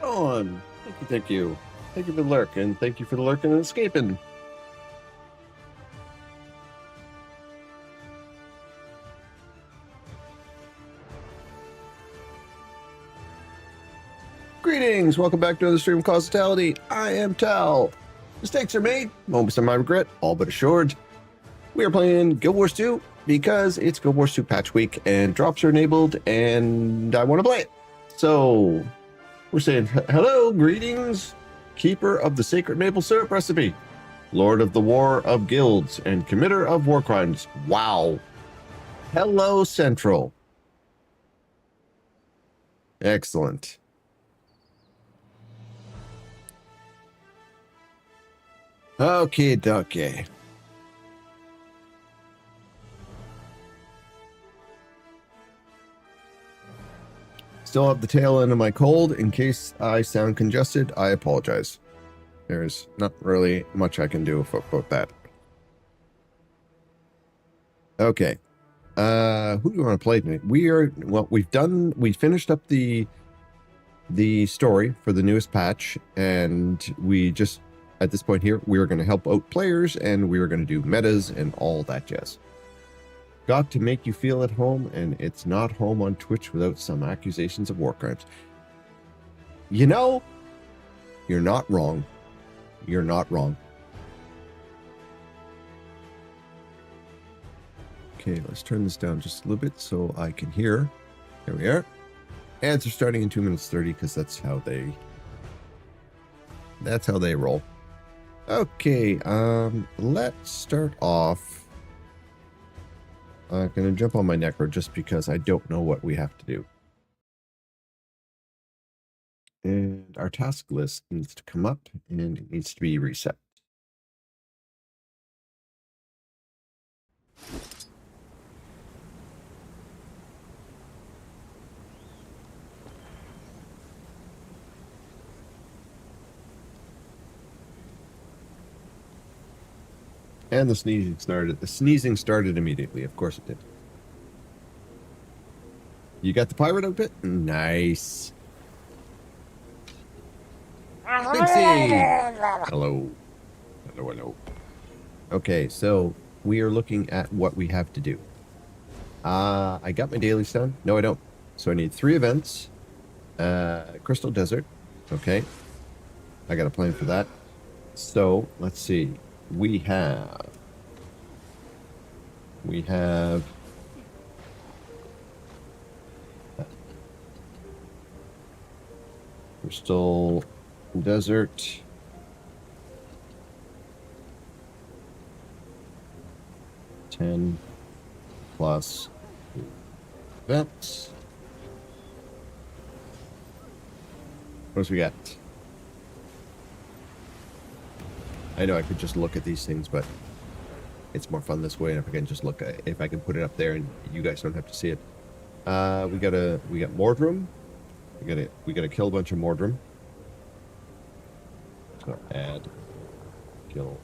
on. Thank you, thank you. Thank you for the lurk, and thank you for the lurking and escaping. Greetings! Welcome back to another stream of CasualTality. I am Tal. Mistakes are made, moments of my regret, all but assured. We are playing Guild Wars 2 because it's Guild Wars 2 patch week and drops are enabled and I want to play it. So we're saying hello, greetings, keeper of the sacred maple syrup recipe, lord of the war of guilds and committer of war crimes. Wow. Hello, Central. Excellent. Okay, dokie. Still have the tail end of my cold. In case I sound congested, I apologize. There's not really much I can do about that. Okay. Who do you want to play today? We finished up the story for the newest patch, and we just, at this point here, we are going to help out players, and we are going to do metas and all that jazz. Got to make you feel at home, and it's not home on Twitch without some accusations of war crimes. You know, you're not wrong. You're not wrong. Okay, let's turn this down just a little bit so I can hear. There we are. Ads are starting in 2 minutes 30 because that's how they roll. Okay, let's start off. I'm going to jump on my necro just because I don't know what we have to do. And our task list needs to come up and it needs to be reset. And the sneezing started. The sneezing started immediately. Of course it did. You got the pirate outfit? Nice. Big C! Hello. Hello, hello. Okay, so we are looking at what we have to do. I got my dailies done. No, I don't. So I need 3 events. Crystal Desert. Okay. I got a plan for that. So let's see. We have Crystal Desert. +10 events. What else we got? I know I could just look at these things, but it's more fun this way. And if I can just look, if I can put it up there, and you guys don't have to see it. We got Mordrum. We gotta kill a bunch of Mordrum. So add, kill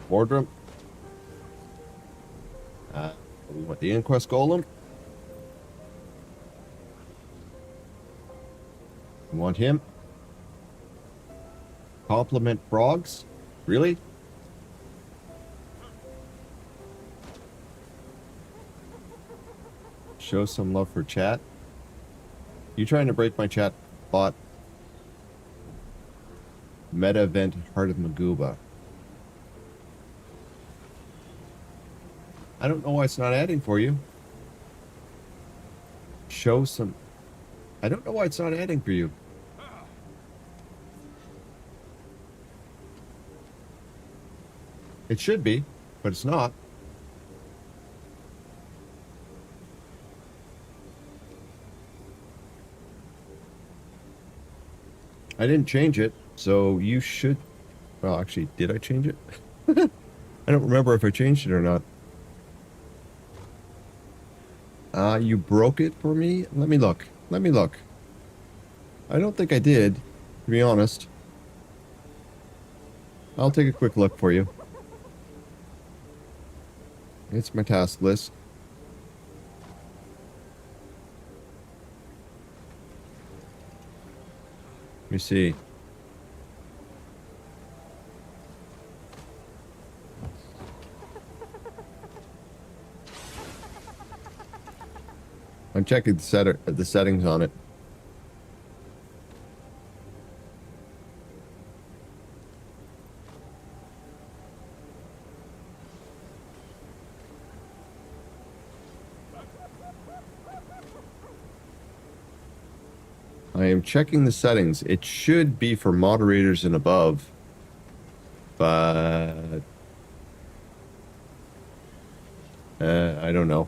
Mordrum. We want the Inquest Golem. We want him. Compliment frogs. Really? Show some love for chat. You trying to break my chat bot? Meta event Heart of Maguba. I don't know why it's not adding for you. Show some. I don't know why it's not adding for you. It should be, but it's not. I didn't change it, so you should. Well, actually, did I change it? I don't remember if I changed it or not. You broke it for me? Let me look. Let me look. I don't think I did, to be honest. I'll take a quick look for you. It's my task list. Let me see. I'm checking the settings on it. I am checking the settings. It should be for moderators and above, but I don't know.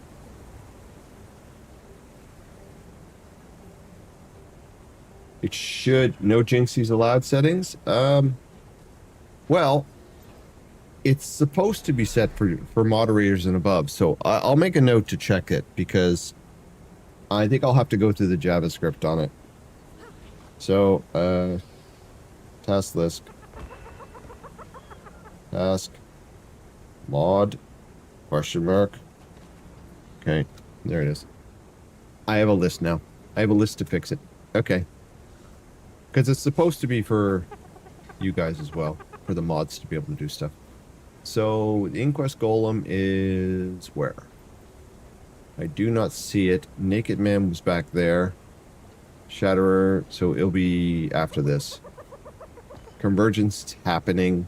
It should no jinxies allowed settings. Well, it's supposed to be set for moderators and above, so I'll make a note to check it because I think I'll have to go through the JavaScript on it. So, task list, task, mod, question mark. Okay, there it is. I have a list now. I have a list to fix it. Okay. Because it's supposed to be for you guys as well, for the mods to be able to do stuff. So, the Inquest Golem is where? I do not see it. Naked Man was back there. Shatterer, so it'll be after this. Convergence happening.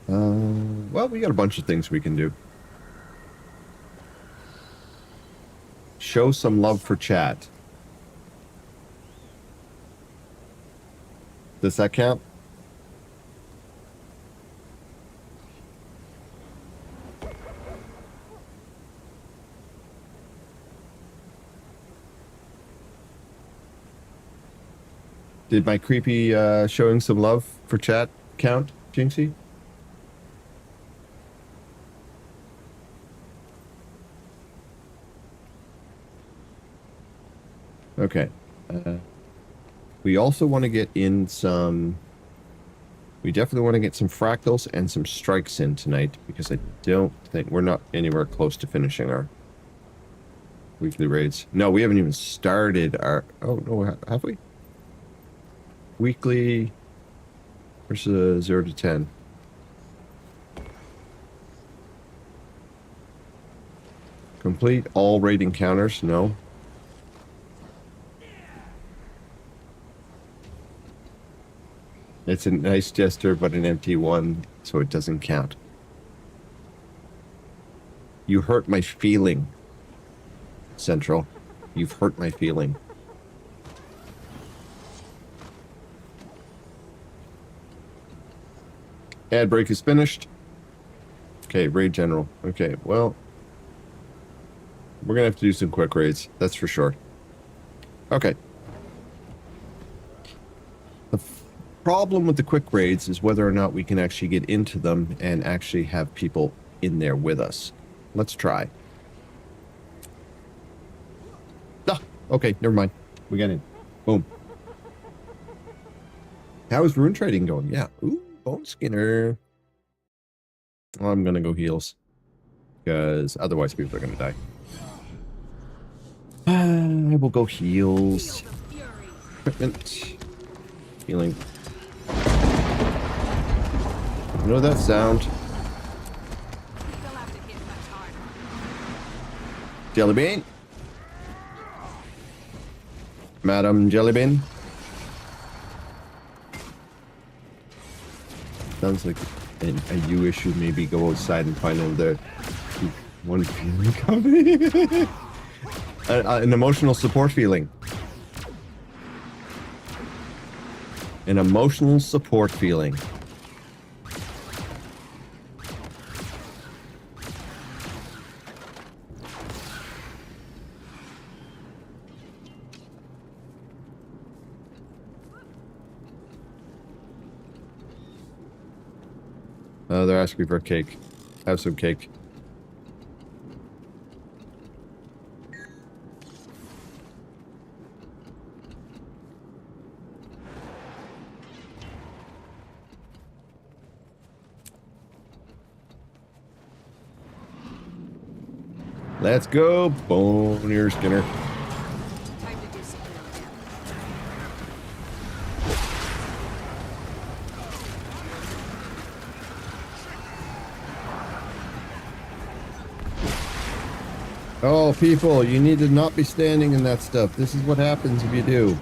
Well, we got a bunch of things we can do. Show some love for chat. Does that count? Did my creepy showing some love for chat count, Jinxie? Okay. We also want to get in some... We definitely want to get some fractals and some strikes in tonight because I don't think... We're not anywhere close to finishing our weekly raids. No, we haven't even started our... Oh, no, have we? Weekly versus 0 to 10. Complete all raid encounters. No. It's a nice gesture, but an empty one, so it doesn't count. You hurt my feeling, Central. You've hurt my feeling. Ad break is finished. Okay, raid general. Okay, well, we're gonna have to do some quick raids, that's for sure. Okay. The problem with the quick raids is whether or not we can actually get into them and actually have people in there with us. Let's try. Ah, okay, never mind. We got in. Boom. How is rune trading going? Yeah. Ooh, Bone Skinner. Well, I'm gonna go heals because otherwise people are gonna die. I will go heals. Equipment. Healing. You know that sound? Jellybean? Madam Jellybean? Sounds like a you issue. Maybe go outside and find another one feeling coming. An emotional support feeling. An emotional support feeling. They're asking for a cake. Have some cake. Let's go, Boneer Skinner. Time to do something else. Oh, people, you need to not be standing in that stuff. This is what happens if you do.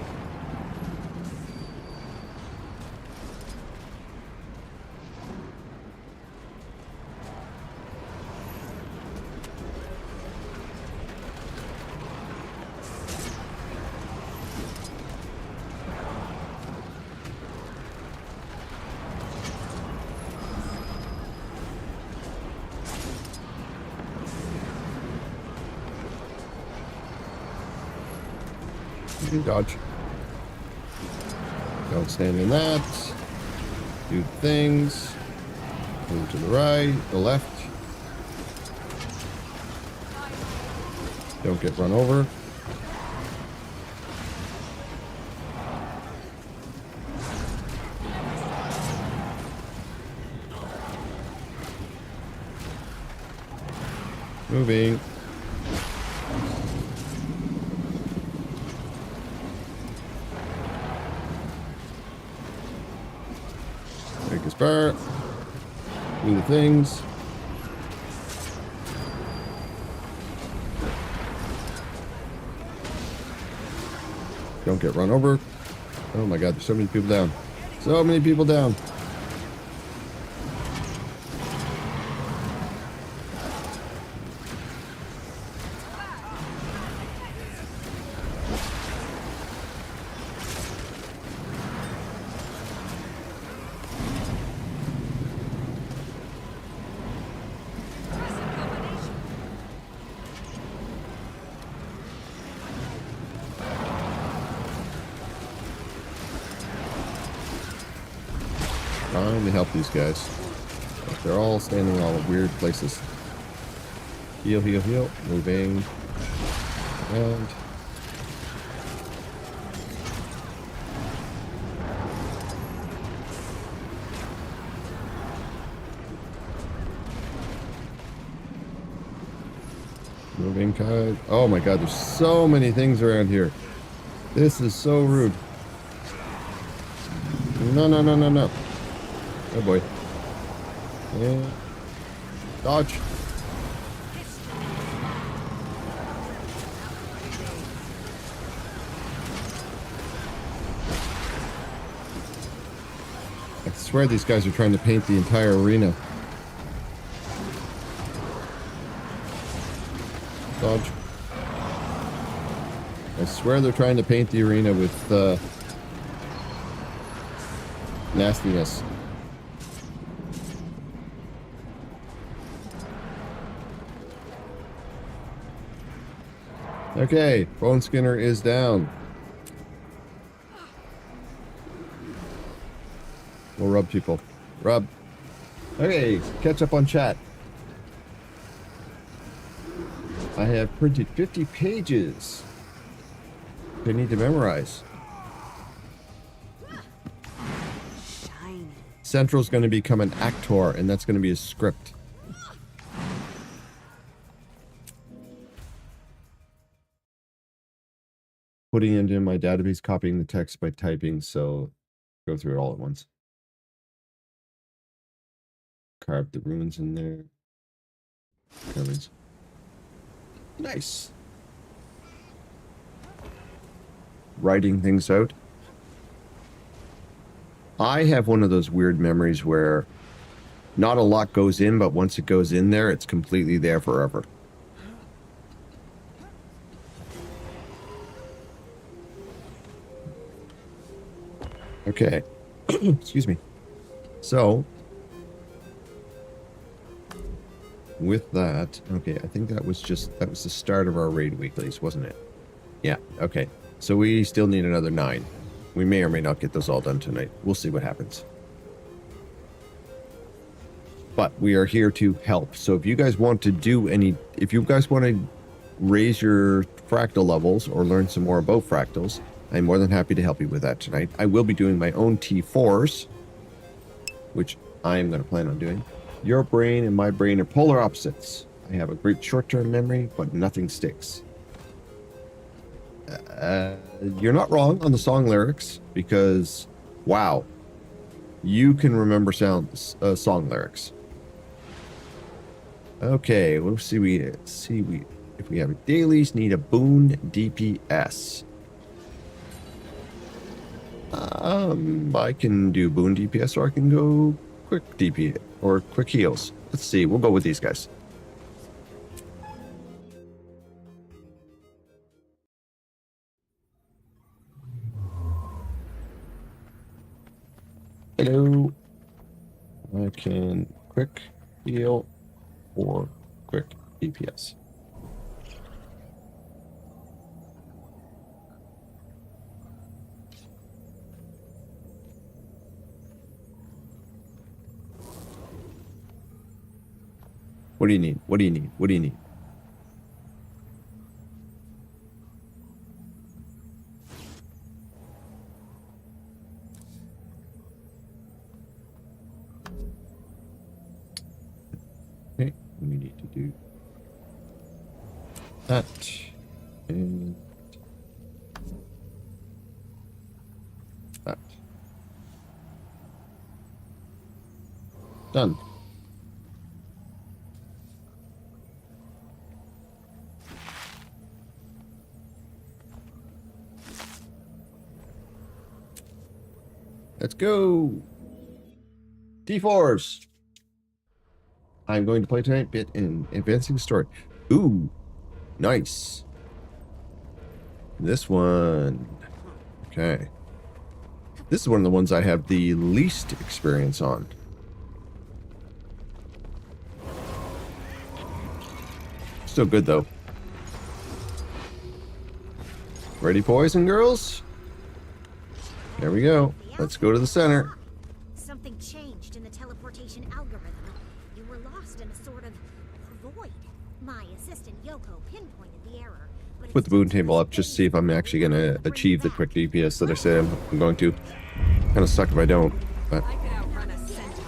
You can dodge. Don't stand in that. Do things. Move to the right, the left. Don't get run over. Moving. Take a spur. Do the things. Don't get run over. Oh my god, there's so many people down. So many people down. Trying to help these guys. But they're all standing all in weird places. Heal, heal, heal. Moving. And moving card. Oh my god, there's so many things around here. This is so rude. No, no, no, no, no. Oh boy. Yeah. Dodge. I swear these guys are trying to paint the entire arena. Dodge. I swear they're trying to paint the arena with nastiness. Okay, Bone Skinner is down. We'll rub people. Rub. Okay, catch up on chat. I have printed 50 pages. I need to memorize. Shiny. Central's going to become an actor, and that's going to be a script. Putting it into my database, copying the text by typing, so go through it all at once. Carve the runes in there. Carvings. Nice. Writing things out. I have one of those weird memories where not a lot goes in, but once it goes in there, it's completely there forever. Okay. Excuse me. So, with that, okay, I think that was the start of our raid weeklies, wasn't it? Yeah, okay. So we still need another 9. We may or may not get those all done tonight. We'll see what happens. But we are here to help. So if you guys want to do if you guys want to raise your fractal levels or learn some more about fractals, I'm more than happy to help you with that tonight. I will be doing my own T4s, which I am going to plan on doing. Your brain and my brain are polar opposites. I have a great short-term memory, but nothing sticks. You're not wrong on the song lyrics because, wow, you can remember song lyrics. Okay, we'll see. If we have dailies, need a boon DPS. I can do boon DPS, or I can go quick DP or quick heals. Let's see. We'll go with these guys. Hello. I can quick heal or quick DPS. What do you need? What do you need? What do you need? Okay, we need to do that. And that. Done. Let's go. D4s. I'm going to play tonight bit in advancing the story. Ooh, nice. This one. Okay. This is one of the ones I have the least experience on. Still good though. Ready, boys and girls? There we go. Let's go to the center. Something changed in the teleportation algorithm. You were lost in a sort of void. My assistant Yoko pinpointed the error. But Put the boon table up just to see if I'm actually going to achieve the quick DPS that I said I'm going to. Kind of suck if I don't, but... I could outrun a centaur.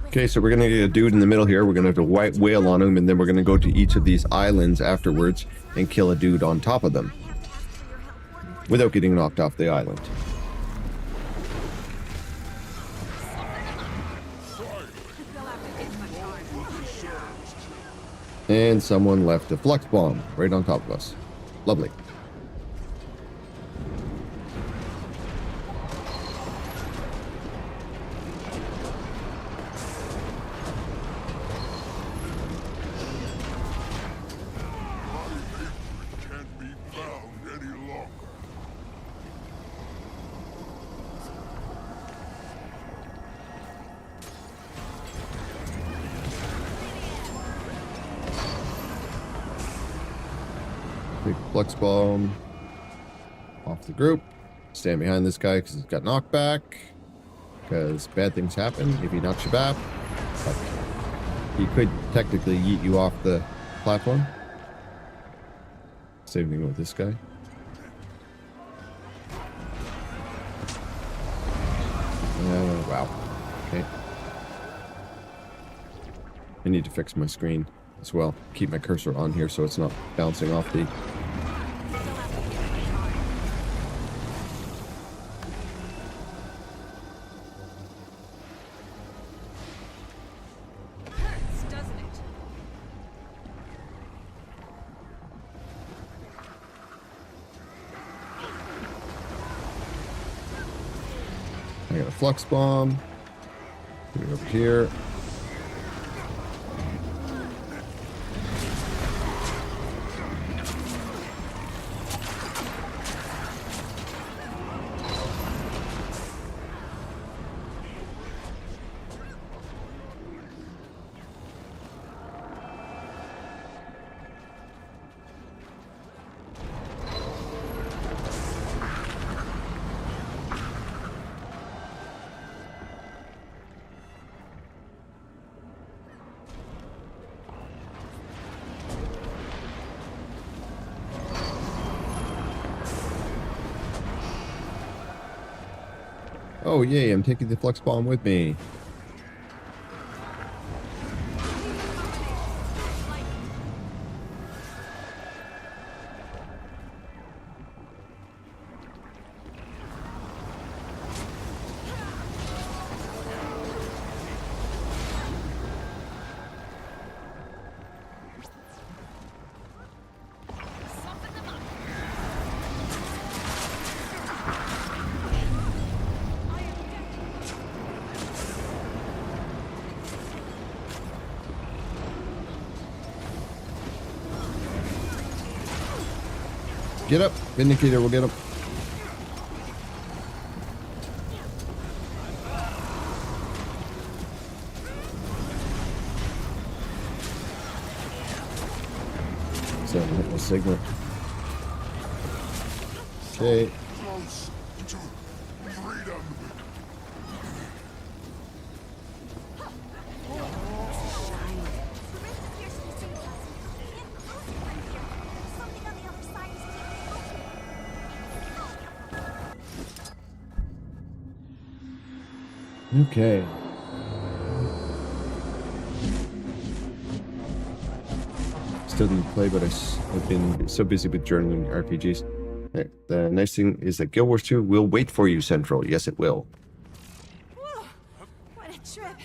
Okay, so we're going to get a dude in the middle here. We're going to have to white whale on him, and then we're going to go to each of these islands afterwards and kill a dude on top of them without getting knocked off the island. And someone left a flux bomb right on top of us. Lovely. Can't be found any longer. Big flux bomb off the group. Stand behind this guy because he's got knockback. Because bad things happen if he knocks you back. But he could technically yeet you off the platform. Same thing with this guy. Wow. Okay. I need to fix my screen as well. Keep my cursor on here so it's not bouncing off the... Hurts, doesn't it? I got a flux bomb. Put it over here. Oh, yay, I'm taking the flux bomb with me. Get up, Vindicator. We'll get him. So I'm hitting a signal. Okay. Close to freedom. Okay. Still didn't play, but I've been so busy with journaling RPGs. The nice thing is that Guild Wars 2 will wait for you, Central. Yes, it will. Whoa, what a trip.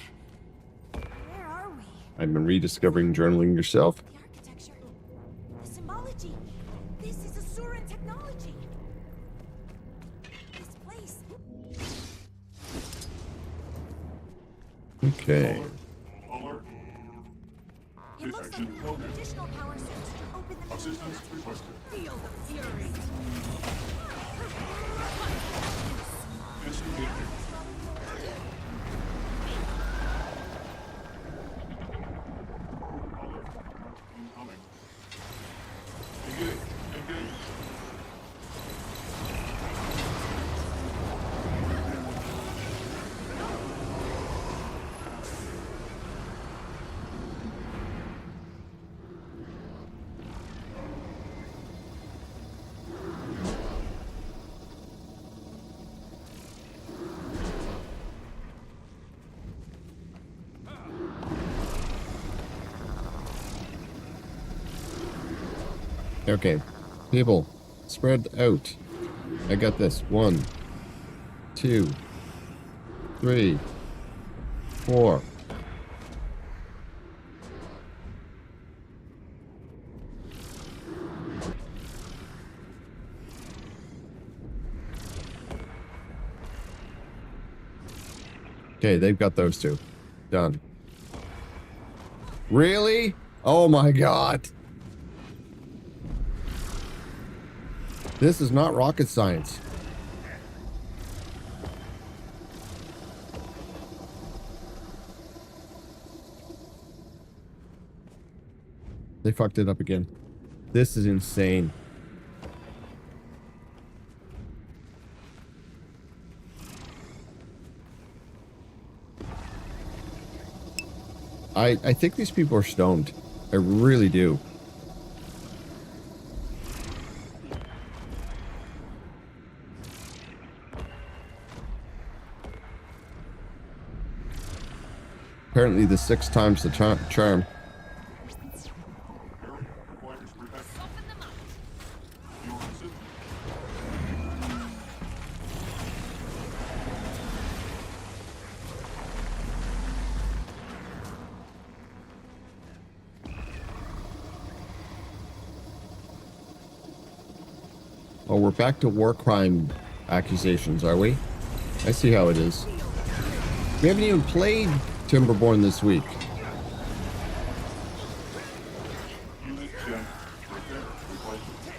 Where are we? I've been rediscovering journaling yourself. The architecture, the symbology. This is Asuran technology. This place. Okay. Alert. It looks like we need an additional power source to open the main Assistance gate. requested. Feel the fury. Instant engaging. Alert. Incoming. Engage. Engage. Okay. People, spread out. I got this. 1, 2, 3, 4. Okay, they've got those two. Done. Really? Oh my god. This is not rocket science. They fucked it up again. This is insane. I think these people are stoned. I really do. Apparently the 6 times the charm. Area requires protection. Soften them up. Your assistance. Oh, we're back to war crime accusations, are we? I see how it is. We haven't even played Timberborn this week. Unit check. Repair requested.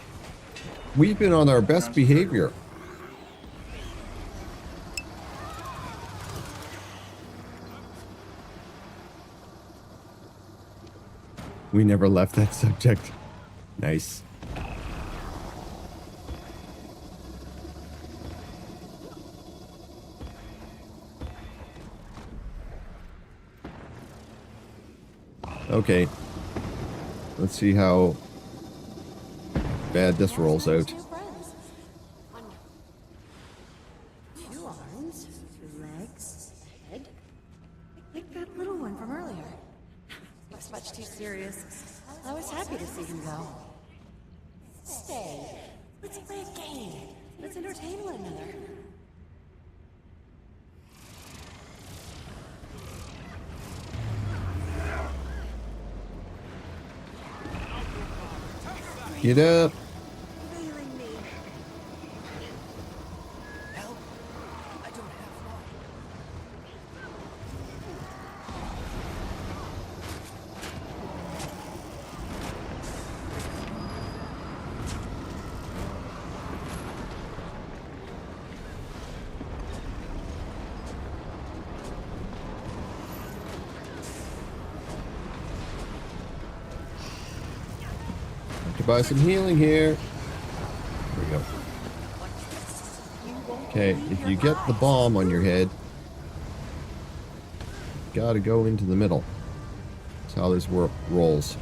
We've been on our best behavior. We never left that subject. Nice. Okay. Let's see how bad this rolls out. Two arms, 2 legs, a head. Like that little one from earlier. Looks much too serious. I was happy to see him go. Stay. Let's play a game. Let's entertain one another. Get up. Failing me. Help! I don't have one. to buy some healing here. There we go. Okay, if you get the bomb on your head, you gotta go into the middle. That's how this rolls.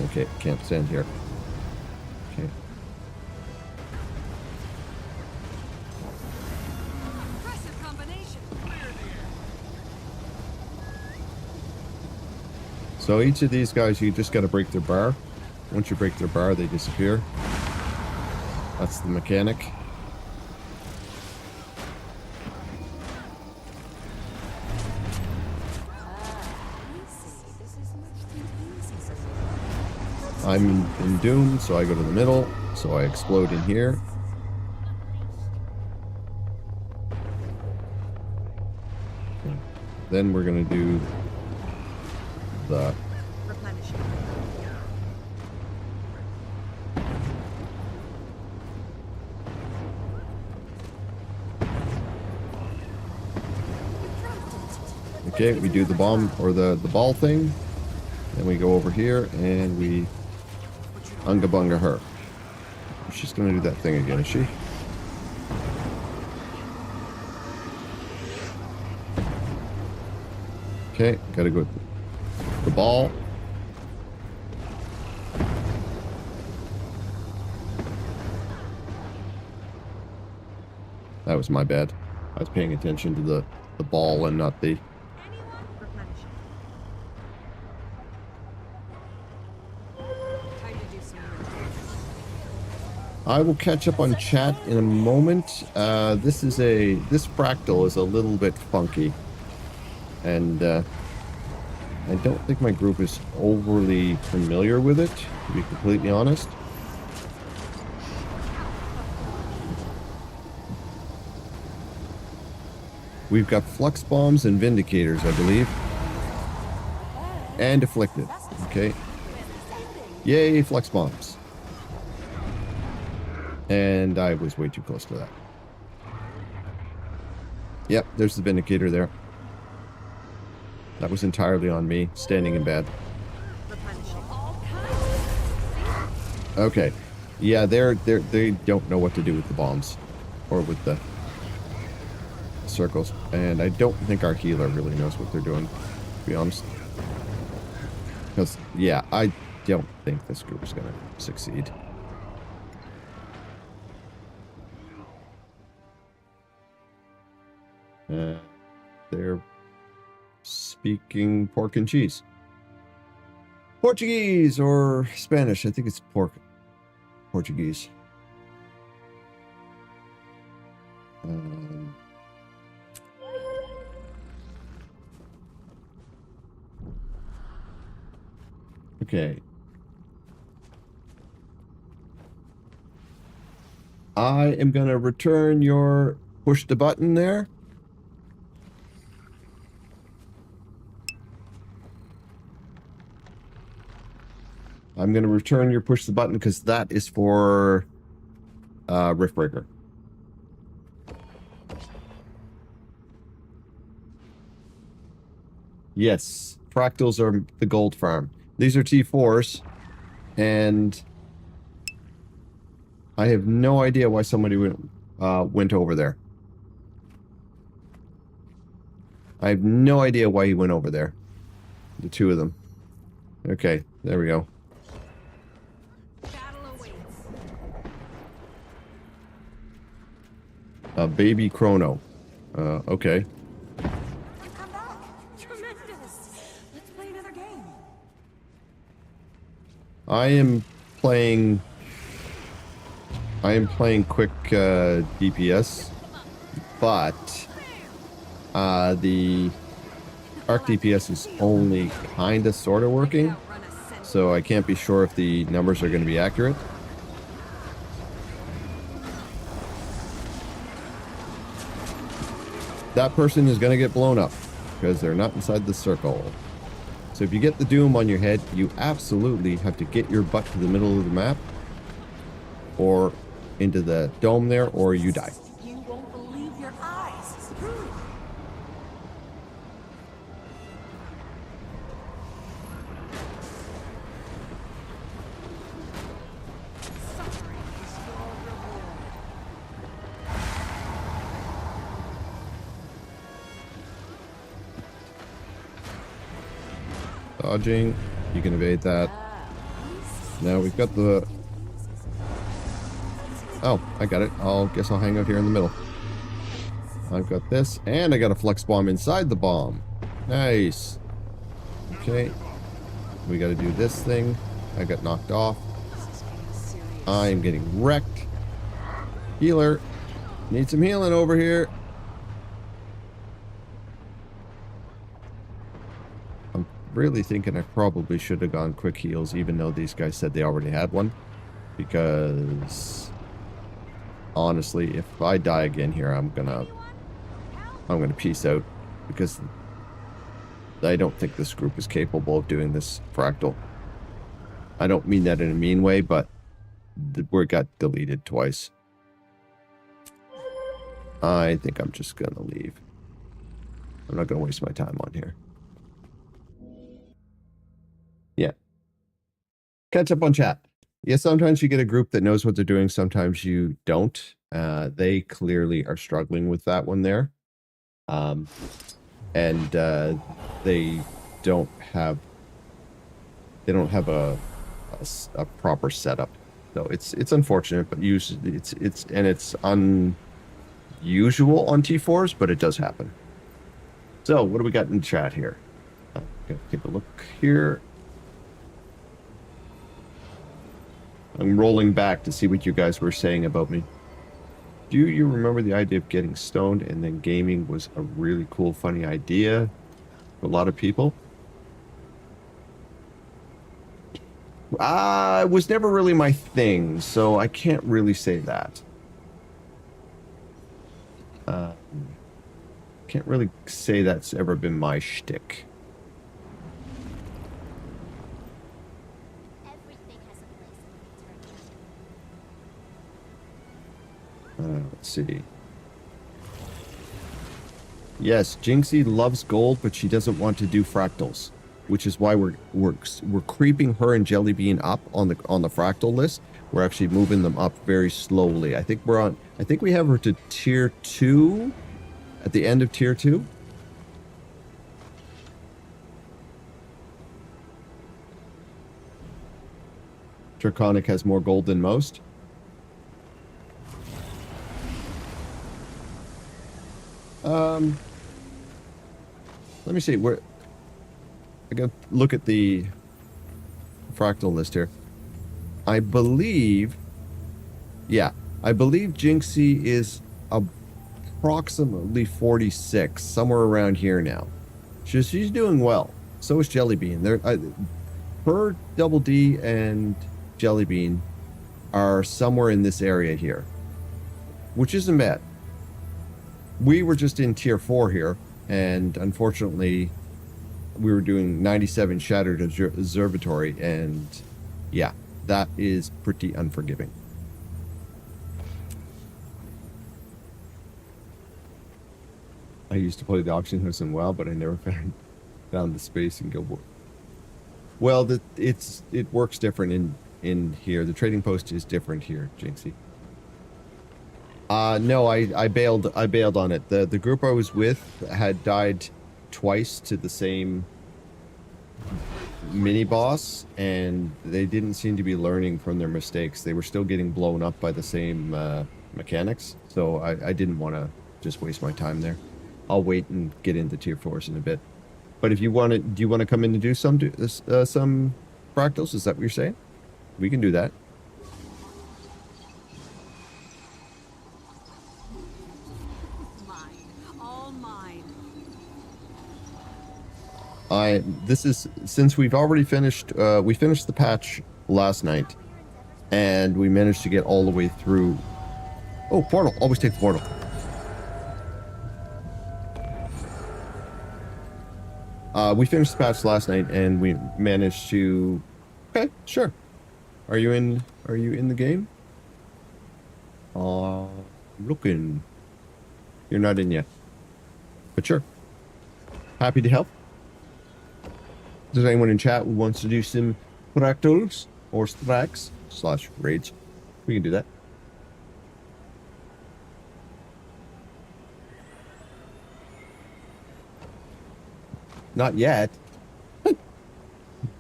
Okay, can't stand here. Okay. Impressive combination. So each of these guys, you just gotta break their bar. Once you break their bar, they disappear. That's the mechanic. I'm in Doom, so I go to the middle, so I explode in here. Okay. Then we're gonna do the okay, we do the bomb or the ball thing. Then we go over here and we unga bunga her. She's gonna do that thing again, is she? Okay, gotta go with the ball. That was my bad. I was paying attention to the ball and not the... I will catch up on chat in a moment. This fractal is a little bit funky. And I don't think my group is overly familiar with it, to be completely honest. We've got flux bombs and vindicators, I believe. And afflicted. Okay. Yay, flux bombs. And I was way too close to that. Yep, there's the vindicator there. That was entirely on me, standing in bed. Okay. Yeah, they don't know what to do with the bombs. Or with the circles. And I don't think our healer really knows what they're doing, to be honest. Because, yeah, I don't think this group is going to succeed. They're speaking pork and cheese. Portuguese or Spanish. I think it's Portuguese. Okay. I am going to return your push the button there. I'm going to return your push the button because that is for Riftbreaker. Yes, fractals are the gold farm. These are T4s, and I have no idea why somebody went over there. I have no idea why he went over there. The two of them. Okay, there we go. Baby Chrono. Okay. Come back. Tremendous. Let's play another game. I am playing quick DPS, but the arc DPS is only kinda sorta working, so I can't be sure if the numbers are going to be accurate. That person is going to get blown up because they're not inside the circle. So if you get the doom on your head, you absolutely have to get your butt to the middle of the map or into the dome there, or you die. You won't believe your eyes. Dodging. You can evade that. Now we've got the... Oh, I got it. Guess I'll hang out here in the middle. I've got this, and I got a flex bomb inside the bomb. Nice. Okay. We got to do this thing. I got knocked off. I'm getting wrecked. Healer. Need some healing over here. I'm really thinking I probably should have gone quick heals, even though these guys said they already had one. Because honestly, if I die again here, I'm gonna peace out, because I don't think this group is capable of doing this fractal. I don't mean that in a mean way, but the word got deleted twice. I think I'm just gonna leave. I'm not gonna waste my time on here. Yeah. Catch up on chat. Yeah, sometimes you get a group that knows what they're doing, sometimes you don't. They clearly are struggling with that one there. And they don't have a proper setup. So it's unfortunate, but usually it's unusual on T4s, but it does happen. So what do we got in the chat here? Gonna take a look here. I'm rolling back to see what you guys were saying about me. Do you remember the idea of getting stoned and then gaming was a really cool, funny idea for a lot of people? It was never really my thing, so I can't really say that. Can't really say that's ever been my shtick. Let's see. Yes, Jinxie loves gold, but she doesn't want to do fractals, which is why we're creeping her and Jellybean up on the fractal list. We're actually moving them up very slowly. I think we have her to tier 2 at the end of tier 2. Draconic has more gold than most. Let me see where I gotta look at the fractal list here. I believe Jinxie is approximately 46, somewhere around here now. She's doing well. So is Jellybean. Her Double D and Jellybean are somewhere in this area here, which isn't bad. We were just in tier 4 here, and unfortunately we were doing 97 Shattered Observatory, and yeah, that is pretty unforgiving. I used to play the auction house in WoW, but I never found the space in Guild Wars. Well, it works different in here. The trading post is different here, Jinxie. No, I bailed on it. The group I was with had died twice to the same mini boss, and they didn't seem to be learning from their mistakes. They were still getting blown up by the same mechanics, so I didn't want to just waste my time there. I'll wait and get into tier 4s in a bit. But if you want to, do you want to come in and do some fractals? Is that what you're saying? We can do that. This is, since we've already finished, we finished the patch last night, and we managed to get all the way through. Oh, portal! Always take the portal. We finished the patch last night, and we managed to. Okay, sure. Are you in the game? Looking. You're not in yet, but sure. Happy to help. Does anyone in chat who wants to do some fractals or stracks / raids? We can do that. Not yet.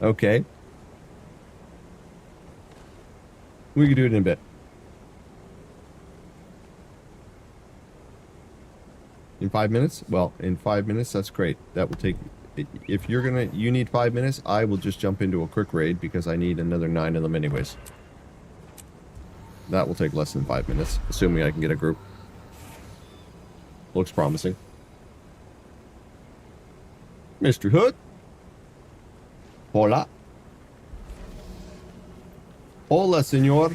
Okay. We can do it in a bit. In 5 minutes? Well, in 5 minutes, that's great. That will take... If you're gonna... You need 5 minutes, I will just jump into a quick raid because I need another 9 of them anyways. That will take less than 5 minutes, assuming I can get a group. Looks promising. Mr. Hood? Hola. Hola, senor.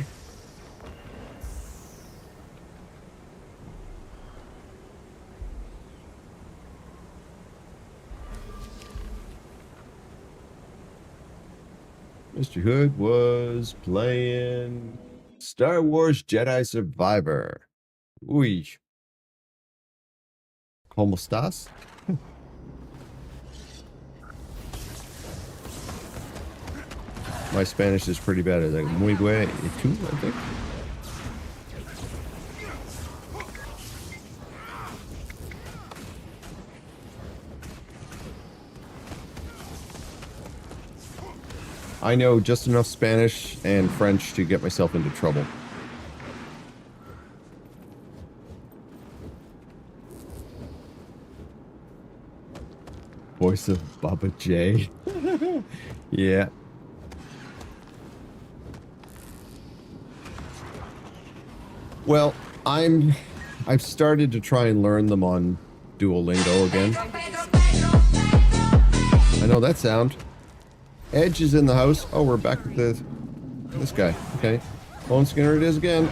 Mr. Hood was playing Star Wars Jedi Survivor. Uy. ¿Cómo estás? My Spanish is pretty bad. It's like muy bien, y tú, I think. I know just enough Spanish and French to get myself into trouble. Voice of Baba J. Yeah. Well, I've started to try and learn them on Duolingo again. I know that sound. Edge is in the house. Oh, we're back with this guy. Okay. Bone Skinner it is again.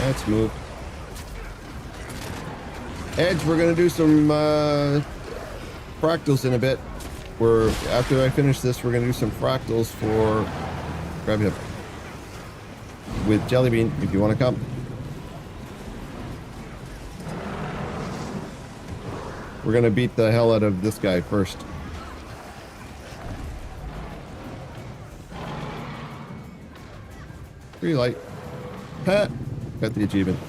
Let's move. Edge, we're gonna do some fractals in a bit. After I finish this, we're gonna do some fractals for grab him with Jellybean if you want to come. We're gonna beat the hell out of this guy first. Free light. Ha! Got the achievement.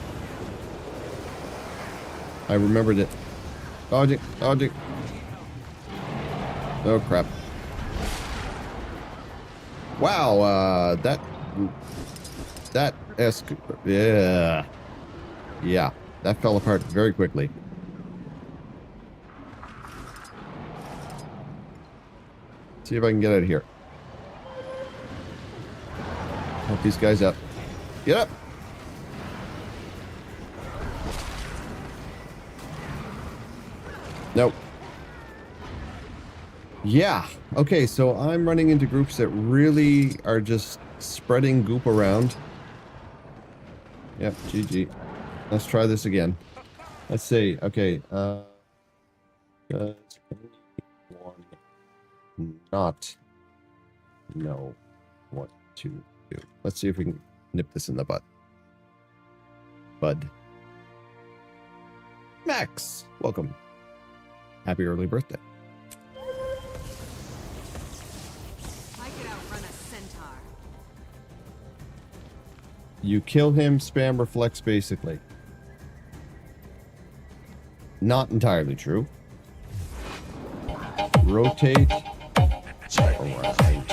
I remembered it. Dodging, dodging. Oh crap. Wow, that yeah, that fell apart very quickly. See if I can get out of here. Help these guys up. Get up! Nope. Yeah. Okay, so I'm running into groups that really are just spreading goop around. Yep, GG. Let's try this again. Let's see. Okay, does anyone not know what to do? Let's see if we can nip this in the butt. Bud. Max, welcome. Happy early birthday. I could outrun a centaur. You kill him, spam reflex basically. Not entirely true. Rotate around.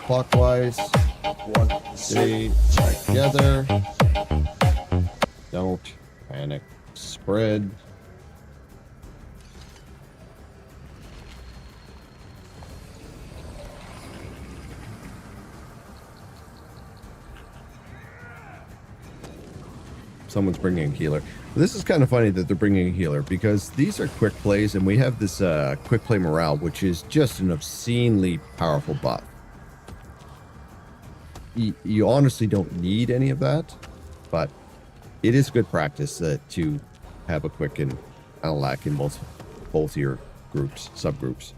Clockwise. Stay together. Don't panic. Spread. Someone's bringing a healer. This is kind of funny that they're bringing a healer because these are quick plays and we have this quick play morale, which is just an obscenely powerful buff. You honestly don't need any of that, but it is good practice to have a quick and alack in both your groups, subgroups.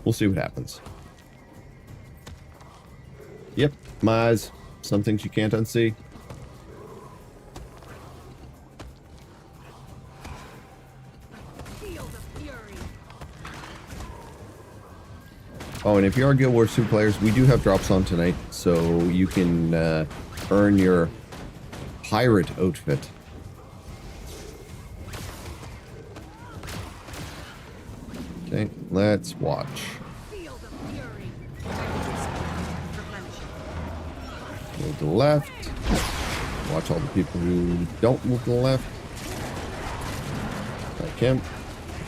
We'll see what happens. Yep, Maz. Some things you can't unsee. Feel the fury. Oh, and if you are Guild Wars 2 players, we do have drops on tonight, so you can earn your pirate outfit. Okay, let's watch. Feel the fury. Replenishing. Move to the left. Watch all the people who don't move to the left. I can.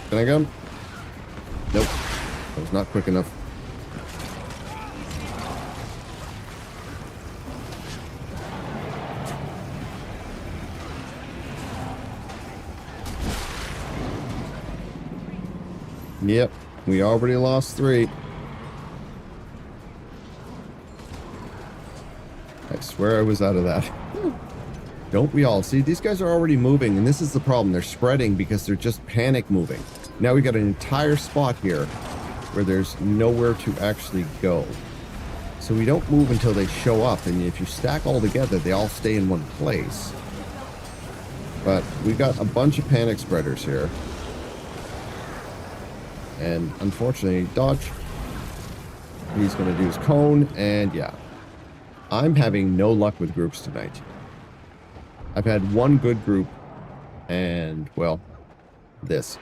Can I go? Nope. That was not quick enough. Yep, we already lost 3. I swear I was out of that. Don't we all? See, these guys are already moving, and this is the problem. They're spreading because they're just panic moving. Now we got an entire spot here where there's nowhere to actually go. So we don't move until they show up, and if you stack all together, they all stay in one place. But we got a bunch of panic spreaders here. And unfortunately, dodge. He's going to do his cone, and yeah. I'm having no luck with groups tonight. I've had one good group, and, well, this.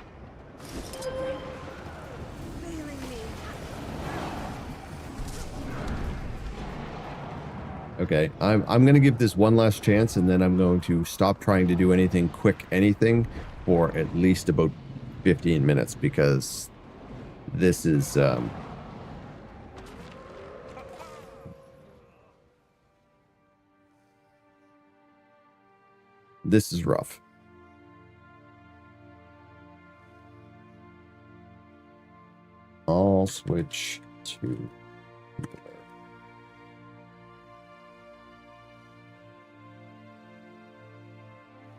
Okay, I'm going to give this one last chance, and then I'm going to stop trying to do anything quick, for at least about 15 minutes, because this is, this is rough. I'll switch to healer.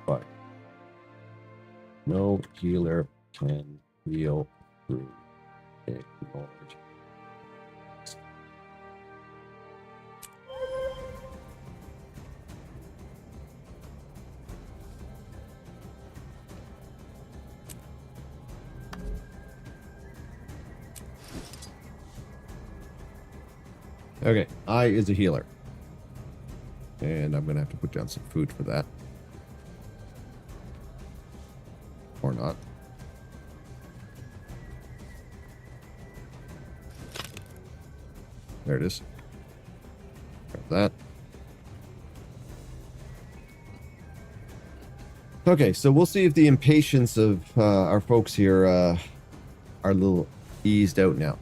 But no healer can heal through ignored. Okay, I is a healer. And I'm going to have to put down some food for that. Or not. There it is. Grab that. Okay, so we'll see if the impatience of our folks here are a little eased out now.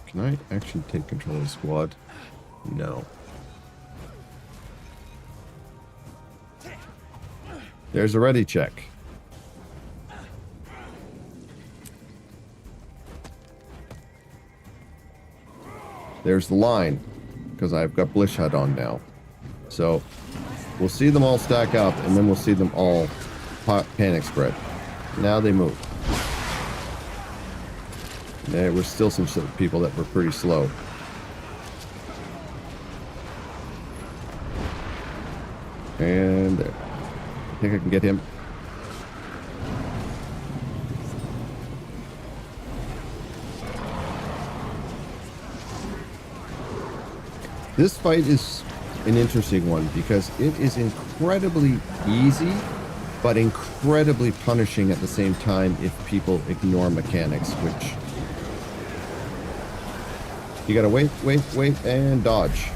Can I actually take control of the squad? No. There's a ready check. There's the line, because I've got Blish HUD on now. So, we'll see them all stack up, and then we'll see them all panic spread. Now they move. There were still some people that were pretty slow. And there. I think I can get him. This fight is an interesting one because it is incredibly easy, but incredibly punishing at the same time if people ignore mechanics, which you gotta wait, and dodge.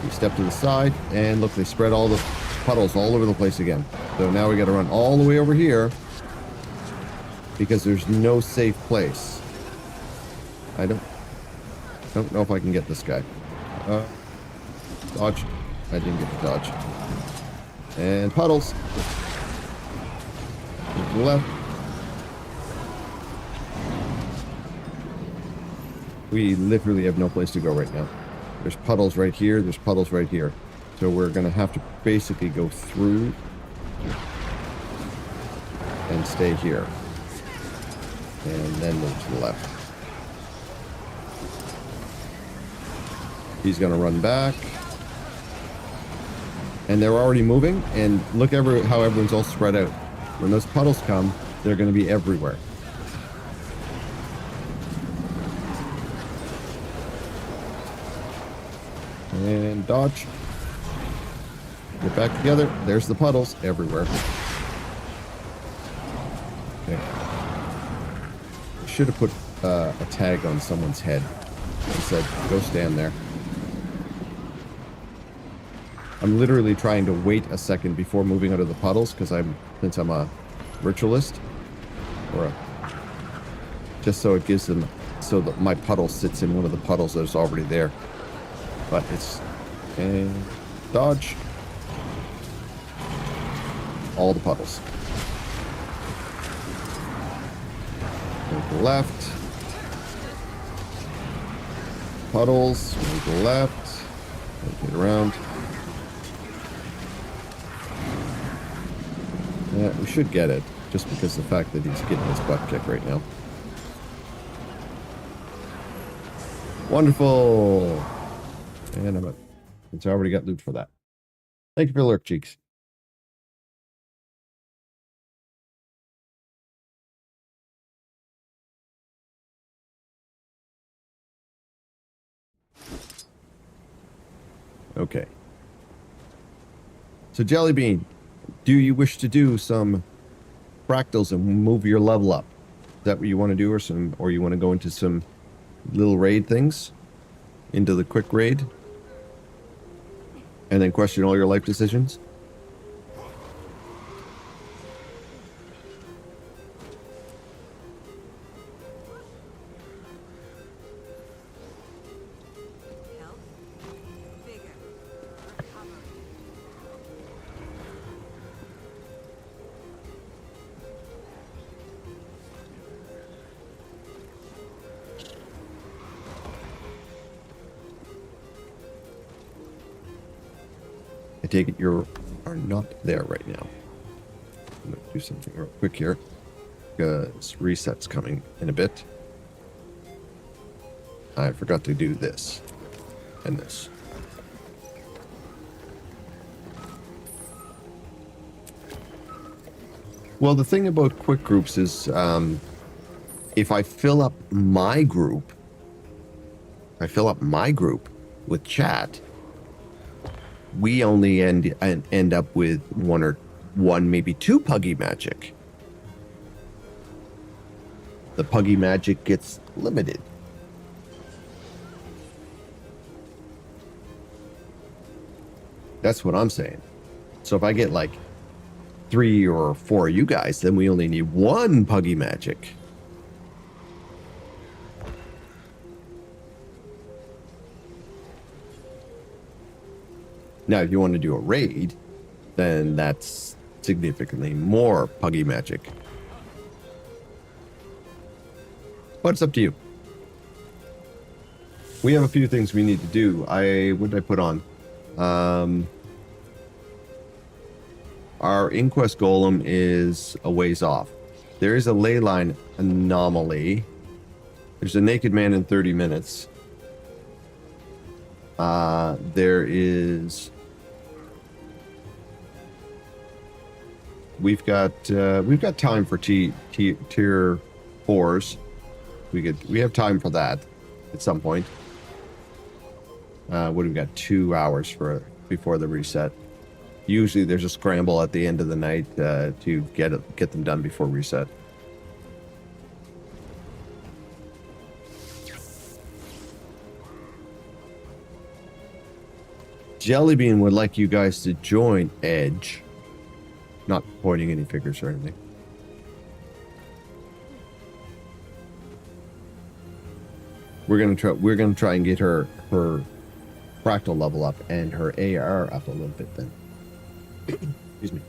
You step to the side, and look, they spread all the puddles all over the place again. So now we gotta run all the way over here because there's no safe place. I don't know if I can get this guy. Dodge. I didn't get the dodge. And puddles. To the left. We literally have no place to go right now. There's puddles right here. There's puddles right here. So we're going to have to basically go through and stay here. And then move to the left. He's going to run back. And they're already moving. And look how everyone's all spread out. When those puddles come, they're going to be everywhere. And dodge. Get back together. There's the puddles everywhere. Okay. I should have put a tag on someone's head and said, go stand there. I'm literally trying to wait a second before moving out of the puddles because since I'm a ritualist, just so it gives them, so that my puddle sits in one of the puddles that's already there. But it's, and dodge. All the puddles. Move to the left. Puddles. Move to the left. Get around. Yeah, we should get it, just because of the fact that he's getting his butt kicked right now. Wonderful! And it's already got loot for that. Thank you for the lurk, cheeks. Okay. So, Jellybean, do you wish to do some fractals and move your level up? Is that what you want to do, or you want to go into some little raid things? Into the quick raid? And then question all your life decisions? Health. Vigor. Recovery. I take it you are not there right now. I'm going to do something real quick here, because reset's coming in a bit. I forgot to do this and this. Well, the thing about quick groups is, if I fill up my group, with chat, we only end up with one, maybe two puggy magic. The puggy magic gets limited. That's what I'm saying. So if I get like 3 or 4 of you guys, then we only need one puggy magic. Now, if you want to do a raid, then that's significantly more puggy magic. But it's up to you. We have a few things we need to do. What did I put on? Our Inquest Golem is a ways off. There is a ley line anomaly. There's a naked man in 30 minutes. There is... We've got time for tier 4s. We have time for that at some point. What do we got? 2 hours before the reset. Usually there's a scramble at the end of the night to get them done before reset. Jellybean would like you guys to join Edge. Not pointing any fingers or anything. We're gonna try and get her fractal level up and her AR up a little bit then. Excuse me.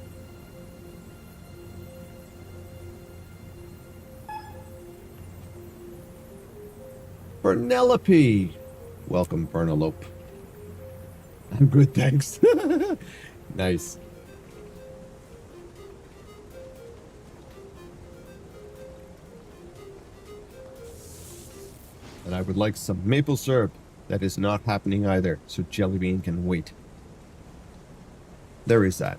Penelope! Welcome, Bernelope. I'm good, thanks. Nice. And I would like some maple syrup. That is not happening either, so Jellybean can wait. There is that.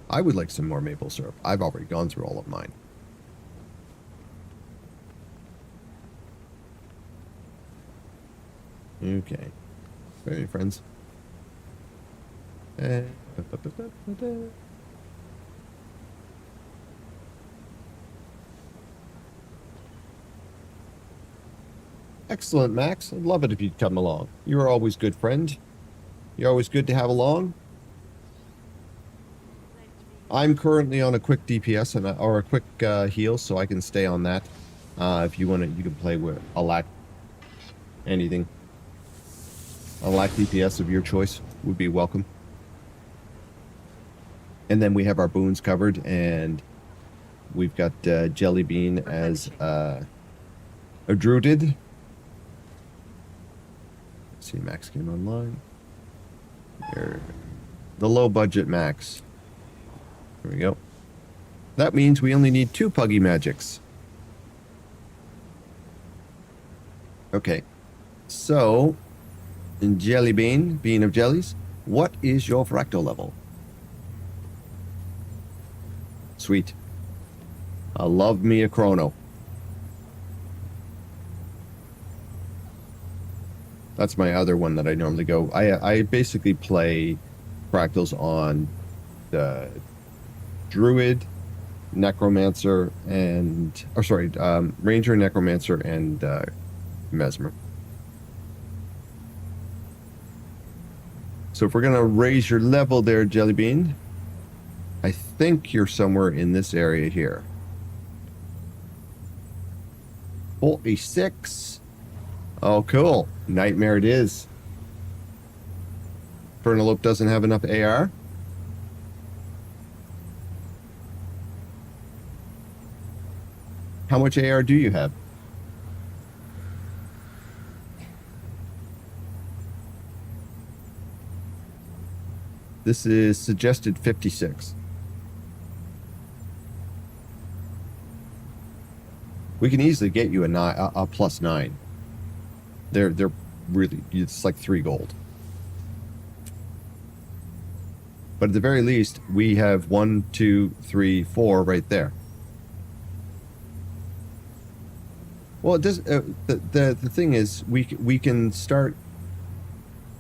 I would like some more maple syrup. I've already gone through all of mine. Okay. Any friends? Eh, Excellent, Max. I'd love it if you'd come along. You're always good friend. You're always good to have along. I'm currently on a quick DPS or a quick heal, so I can stay on that. If you want to, you can play with a lack anything. A lack DPS of your choice would be welcome. And then we have our boons covered, and we've got Jelly Bean as a druid. Let's see, Max came online. Here, the low budget Max. There we go. That means we only need 2 Puggy Magics. Okay. So, in Jelly Bean, Bean of Jellies, what is your fractal level? Sweet. I love me a chrono. That's my other one that I normally go. I basically play fractals on the Druid, Necromancer, and Ranger, Necromancer, and Mesmer. So if we're gonna raise your level there, Jelly Bean, I think you're somewhere in this area here. 46. Oh, cool. Nightmare it is. Fernilope doesn't have enough AR. How much AR do you have? This is suggested 56. We can easily get you a +9. They're really, it's like 3 gold. But at the very least, we have 1, 2, 3, 4 right there. Well, it does. The thing is, we can start.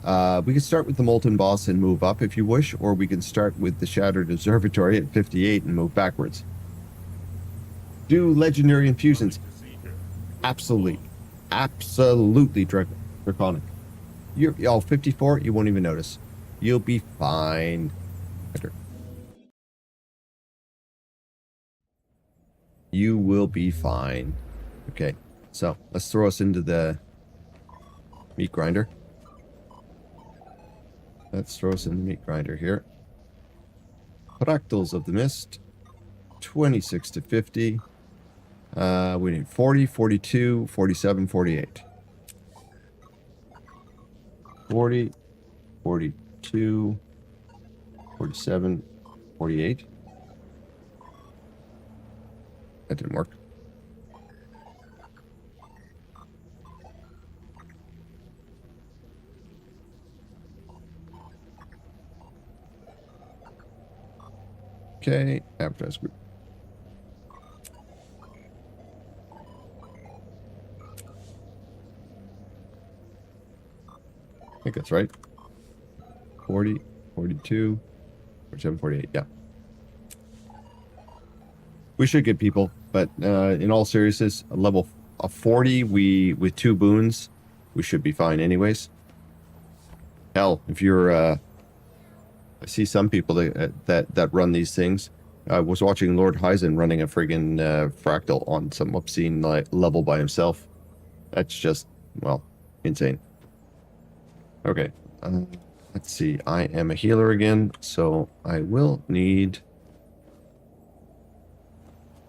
We can start with the Molten Boss and move up if you wish, or we can start with the Shattered Observatory at 58 and move backwards. Do legendary infusions. Absolutely. Absolutely draconic. You're 54, you won't even notice. You'll be fine. You will be fine. Okay, so let's throw us into the meat grinder. Let's throw us in the meat grinder here. Fractals of the Mist. 26 to 50. We need 40, 42, 47, 48. 40, 42, 47, 48. That didn't work. Okay, advertise group. I think that's right. 40, 42, 47, 48, yeah. We should get people, but in all seriousness, a level 40, with 2 boons, we should be fine anyways. Hell, if you're, I see some people that run these things. I was watching Lord Hyzen running a friggin' fractal on some obscene level by himself. That's just, well, insane. Okay, let's see. I am a healer again, so I will need...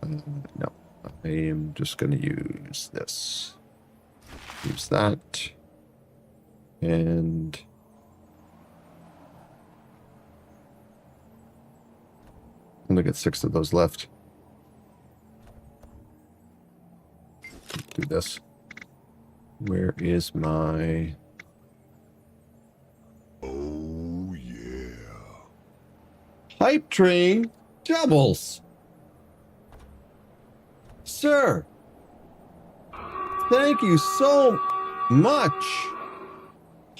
no, I am just going to use this. Use that. And... only got 6 of those left. Do this. Where is my... Oh, yeah. Hype train doubles. Sir, thank you so much.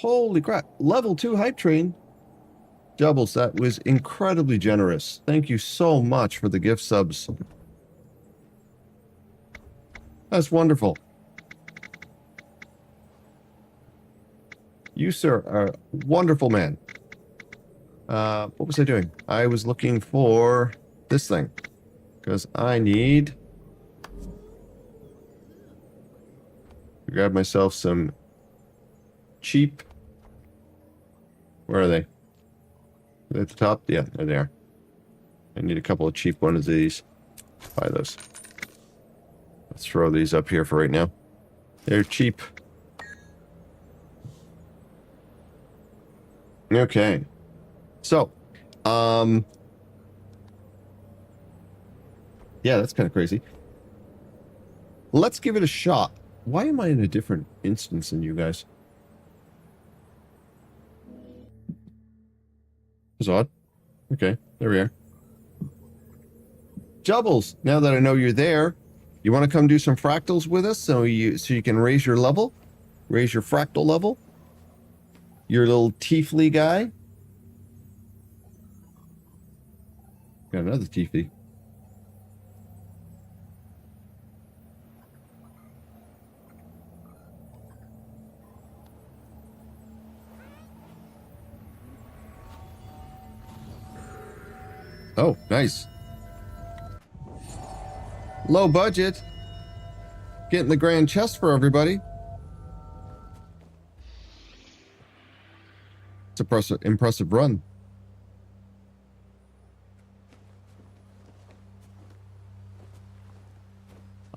Holy crap. Level 2 hype train. Jubbles, that was incredibly generous. Thank you so much for the gift subs. That's wonderful. You, sir, are a wonderful man. What was I doing? I was looking for this thing. Because I need to grab myself some cheap... Where are they? Are they at the top? Yeah, there they are. I need a couple of cheap ones of these. Buy those. Let's throw these up here for right now. They're cheap. Okay. So, yeah, that's kind of crazy. Let's give it a shot. Why am I in a different instance than you guys? That's odd. Okay, there we are. Jubbles, now that I know you're there, you want to come do some fractals with us so you can raise your level? Raise your fractal level? Your little tiefly guy? Got another tiefly. Oh, nice. Low budget. Getting the grand chest for everybody. It's a impressive run.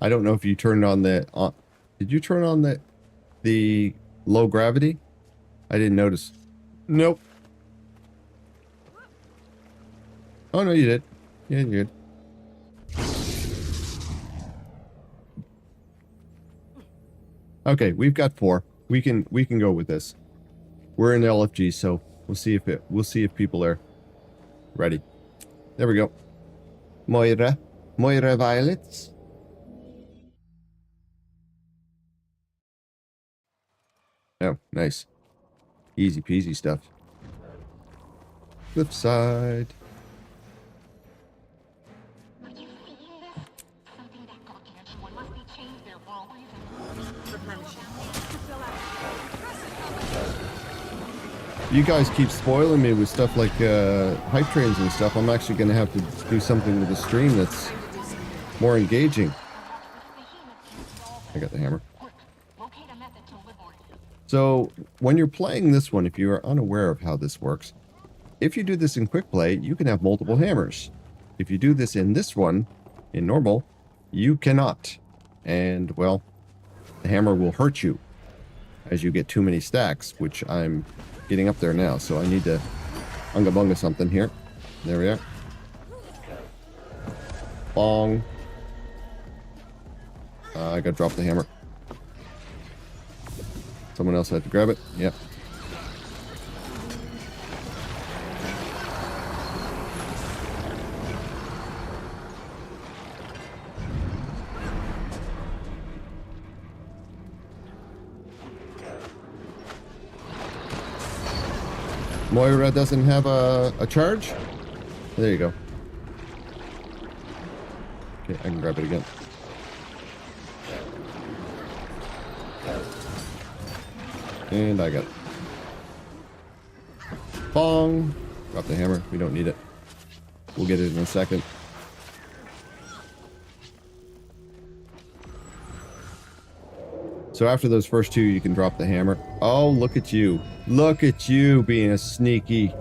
I don't know if you turned on the... did you turn on the low gravity? I didn't notice. Nope. Oh, no, you did. Yeah, you did. Okay, we've got 4. We can go with this. We're in LFG, so we'll see if people are ready. There we go. Moira Violets. Oh, nice. Easy peasy stuff. Flip side. You guys keep spoiling me with stuff like hype trains and stuff. I'm actually going to have to do something with the stream that's more engaging. I got the hammer. So, when you're playing this one, if you are unaware of how this works, if you do this in quick play, you can have multiple hammers. If you do this in this one, in normal, you cannot. And, well, the hammer will hurt you as you get too many stacks, which I'm getting up there now, so I need to unga bunga something here. There we are. Bong. I gotta drop the hammer. Someone else had to grab it. Yep. Moira doesn't have a charge? There you go. Okay, I can grab it again. And I got it. Bong! Drop the hammer. We don't need it. We'll get it in a second. So after those first 2, you can drop the hammer. Oh, look at you. Look at you being a sneaky.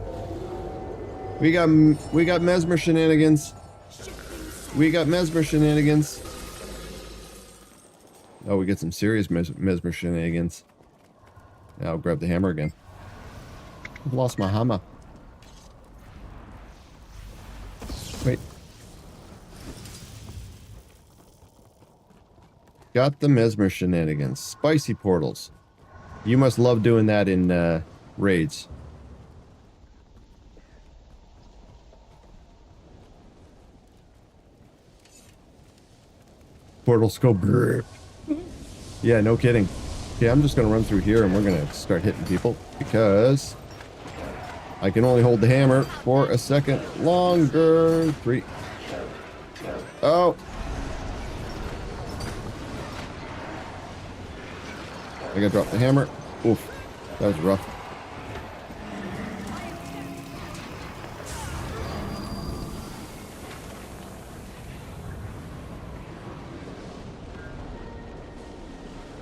We got mesmer shenanigans. We got mesmer shenanigans. Oh, we get some serious mesmer shenanigans. Now I'll grab the hammer again. I've lost my hammer. Wait. Got the mesmer shenanigans. Spicy portals. You must love doing that in raids. Portals go brrr. Yeah, no kidding. Okay, I'm just gonna run through here and we're gonna start hitting people because I can only hold the hammer for a second longer. 3. Oh. I gotta drop the hammer. Oof. That was rough.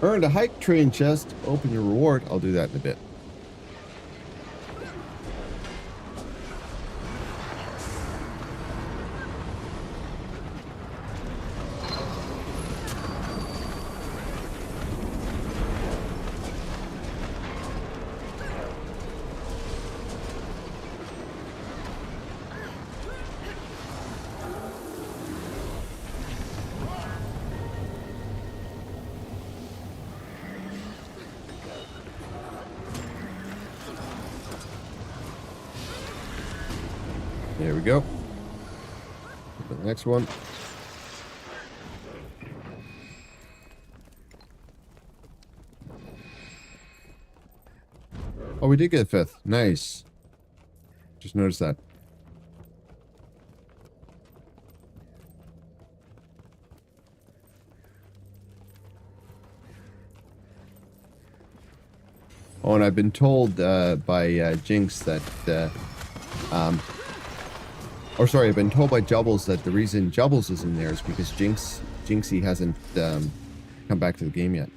Earned a hike train chest. Open your reward. I'll do that in a bit. There we go. The next one. Oh, we did get a 5th. Nice. Just noticed that. Oh, and I've been told by Jinx that or sorry, I've been told by Jubbles that the reason Jubbles is in there is because Jinxie hasn't come back to the game yet.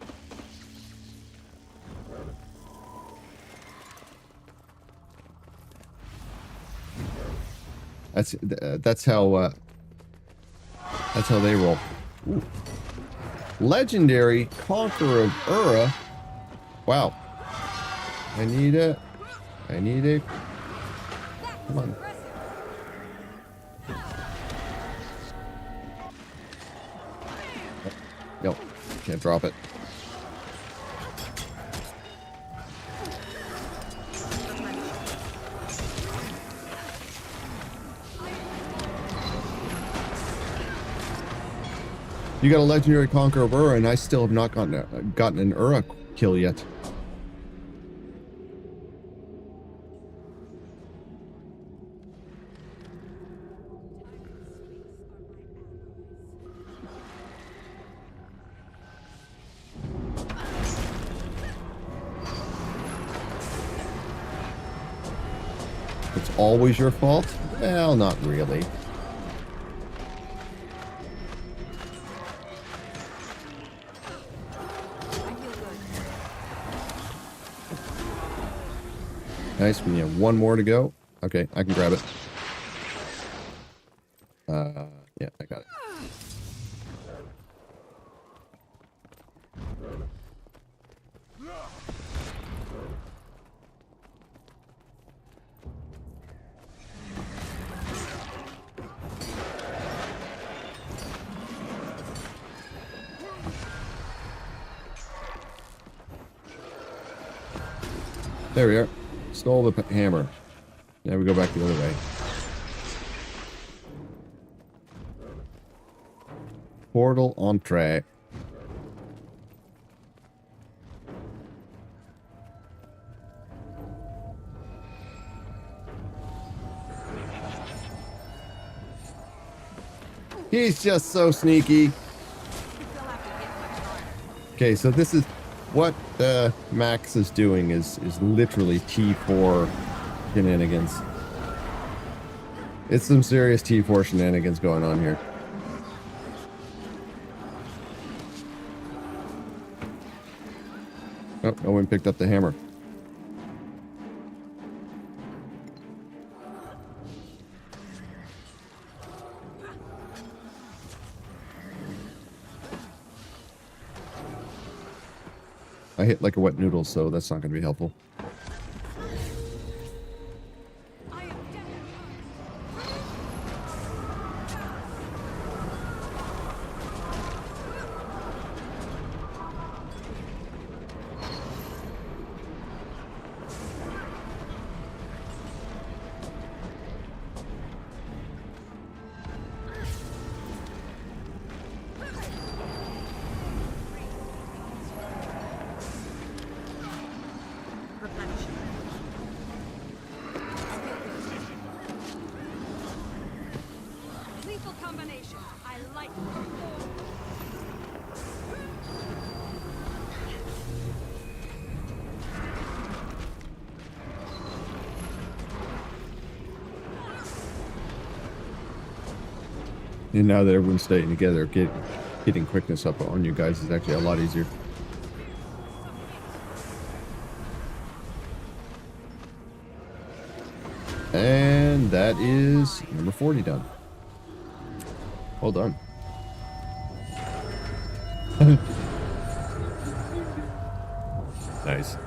That's how they roll. Ooh. Legendary Conqueror of Ura. Wow. I need a. Come on. Nope, can't drop it. You got a legendary Conqueror of Ura, and I still have not gotten an Ura kill yet. It's always your fault? Well, not really. Nice, we have one more to go. Okay, I can grab it. Yeah, I got it. There we are. Stole the hammer. Now we go back the other way. Portal on track. He's just so sneaky. Okay, so this is what Max is doing is literally T4 shenanigans. It's some serious T4 shenanigans going on here. Oh, no one picked up the hammer. I hit like a wet noodle, so that's not going to be helpful. Domination. I like it. And now that everyone's staying together, getting quickness up on you guys is actually a lot easier. And that is number 40 done. Well done. Nice.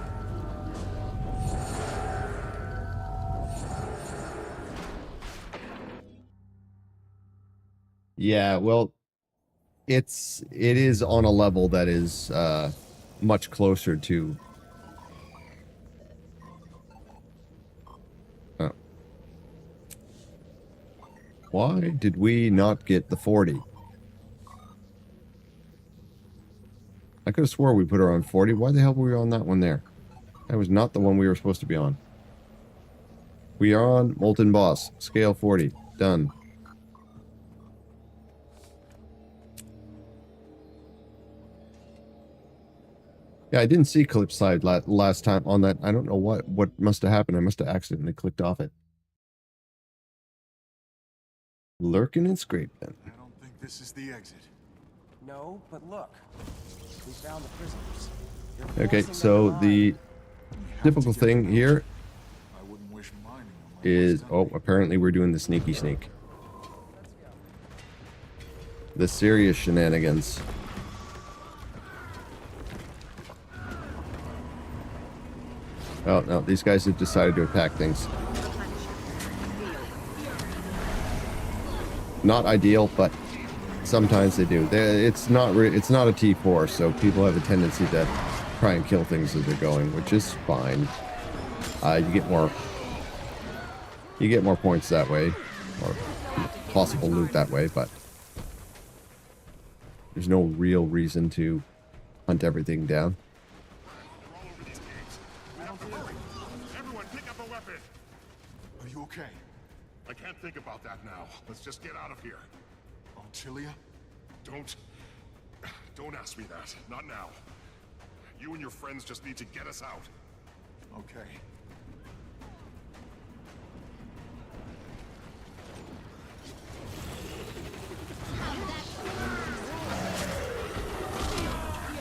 Yeah, well, it is on a level that is much closer to. Oh. Why did we not get the 40? I could have swore we put her on 40. Why the hell were we on that one there? That was not the one we were supposed to be on. We are on Molten Boss, scale 40. Done. Yeah, I didn't see clip slide last time on that. I don't know what must have happened. I must have accidentally clicked off it. Lurking and scraping. I don't think this is the exit. No, but look. We found the prisoners. Okay, so the typical thing here I wouldn't wish mining on my is, worst oh, enemy. apparently we're doing the sneaky sneak. The serious shenanigans. Oh, no, these guys have decided to attack things. Not ideal, but sometimes they do. It's not a T4, so people have a tendency to try and kill things as they're going, which is fine. You get more points that way, or possible loot that way, but there's no real reason to hunt everything down. Everyone, pick up a weapon. Are you okay? I can't think about that now. Let's just get out of here. Otilia? Don't ask me that. Not now. You and your friends just need to get us out. Okay.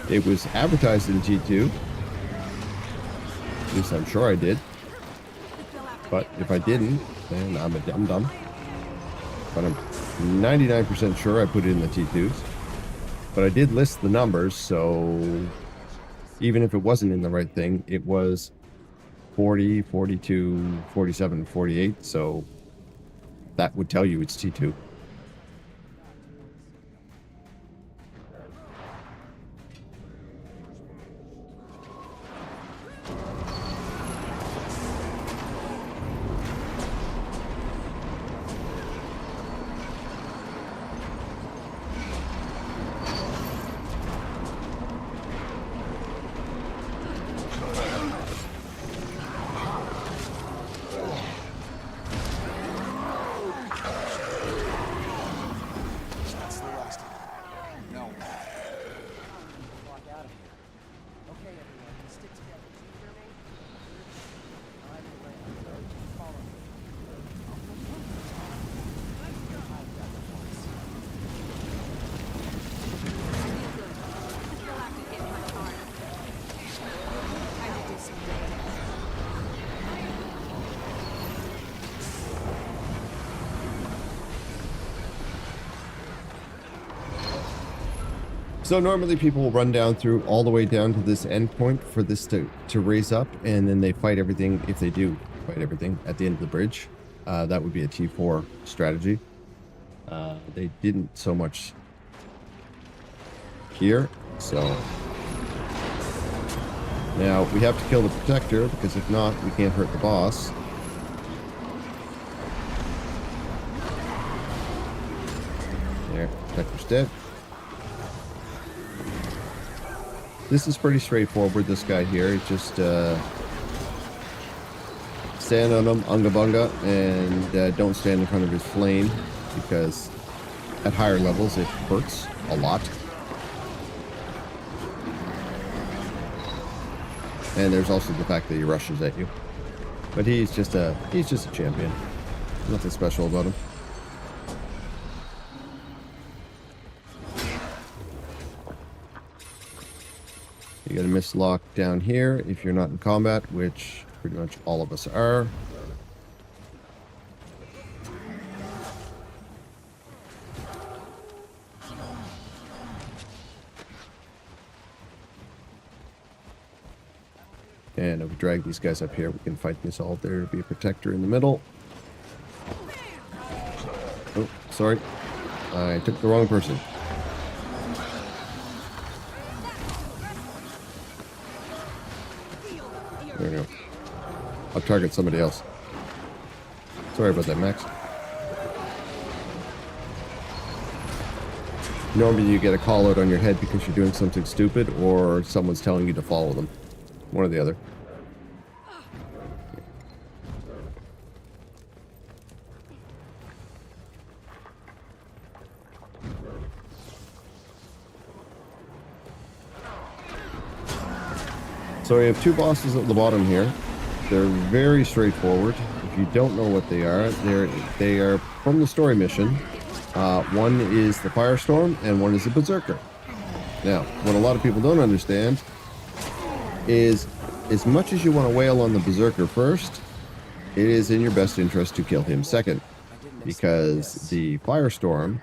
It was advertised in G2. At least I'm sure I did. But if I didn't, then I'm a dum-dum. But I'm 99% sure I put it in the T2s. But I did list the numbers, so even if it wasn't in the right thing, it was 40, 42, 47, 48. So that would tell you it's T2. That's the last of it. No. Walk out of here. Okay, everyone, let's stick together. Do you hear me? I'm the way. Follow me. I've got the voice. You'll have to hit much harder. I will do some digging. So normally people will run down through all the way down to this endpoint for this to raise up, and then they fight everything, if they do fight everything, at the end of the bridge. That would be a T4 strategy. They didn't so much here, so... Now, we have to kill the Protector, because if not, we can't hurt the boss. There, Protector's dead. This is pretty straightforward, this guy here. It's just stand on him, unga bunga, and don't stand in front of his flame, because at higher levels, it hurts a lot. And there's also the fact that he rushes at you. But he's just a champion. Nothing special about him. You got a mislock down here if you're not in combat, which pretty much all of us are. And if we drag these guys up here, we can fight this all. There to be a protector in the middle. Oh, sorry. I took the wrong person. There we go. I'll target somebody else. Sorry about that, Max. Normally you get a call out on your head because you're doing something stupid or someone's telling you to follow them. One or the other. So we have two bosses at the bottom here. They're very straightforward. If you don't know what they are from the story mission. One is the Firestorm and one is the Berserker. Now, what a lot of people don't understand is as much as you want to wail on the Berserker first, it is in your best interest to kill him second. Because the Firestorm,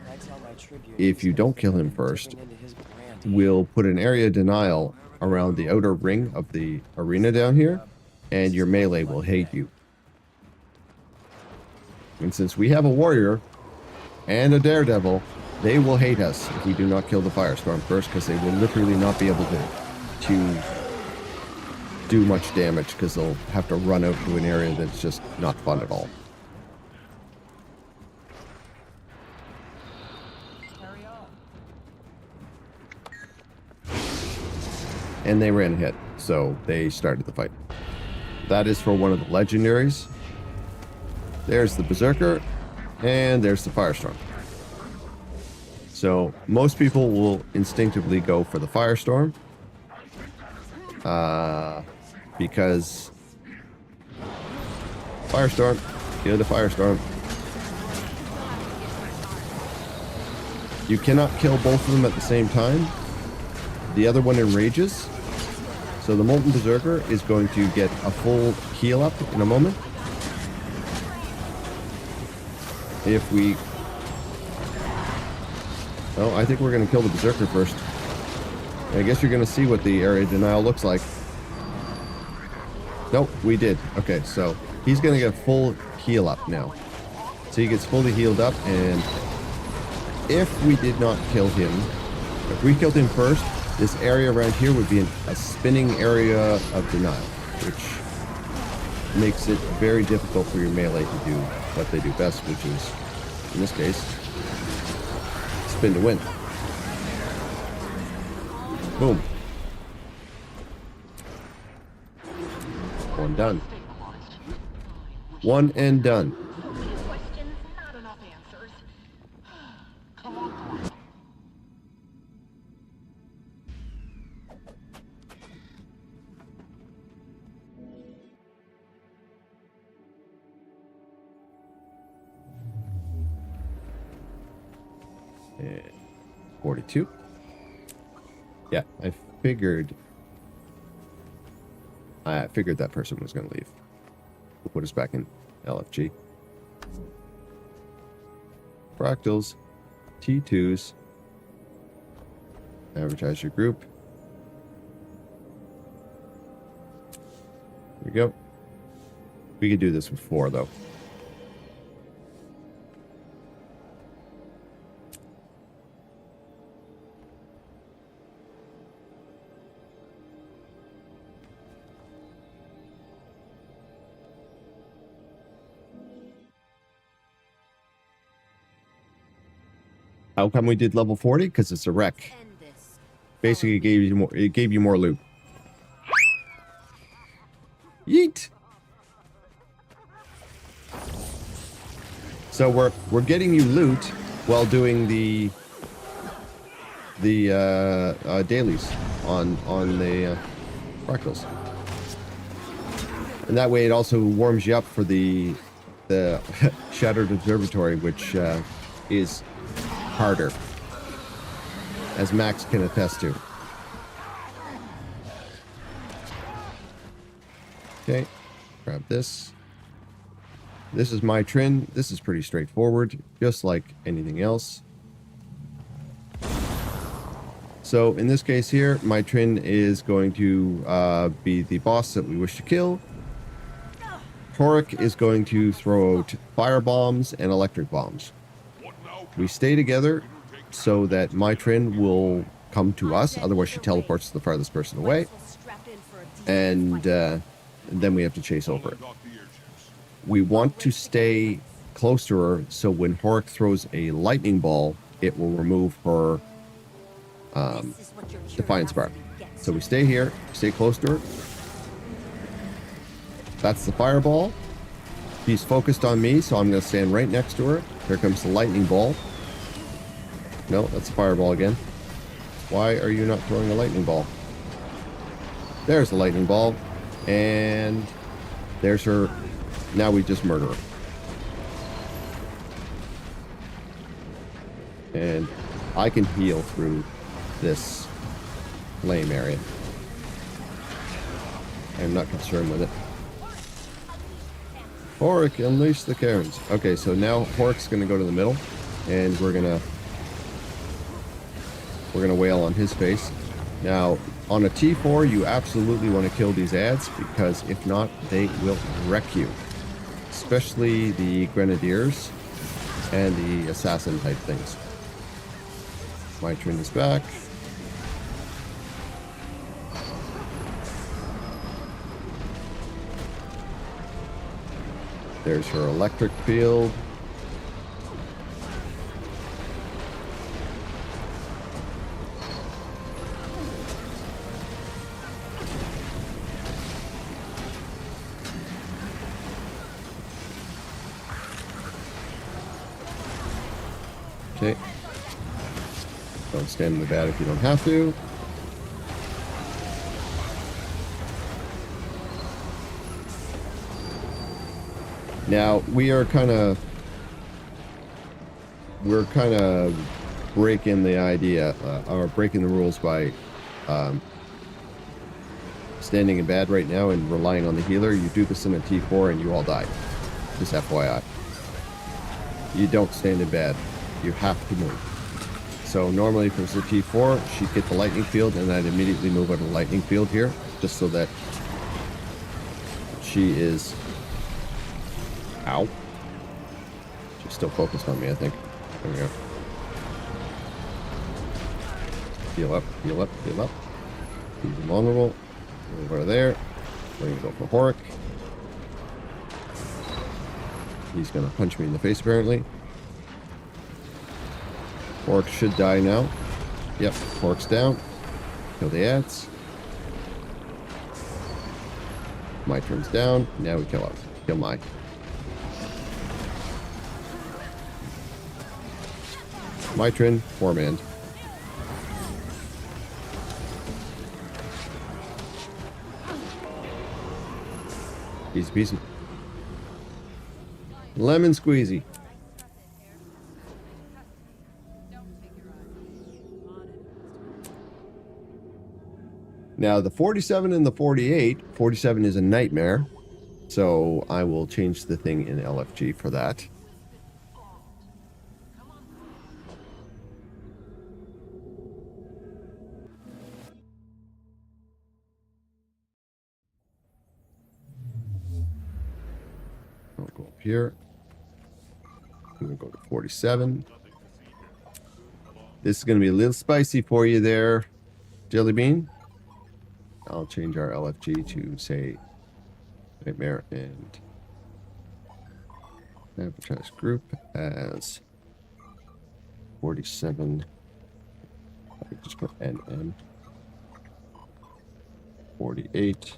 if you don't kill him first, will put an area denial around the outer ring of the arena down here, and your melee will hate you. And since we have a warrior and a daredevil, they will hate us if we do not kill the Firestorm first, because they will literally not be able to do much damage, because they'll have to run out to an area that's just not fun at all. And they ran ahead, so they started the fight. That is for one of the legendaries. There's the Berserker, and there's the Firestorm. So most people will instinctively go for the Firestorm, because Firestorm, kill the Firestorm. You cannot kill both of them at the same time. The other one enrages. So the Molten Berserker is going to get a full heal up in a moment. If we... Oh, I think we're going to kill the Berserker first. I guess you're going to see what the area denial looks like. Nope, we did. Okay, so he's going to get full heal up now. So he gets fully healed up, and if we did not kill him, if we killed him first, this area around here would be a spinning area of denial, which makes it very difficult for your melee to do what they do best, which is, in this case, spin to win. Boom. One done. One and done. Questions, not enough answers. Come on. And 42. Yeah, I figured that person was going to leave. We'll put us back in LFG. Fractals, T2s, advertise your group. There we go. We could do this with 4 though. How come we did level 40? Because it's a wreck. Basically, it gave you more loot. Yeet. So we're getting you loot while doing the dailies on the fractals. And that way it also warms you up for the Shattered Observatory, which is harder, as Max can attest to. Okay, grab this. This is my Trin. This is pretty straightforward, just like anything else. So in this case here, my Trin is going to be the boss that we wish to kill. Horik is going to throw out fire bombs and electric bombs. We stay together so that my Trin will come to us, otherwise she teleports to the farthest person away, and then we have to chase over it. We want to stay close to her, so when Horik throws a lightning ball, it will remove her Defiance bar. So we stay here, stay close to her. That's the fireball. She's focused on me, so I'm going to stand right next to her. Here comes the lightning ball. No, that's the fireball again. Why are you not throwing a lightning ball? There's the lightning ball. And there's her. Now we just murder her. And I can heal through this flame area. I'm not concerned with it. Horik, unleash the Karens. Okay, so now Horik's going to go to the middle, and we're gonna wail on his face. Now, on a T4, you absolutely want to kill these ads, because if not, they will wreck you. Especially the Grenadiers and the assassin type things. My Trin is back. There's her electric field. Okay. Don't stand in the bat if you don't have to. Now, we're kind of breaking the idea, or breaking the rules by standing in bad right now and relying on the healer. You do this in a T4 and you all die. Just FYI. You don't stand in bad. You have to move. So normally if it was a T4, she'd get the lightning field, and I'd immediately move out of the lightning field here, just so that she is... Ow. She's still focused on me, I think. There we go. Heal up, heal up, heal up. He's vulnerable. Over there. We're going to go for Horik. He's going to punch me in the face, apparently. Horik should die now. Yep, Horik's down. Kill the ants. My turn's down. Now we kill my. My Trin, 4-man. Easy peasy. Lemon squeezy. Now the 47 and the 48, 47 is a nightmare, so I will change the thing in LFG for that. I'll go up here. I'm going to go to 47. This is going to be a little spicy for you there, Jelly Bean. I'll change our LFG to, say, Nightmare and advertise group as 47. I just put NM. 48.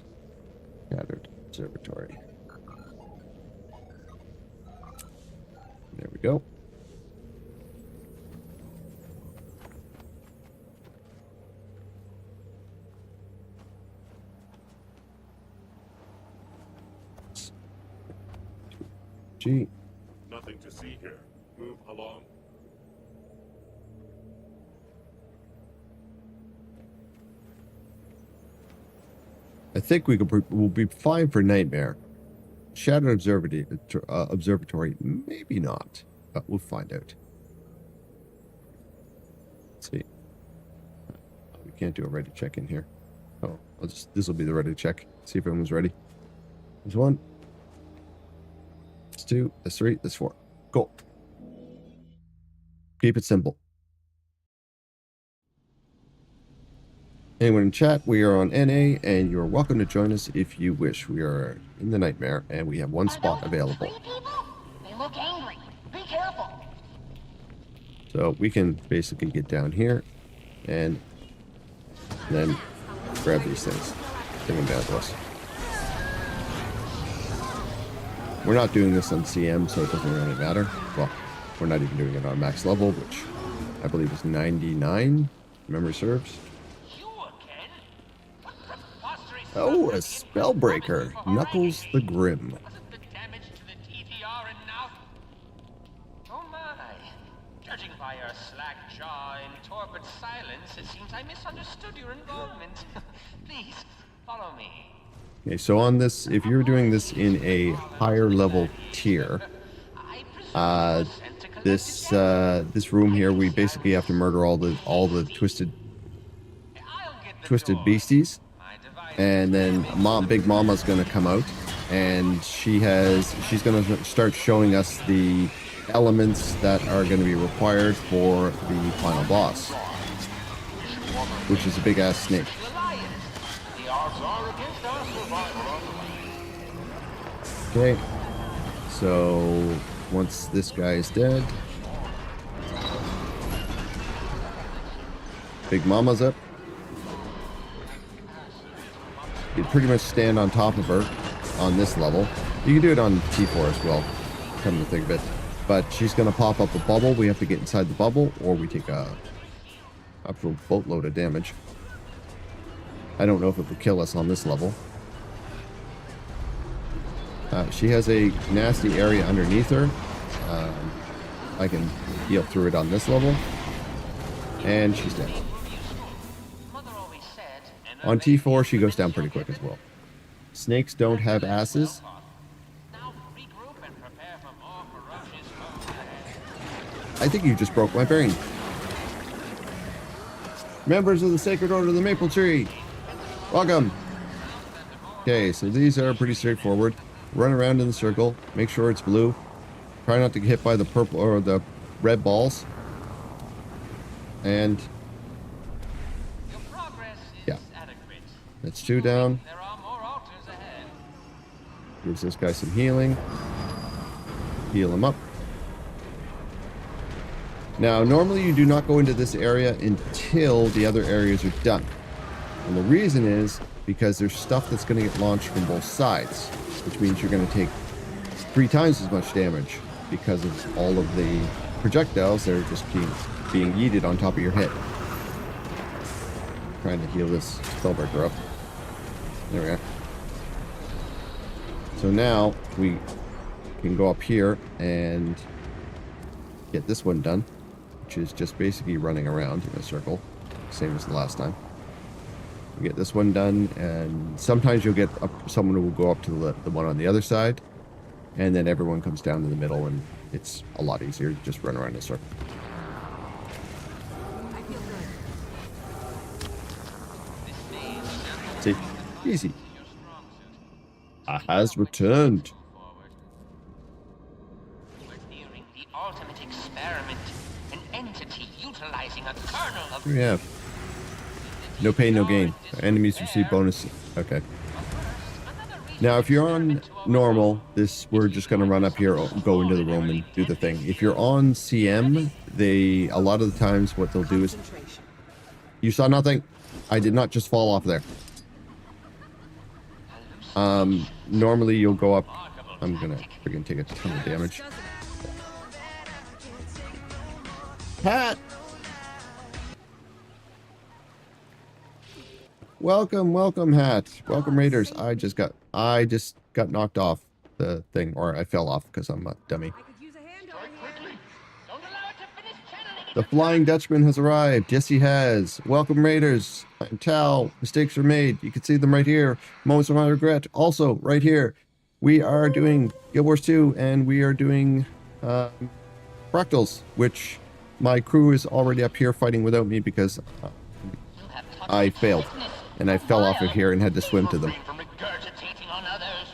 Scattered Observatory. There we go. SMG. Nothing to see here. Move along. I think we'll be fine for Nightmare. Shattered Observatory, maybe not, but we'll find out. Let's see. We can't do a ready check in here. Oh, this will be the ready check. See if everyone's ready. There's 1. There's 2. There's 3. There's 4. Cool. Keep it simple. Anyone in chat, we are on NA, and you're welcome to join us if you wish. We are in the Nightmare, and we have 1 spot available. They look angry. Be careful. So we can basically get down here, and then grab these things. Bring them down to us. We're not doing this on CM, so it doesn't really matter. Well, we're not even doing it on max level, which I believe is 99, memory serves. Oh, a Spellbreaker. Knuckles the Grim. Oh my. Judging by your slack jaw and torpid silence, it seems I misunderstood your involvement. Please, follow me. Okay, so on this, if you're doing this in a higher level tier, this room here, we basically have to murder all the twisted beasties. And then Big Mama's gonna come out, and she's gonna start showing us the elements that are gonna be required for the final boss, which is a big ass snake. Okay, so once this guy is dead, Big Mama's up. You pretty much stand on top of her on this level. You can do it on T4 as well, come to think of it. But she's going to pop up a bubble. We have to get inside the bubble, or we take up to a boatload of damage. I don't know if it will kill us on this level. She has a nasty area underneath her. I can heal through it on this level. And she's dead. On T4, she goes down pretty quick as well. Snakes don't have asses. I think you just broke my brain. Members of the Sacred Order of the Maple Tree, welcome. Okay, so these are pretty straightforward. Run around in the circle. Make sure it's blue. Try not to get hit by the purple or the red balls. And yeah, that's 2 down. Gives this guy some healing. Heal him up. Now, normally you do not go into this area until the other areas are done. And the reason is because there's stuff that's going to get launched from both sides, which means you're going to take 3 times as much damage because of all of the projectiles that are just being yeeted on top of your head. Trying to heal this Spellbreaker up. There we are. So now we can go up here and get this one done, which is just basically running around in a circle, same as the last time. We get this one done, and sometimes you'll get someone who will go up to the one on the other side, and then everyone comes down to the middle, and it's a lot easier to just run around in a circle. I feel good. See? Easy. Has returned. Nearing the ultimate experiment, an entity utilizing a kernel of... What do we have? No pain, no gain. Enemies receive bonus. Okay. Now, if you're on normal, we're just going to run up here, go into the room, and do the thing. If you're on CM, a lot of the times what they'll do is... You saw nothing? I did not just fall off there. Normally you'll go up... I'm going to freaking take a ton of damage. Pat! Welcome, welcome, Hat. Welcome, Raiders. I just got knocked off. the thing, or I fell off because I'm a dummy. I could use a hand over here. Don't allow it to finish channeling it. The Flying Dutchman has arrived. Yes, he has. Welcome, Raiders. I'm Tal. Mistakes were made. You can see them right here. Moments of my regret. Also, right here. We are doing Guild Wars 2, and we are doing Fractals, which my crew is already up here fighting without me because I failed. And I fell off of here and had to swim to them. From regurgitating on others.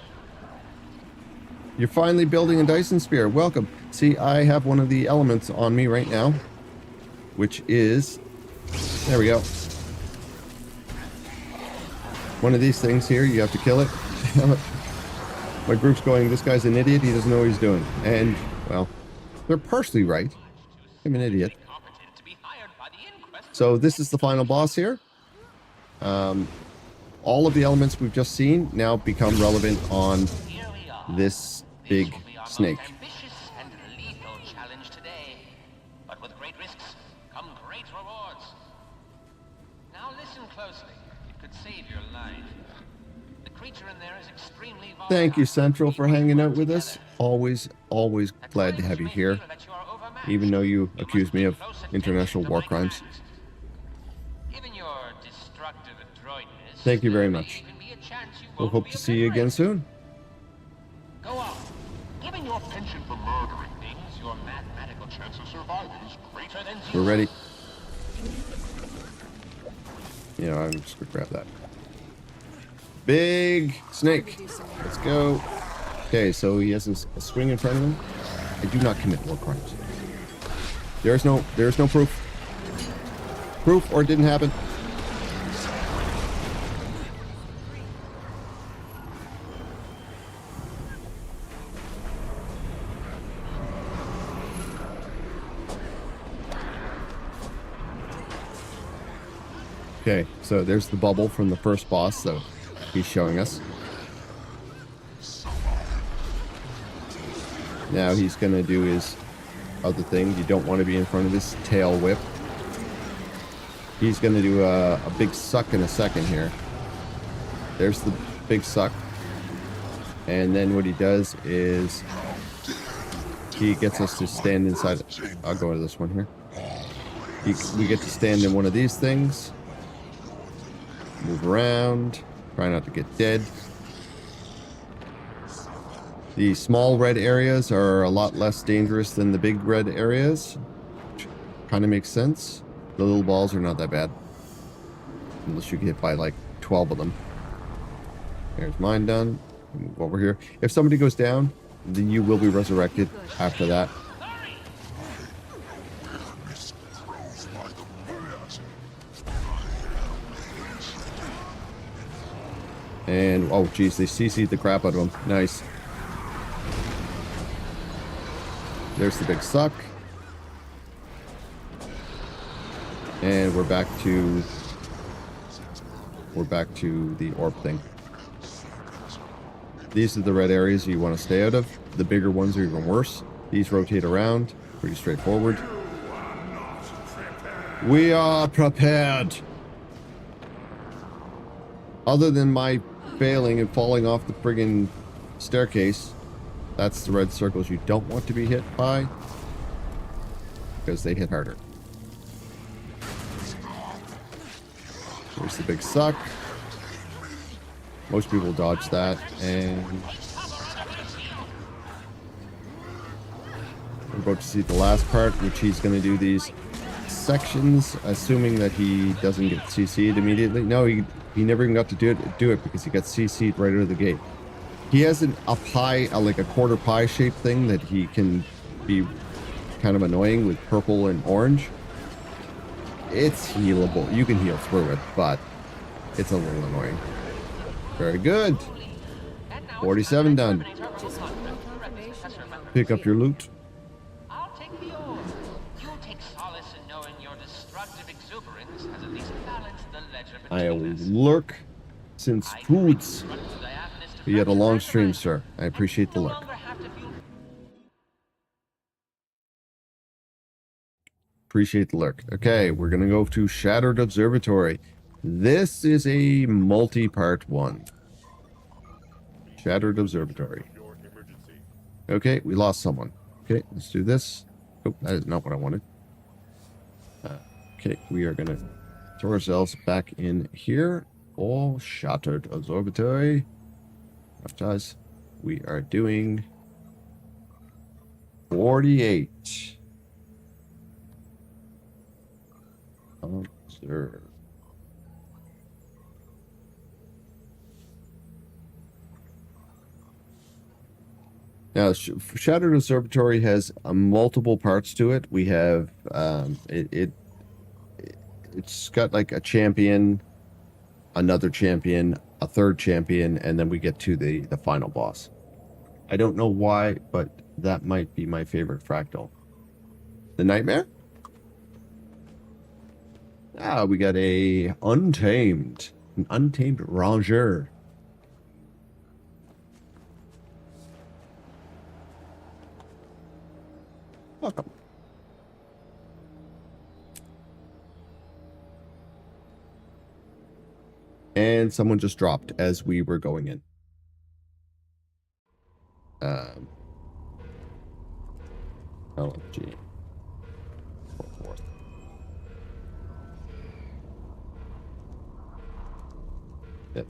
You're finally building a Dyson Spear. Welcome. See, I have one of the elements on me right now, which is... There we go. One of these things here, you have to kill it. My group's going, this guy's an idiot, he doesn't know what he's doing. And, well, they're partially right. I'm an idiot. So this is the final boss here. All of the elements we've just seen now become relevant on this big snake. Ambitious and lethal challenge today, but with great risks come great rewards. Now listen closely. It could save your life. The creature in there is extremely volatile. Thank you, Central, for hanging out with us. Always glad to have you here, even though you accuse me of international war crimes. Given your destructive adroitness, Thank you very much. We'll hope to see you again soon. Go on. Given your penchant for murdering things, your mathematical chance of surviving is greater than We're zero. ready. You know, I'm just gonna grab that. Big snake. Let's go. Okay, so he has a swing in front of him. I do not commit war crimes. There's no proof. Proof or it didn't happen. Okay, so there's the bubble from the first boss, so he's showing us. Now he's gonna do his other thing. You don't want to be in front of his tail whip. He's gonna do a big suck in a second here. There's the big suck. And then what he does is he gets us to stand inside. I'll go to this one here. We get to stand in one of these things. Move around. Try not to get dead. The small red areas are a lot less dangerous than the big red areas. Which kind of makes sense. The little balls are not that bad. Unless you get hit by like 12 of them. There's mine done. Move over here. If somebody goes down, then you will be resurrected after that. And, oh geez, they CC'd the crap out of him. Nice. There's the big suck. And we're back to the orb thing. These are the red areas you want to stay out of. The bigger ones are even worse. These rotate around. Pretty straightforward. We are prepared. Other than my failing and falling off the friggin' staircase, that's the red circles you don't want to be hit by, because they hit harder. There's the big suck. Most people dodge that, and we're about to see the last part, which he's going to do these sections, assuming that he doesn't get CC'd immediately. No, he never even got to do it because he got CC'd right out of the gate. He has a pie, like a quarter pie shaped thing that he can be kind of annoying with purple and orange. It's healable. You can heal through it, but it's a little annoying. Very good. 47 done. Pick up your loot. I'll take the oars. You'll take solace in knowing your destructive exuberance has at least balanced the ledger I will between us. lurk since foods. You had a long stream, sir. I appreciate the No lurk. longer have to feel Appreciate the lurk. Okay, we're gonna go to Shattered Observatory. This is a multi-part one. Shattered Observatory. Your Okay, we lost someone. Okay, let's do this. Oh, that is not what I wanted. Okay, we are gonna throw ourselves back in here. All shattered observatory. Guys, we are doing 48. Observe. Now, Shattered Observatory has multiple parts to it. We have it's got like a champion, another champion, a third champion, and then we get to the final boss. I don't know why, but that might be my favorite fractal. The Nightmare? Ah, we got an untamed ranger. Welcome. And someone just dropped as we were going in. LFG. Fourth. Yep.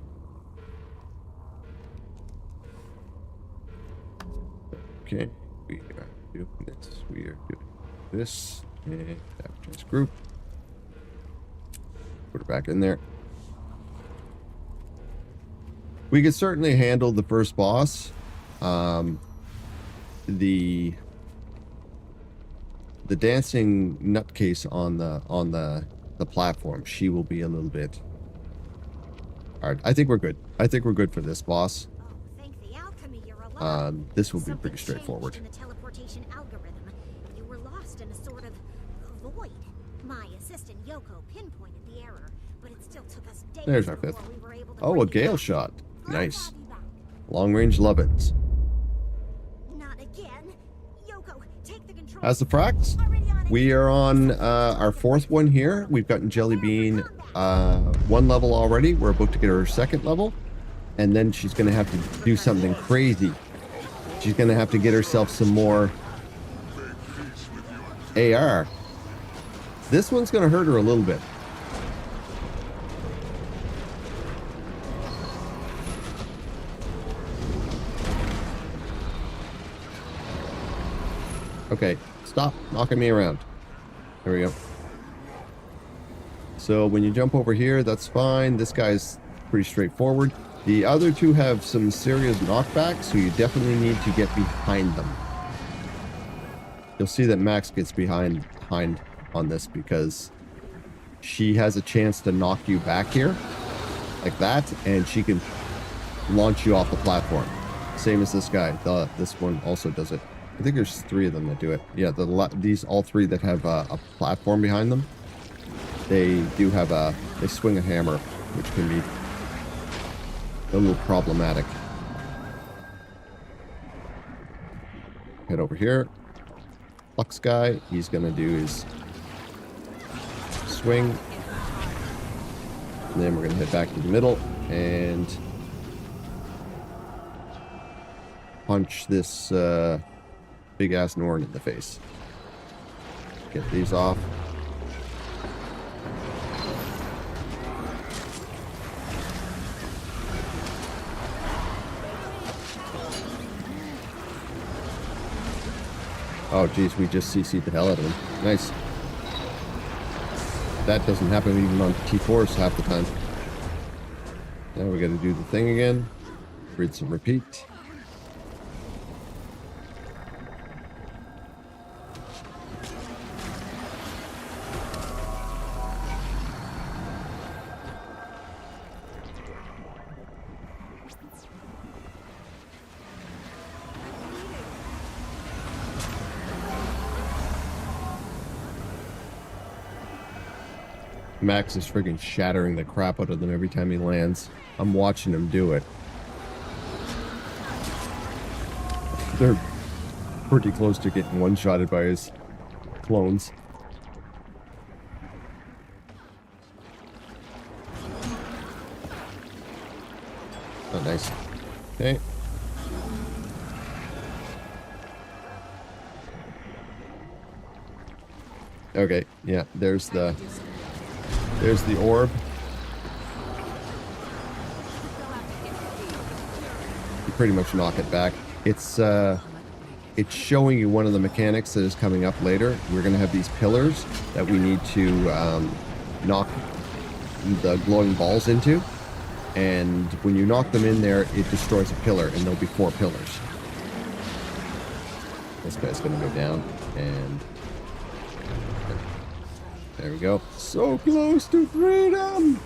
Okay, we are doing this. We are doing this. And advertise group. Put it back in there. We could certainly handle the first boss. The dancing nutcase on the platform, she will be a little bit hard. I think we're good. I think we're good for this boss. Oh, thank the alchemy you're alive. This will be Something pretty straightforward. changed in the teleportation algorithm. You were lost in a sort of void. My assistant Yoko pinpointed the error, but it still took us days There's our before fifth. we were able to Oh, a bring it gale back. shot. I'll Nice. have you back. Long range lovin's. Not again. Yoko, take the control. As the fracts, Already on it. we are on our fourth one here. We've gotten Jelly Bean one level already. We're about to get her second level. And then she's going to have to do something crazy. She's going to have to get herself some more AR. This one's going to hurt her a little bit. Okay, stop knocking me around. There we go. So when you jump over here, that's fine. This guy's pretty straightforward. The other two have some serious knockbacks, so you definitely need to get behind them. You'll see that Max gets behind on this because she has a chance to knock you back here, like that, and she can launch you off the platform. Same as this guy. This one also does it. I think there's 3 of them that do it. Yeah, these all 3 that have a platform behind them. They do have they swing a hammer, which can be a little problematic. Head over here. Flux guy, he's gonna do his swing. And then we're gonna head back to the middle and punch this big ass Norn in the face. Get these off. Oh geez, we just CC'd the hell out of him. Nice. That doesn't happen even on T4s half the time. Now we gotta do the thing again. Read some repeat. Max is friggin' shattering the crap out of them every time he lands. I'm watching him do it. They're pretty close to getting one-shotted by his clones. Oh, nice. Okay. Okay, yeah, there's the orb. You pretty much knock it back. It's showing you one of the mechanics that is coming up later. We're going to have these pillars that we need to knock the glowing balls into. And when you knock them in there, it destroys a pillar, and there'll be 4 pillars. This guy's going to go down, and there we go. So close to freedom!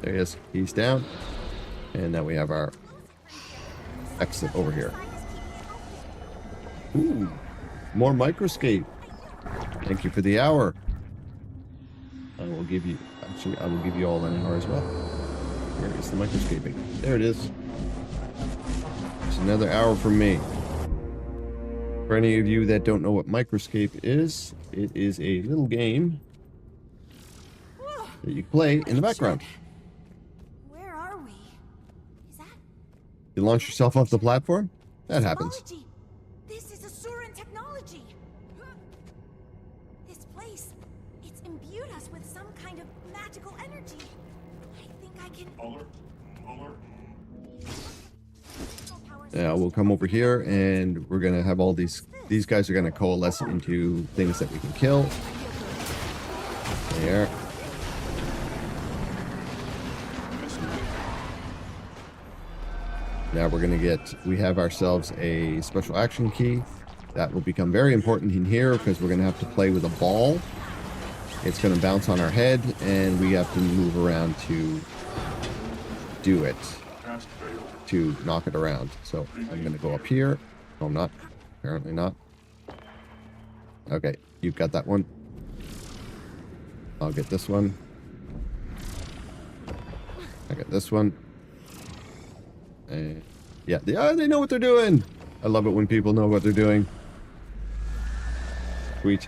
There he is. He's down. And now we have our exit over here. Ooh, more microscape. Thank you for the hour. I will give you, actually, I will give you all an hour as well. Where is the microscaping? There it is. It's another hour from me. For any of you that don't know what microscape is, it is a little game that you play in the background. Where are we? Is that You launch yourself off the platform? That happens. technology? This is Asuran technology. This place, it's imbued us with some kind of magical energy. I think I can. Alert. Alert. Yeah, we'll come over here and we're gonna have all these guys are gonna coalesce into things that we can kill. There. Now we're gonna we have ourselves a special action key that will become very important in here because we're gonna have to play with a ball. It's gonna bounce on our head and we have to move around to do it, to knock it around. So I'm gonna go up here. No, I'm not. Apparently not. Okay, you've got that one. I'll get this one. I got this one. And yeah, they know what they're doing. I love it when people know what they're doing. Sweet.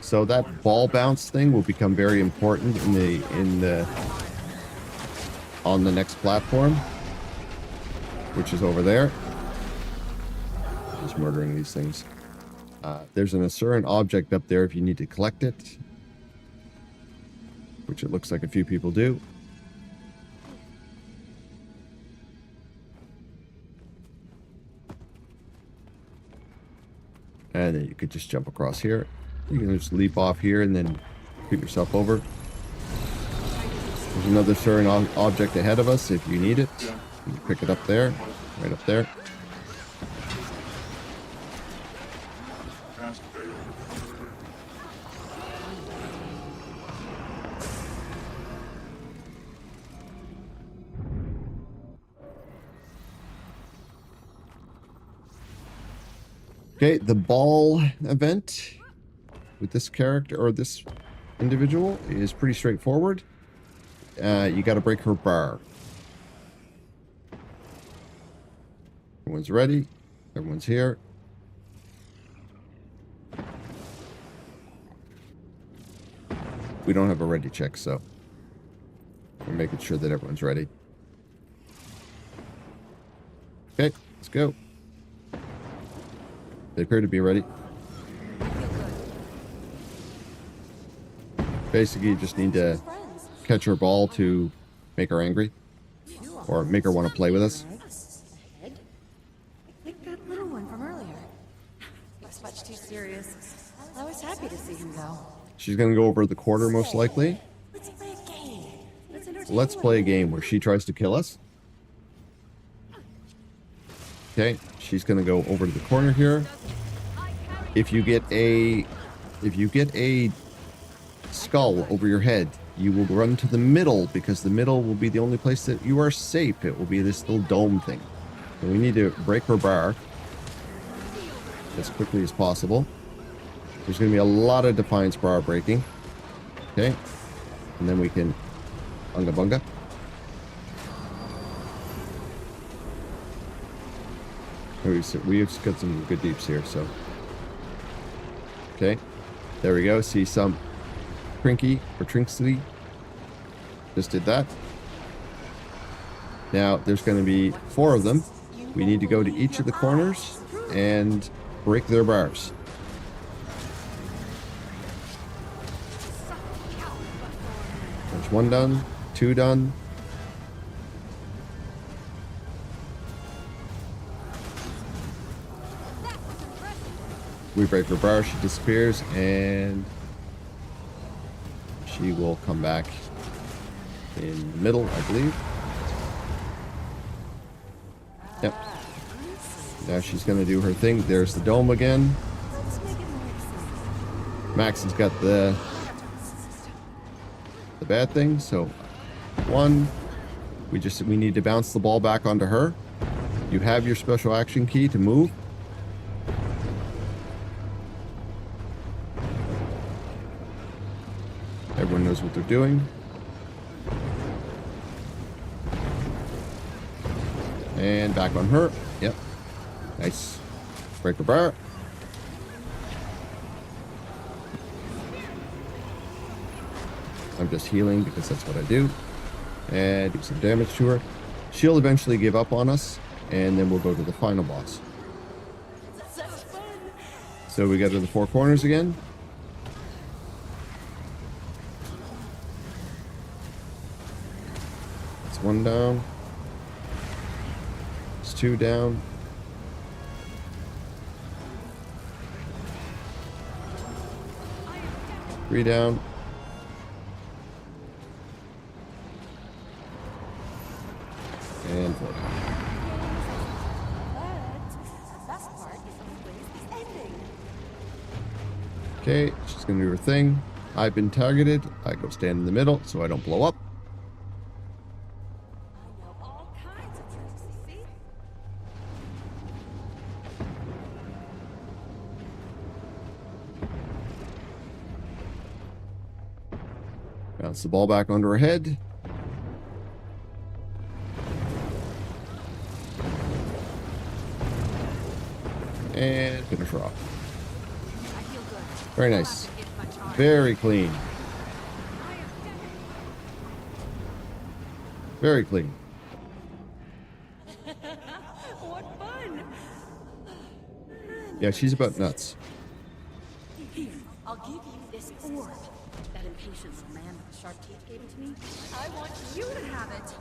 So that ball bounce thing will become very important on the next platform, which is over there. Just murdering these things. There's an Asuran object up there if you need to collect it, which it looks like a few people do. And then you could just jump across here. You can just leap off here and then creep yourself over. There's another Asuran object ahead of us if you need it. You can pick it up there, right up there. Okay, the ball event with this character or this individual is pretty straightforward. You got to break her bar. Everyone's ready. Everyone's here. We don't have a ready check, so we're making sure that everyone's ready. Okay, let's go. They appear to be ready. Basically, you just need to catch her ball to make her angry. Or make her want to play with us. Like that little one from earlier. Looks much too serious. I was happy to see him go. She's going to go over the corner most likely. Let's play a game. Let's play a game where she tries to kill us. Okay, she's going to go over to the corner here. If you get a skull over your head, you will run to the middle because the middle will be the only place that you are safe. It will be this little dome thing. So we need to break her bar as quickly as possible. There's going to be a lot of Defiance bar breaking. Okay, and then we can bunga bunga. We've got some good deeps here, so. Okay, there we go. See some Trinky or Trinksity. Just did that. Now, there's going to be 4 of them. We need to go to each of the corners and break their bars. There's one done, two done. We break her bar, she disappears, and she will come back in the middle, I believe. Yep. Now she's going to do her thing. There's the dome again. Max has got the bad thing, so one, we need to bounce the ball back onto her. You have your special action key to move. Everyone knows what they're doing. And back on her. Yep. Nice. Break the bar. I'm just healing because that's what I do. And do some damage to her. She'll eventually give up on us. And then we'll go to the final boss. So we go to the four corners again. That's one down. It's two down. Three down. And four down. Okay, she's gonna do her thing. I've been targeted. I go stand in the middle so I don't blow up. Bounce the ball back onto her head. And finish her off. Very nice. Very clean. Very clean. What fun! Yeah, she's about nuts. Here, I'll give you this orb. That impatient little man with the sharp teeth gave it to me. I want you to have it.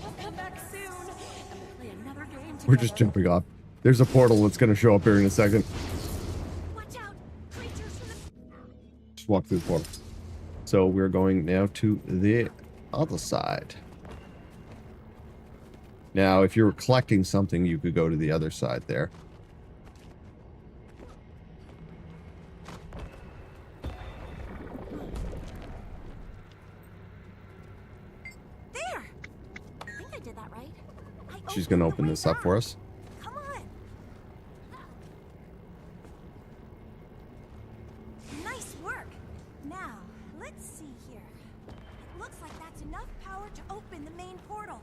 I'll come back soon, and we'll play another game together. We're just jumping off. There's a portal that's going to show up here in a second. Watch out! Creatures from the... Just walk through the portal. So we're going now to the other side. Now, if you were collecting something, you could go to the other side there. There! I think I did that right. She's going to open this up for us. Come on! Nice work! Now, let's see here. It looks like that's enough power to open the main portal.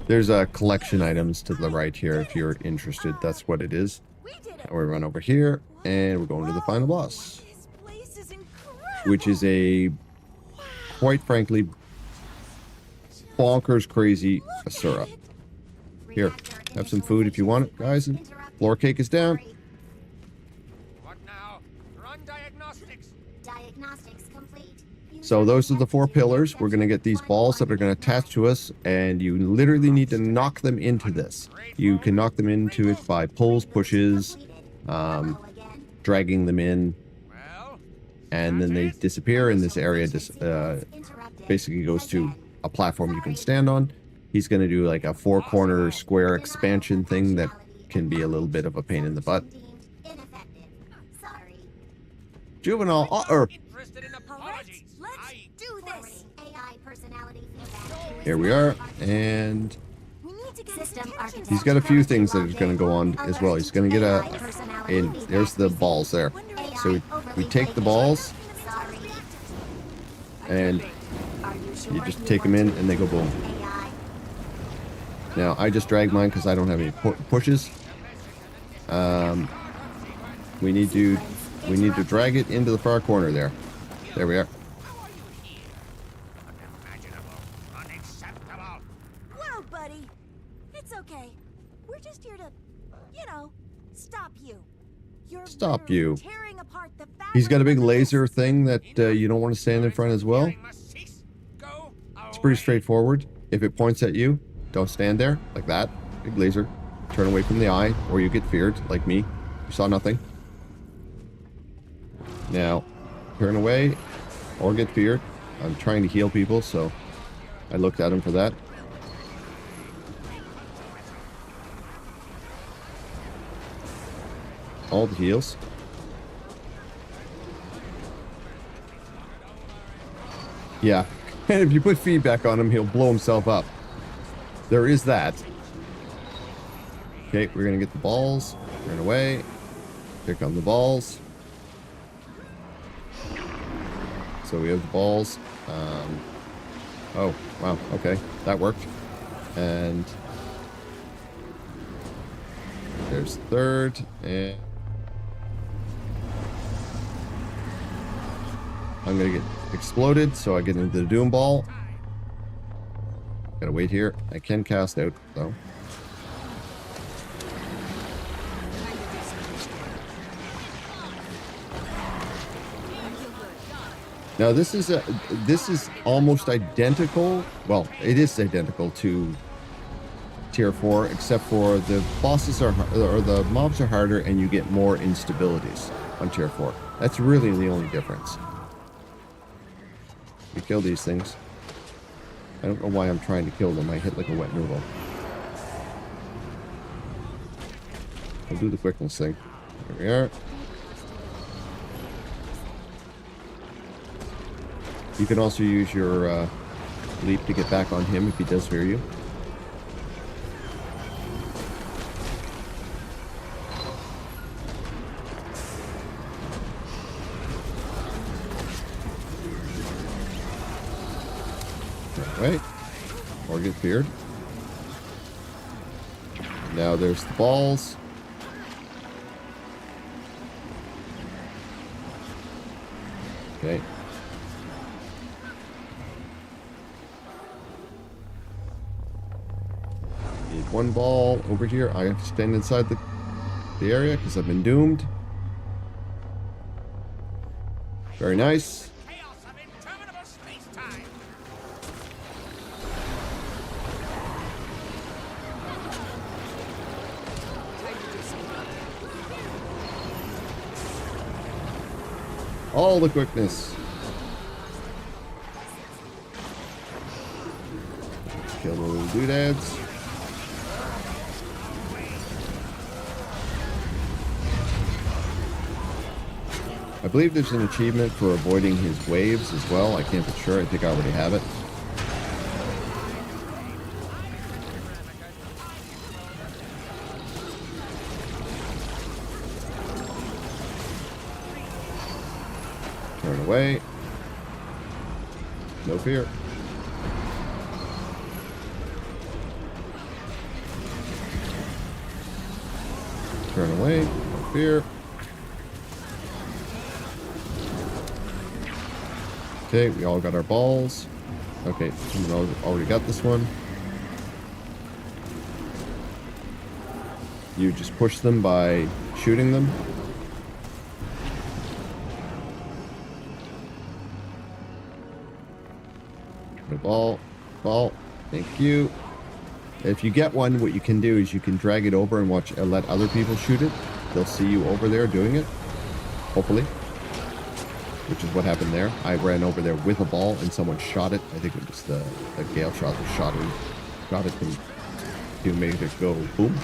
There's collection items to the right here if you're interested. That's what it is. We did it! And we run over here, and we're going to the final boss, This place is incredible! which is a, quite frankly, bonkers crazy Asura. Here, have some food if you want it, guys. Floor cake is down. What now? Run diagnostics. Diagnostics complete. So those are the four pillars. We're going to get these balls that are going to attach to us, and you literally need to knock them into this. You can knock them into it by pulls, pushes, dragging them in, Well, and then they disappear, and this area just basically goes to a platform you can stand on. He's going to do like a four-corner square expansion thing that can be a little bit of a pain in the butt. Sorry. Juvenile, interested in Let's apologies. do this. AI personality feedback. here we are, and We need to get system architecture. he's got a few things that are going to go on as well. He's going to get there's the balls there. So we take the balls, Sorry. and you just take them in, and they go boom. AI. Now, I just dragged mine because I don't have any pushes. We need to drag it into the far corner there. There we are. Unimaginable. Unacceptable. Whoa, buddy. It's okay. We're just here to, stop you. You're Stop literally you. tearing apart the He's got a big fabric of the laser nest. thing that you don't want to stand in front as well. It's pretty straightforward. If it points at you, don't stand there like that. Big laser. Turn away from the eye, or you get feared, like me. You saw nothing. Now, turn away, or get feared. I'm trying to heal people, so I looked at him for that. All the heals. Yeah. And if you put feedback on him, he'll blow himself up. There is that. Okay, we're going to get the balls. Turn away. Here come the balls. So we have the balls. Oh, wow. Okay, that worked. And there's third. And I'm going to get exploded, so I get into the Doom Ball. Gotta wait here. I can cast out, though. Now this is almost identical. Well, it is identical to Tier 4, except for the bosses are or the mobs are harder, and you get more instabilities on Tier 4. That's really the only difference. We kill these things. I don't know why I'm trying to kill them. I hit like a wet noodle. I'll do the quickness thing. There we are. You can also use your leap to get back on him if he does fear you. Right. Or get feared. Now there's the balls. Okay. Need one ball over here. I have to stand inside the area because I've been doomed. Very nice. All the quickness. Kill the little doodads. I believe there's an achievement for avoiding his waves as well. I can't be sure. I think I already have it. Turn away. No fear. Turn away. No fear. Okay, we all got our balls. Okay, someone already got this one. You just push them by shooting them. Ball. Thank you. If you get one, what you can do is you can drag it over and watch and let other people shoot it. They'll see you over there doing it. Hopefully. Which is what happened there. I ran over there with a ball and someone shot it. I think it was the Gale shot that shot it to make it go boom.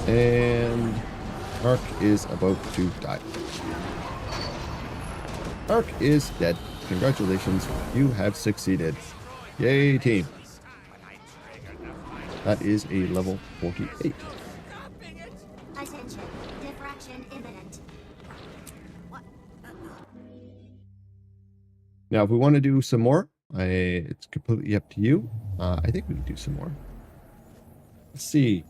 And Ark is about to die. Ark is dead. Congratulations, you have succeeded. Yay, team. That is a level 48. Attention, diffraction imminent. Now, if we want to do some more, it's completely up to you. I think we can do some more. Let's see.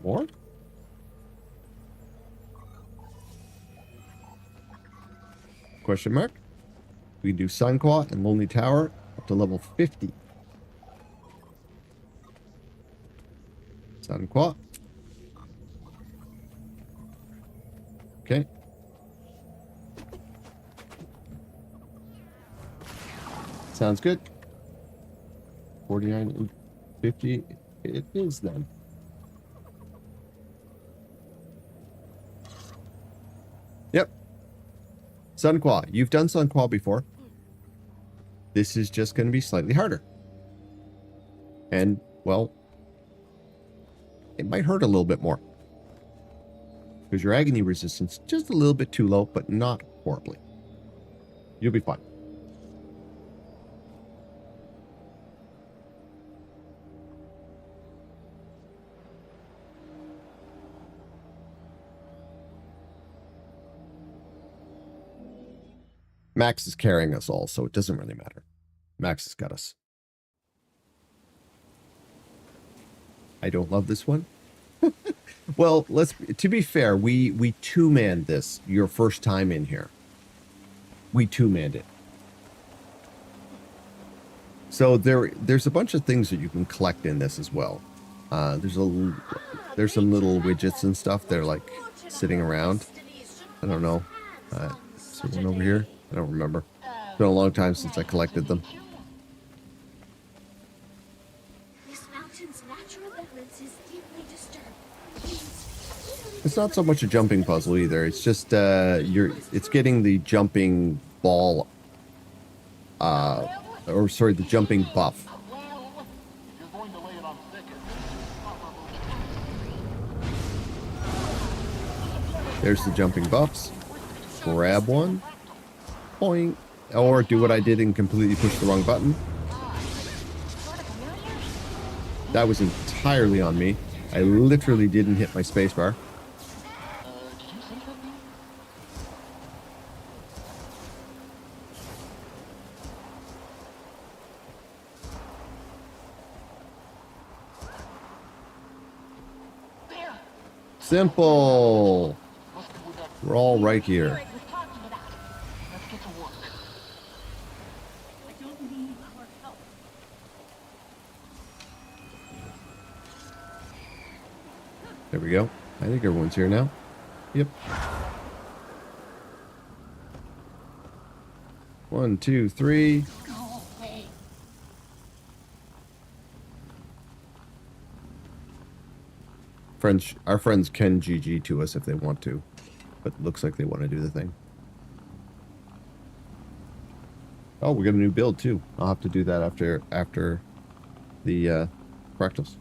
More? Question mark. We can do Sunquaw and Lonely Tower up to level 50. Sunquaw. Okay. Sounds good. 49 and 50 it is then. Yep. Sunquaw. You've done Sunquaw before. This is just going to be slightly harder. And, well, it might hurt a little bit more. Because your agony resistance is just a little bit too low, but not horribly. You'll be fine. Max is carrying us all, so it doesn't really matter. Max has got us. I don't love this one. Well, to be fair, we two-manned this your first time in here. We two-manned it. So there's a bunch of things that you can collect in this as well. There's some little widgets and stuff that are like sitting around. I don't know. Is there one over here? I don't remember. It's been a long time since I collected them. This mountain's natural balance is deeply disturbed. It's not so much a jumping puzzle either. It's just it's getting the jumping ball, the jumping buff. There's the jumping buffs. Grab one. Point. Or do what I did and completely push the wrong button. That was entirely on me. I literally didn't hit my spacebar. Simple. We're all right here. There we go. I think everyone's here now. Yep. 1, 2, 3. Our friends can GG to us if they want to, but it looks like they want to do the thing. Oh, we got a new build too. I'll have to do that after the fractals.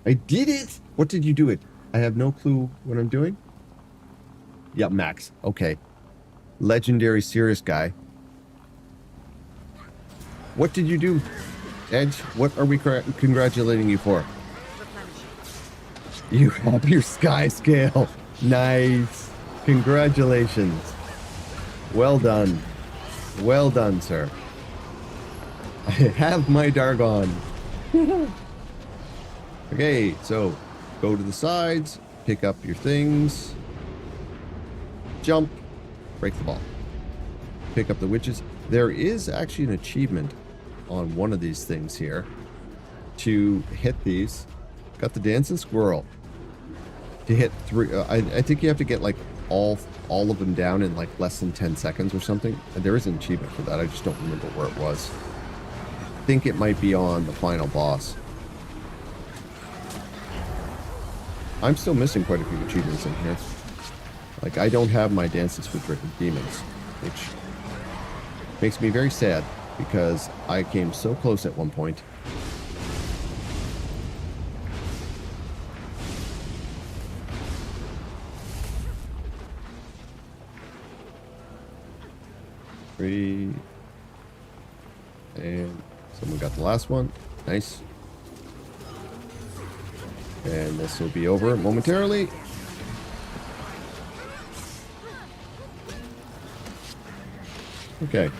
I did it! What did you do it? I have no clue what I'm doing. Yeah, Max. Okay. Legendary serious guy. What did you do, Edge? What are we congratulating you for? You have your sky scale. Nice. Congratulations. Well done. Well done, sir. I have my Dargon. Okay, so go to the sides, pick up your things, jump, break the ball. Pick up the witches. There is actually an achievement on one of these things here to hit these. Got the dancing squirrel. To hit 3, I think you have to get like all of them down in like less than 10 seconds or something. And there is an achievement for that. I just don't remember where it was. I think it might be on the final boss. I'm still missing quite a few achievements in here. Like, I don't have my Dances with Demons, which makes me very sad because I came so close at one point. And someone got the last one. Nice. And this will be over momentarily. Okay.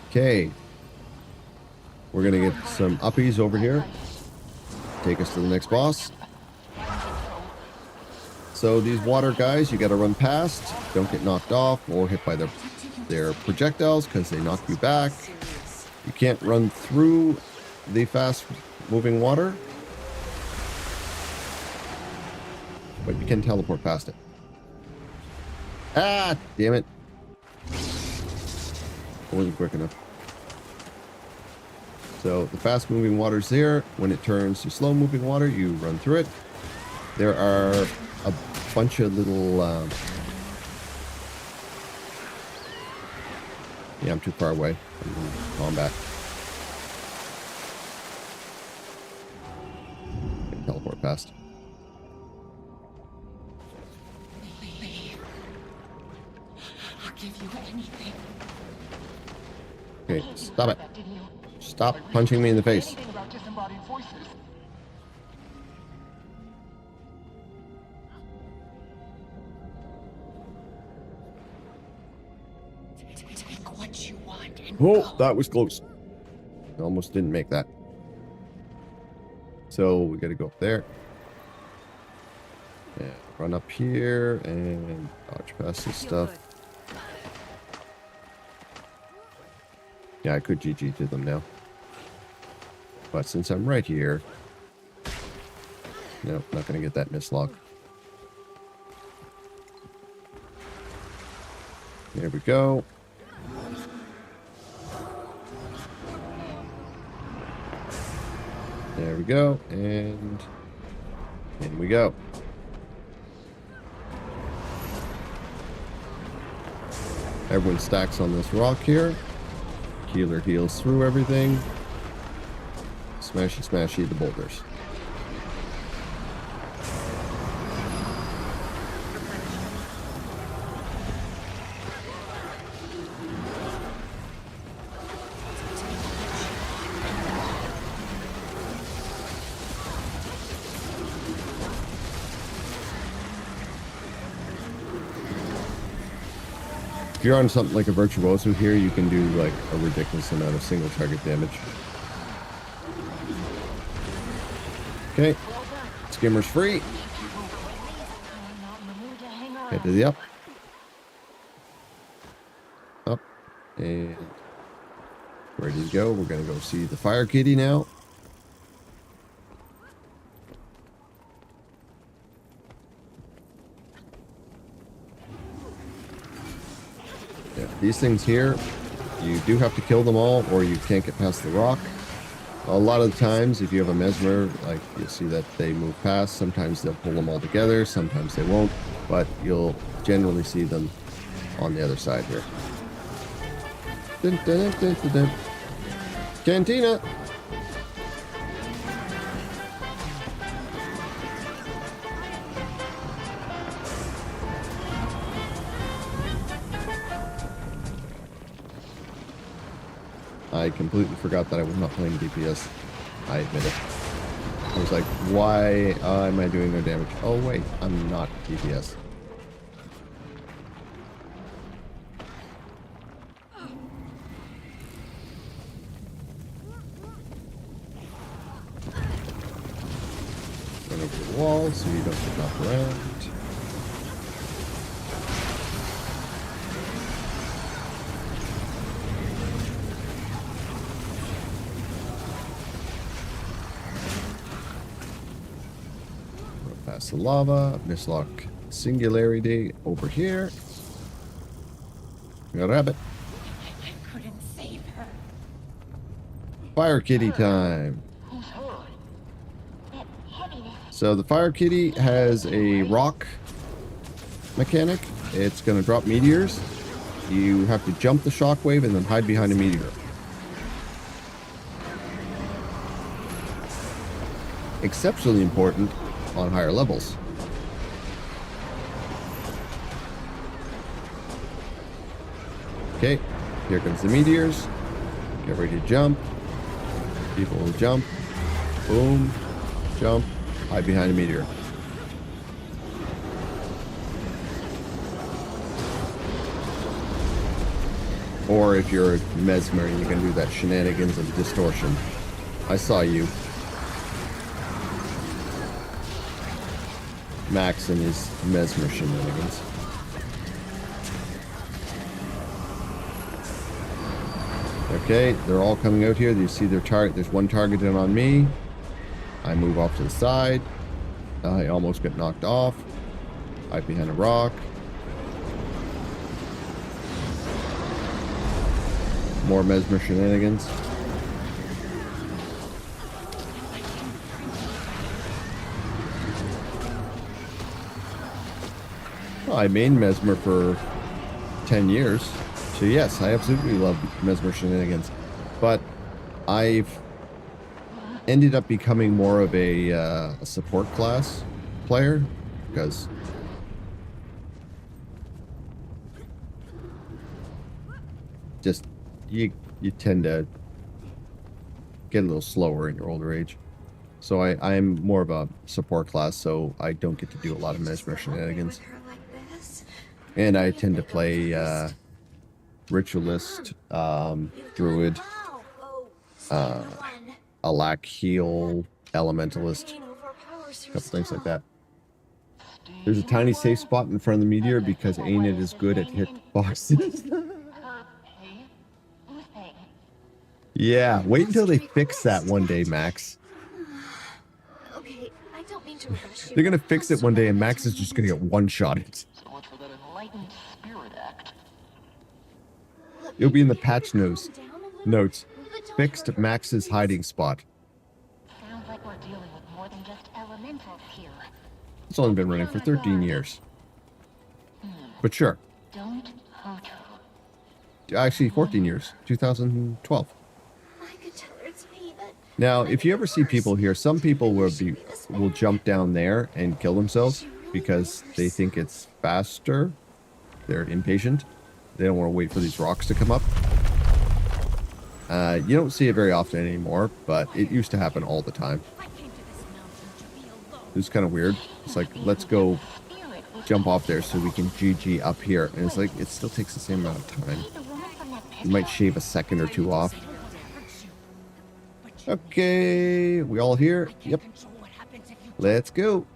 Okay. We're gonna get some uppies over here. Take us to the next boss. So these water guys, you gotta run past. Don't get knocked off or hit by their projectiles because they knock you back. You can't run through the fast moving water, but you can teleport past it. Ah, damn it. I wasn't quick enough. So the fast moving water's there. When it turns to slow moving water, you run through it. There are a bunch of little... yeah, I'm too far away. I'm going to call back. And teleport past. I'll give you anything. Okay, stop it. Stop punching me in the face. Take what you want and Oh, that was close. Almost didn't make that. So we gotta go up there. And run up here and dodge past this stuff. Yeah, I could GG to them now. But since I'm right here... nope, not gonna get that mislog. There we go. There we go, and in we go. Everyone stacks on this rock here. Healer heals through everything. Smashy smashy the boulders. If you're on something like a Virtuoso here, you can do like a ridiculous amount of single target damage. Okay, skimmer's free. Head to the up. Up. And ready to go. We're going to go see the fire kitty now. Yeah, these things here, you do have to kill them all or you can't get past the rock. A lot of the times, if you have a mesmer, like you'll see that they move past. Sometimes they'll pull them all together, sometimes they won't, but you'll generally see them on the other side here. Dun, dun, dun, dun, dun. Cantina! I completely forgot that I was not playing DPS. I admit it. I was like, why am I doing no damage? Oh wait, I'm not DPS. Run over the wall so you don't get knocked around. Past the lava, mislock singularity over here. We got a rabbit. I couldn't save her. Fire kitty time. So the fire kitty has a rock mechanic. It's going to drop meteors. You have to jump the shockwave and then hide behind a meteor. Exceptionally important on higher levels. Okay, here comes the meteors. Get ready to jump. People will jump. Boom. Jump. Hide behind a meteor. Or if you're a mesmer, you can do that shenanigans of distortion. I saw you. Max and his mesmer shenanigans. Okay, they're all coming out here. You see their target. There's one targeted on me. I move off to the side. I almost get knocked off. Hide behind a rock. More mesmer shenanigans. Well, I main mesmer for 10 years. So yes, I absolutely love mesmer shenanigans. But I've ended up becoming more of a support class player because just you tend to get a little slower in your older age. So I'm more of a support class, so I don't get to do a lot of mesmer shenanigans. And I tend to play Ritualist, Druid, Alack Heal, Elementalist, a couple things like that. There's a tiny safe spot in front of the meteor because Ain't is good at hitboxes. Yeah, wait until they fix that one day, Max. Okay, I don't mean to rush you. They're gonna fix it one day and Max is just gonna get one-shotted. So much for that enlightened spirit act. It'll be in the patch notes. Fixed Max's hiding spot. Sounds like we're dealing with more than just elementals here. It's only been running for 13 years. But sure. Don't hurt her. Actually, 14 years. 2012. I could tell her it's me, but Now, if you ever see people here, some people will jump down there and kill themselves because they think it's faster. They're impatient. They don't want to wait for these rocks to come up. You don't see it very often anymore, but it used to happen all the time. It was kind of weird. It's like, let's go jump off there so we can GG up here. And it's like, it still takes the same amount of time. You might shave a second or two off. Okay, we all here? Yep. Let's go.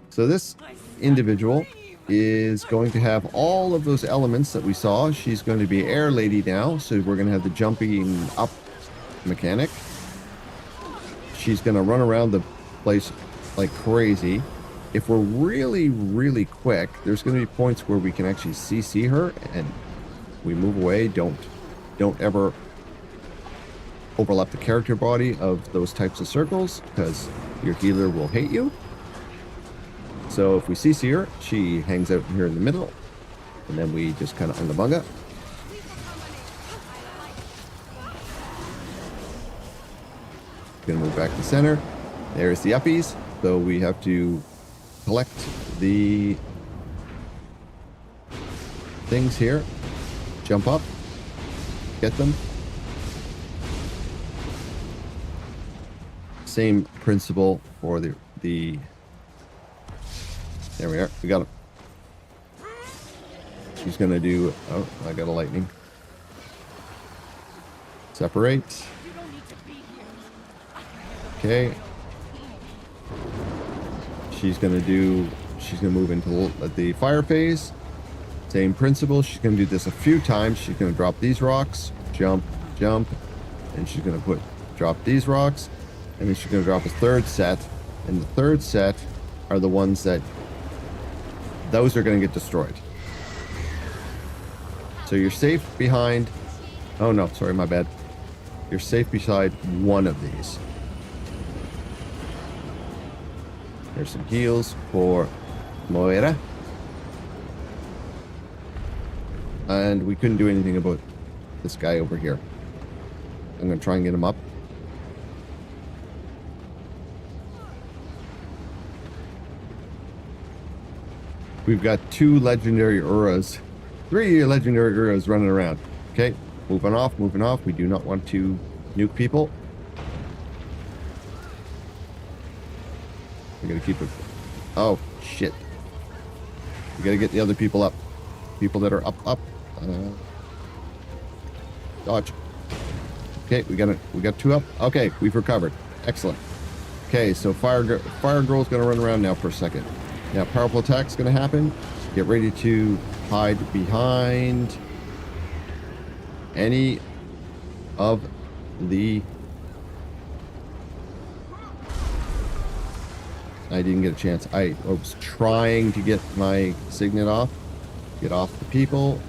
So this individual is going to have all of those elements that we saw. She's going to be Air Lady now, so we're going to have the jumping up mechanic. She's going to run around the place like crazy. If we're really, really quick, there's going to be points where we can actually CC her, and we move away. Don't ever overlap the character body of those types of circles, because your healer will hate you. So if we CC her, she hangs out here in the middle, and then we just kind of unga bunga. Gonna move back to center. There's the uppies. So we have to collect the things here. Jump up. Get them. Same principle for the there we are. We got him. She's gonna do. Oh, I got a lightning. Separate. Okay. She's gonna move into the fire phase. Same principle. She's gonna do this a few times. She's gonna drop these rocks, jump, jump, and she's gonna drop these rocks, and then she's gonna drop a third set. And the third set are the ones that those are gonna get destroyed. So you're safe behind. Oh no, sorry, my bad. You're safe beside one of these. There's some heals for Moira. And we couldn't do anything about this guy over here. I'm going to try and get him up. We've got 2 legendary Uras. 3 legendary Uras running around. Okay, moving off, moving off. We do not want to nuke people. We gotta keep it. Oh, shit. We gotta get the other people up. People that are up. Dodge. Okay, we got 2 up. Okay, we've recovered. Excellent. Okay, so Fire Girl's gonna run around now for a second. Now, powerful attack's gonna happen. Get ready to hide behind any of the... I didn't get a chance. I was trying to get my signet off. Get off the people.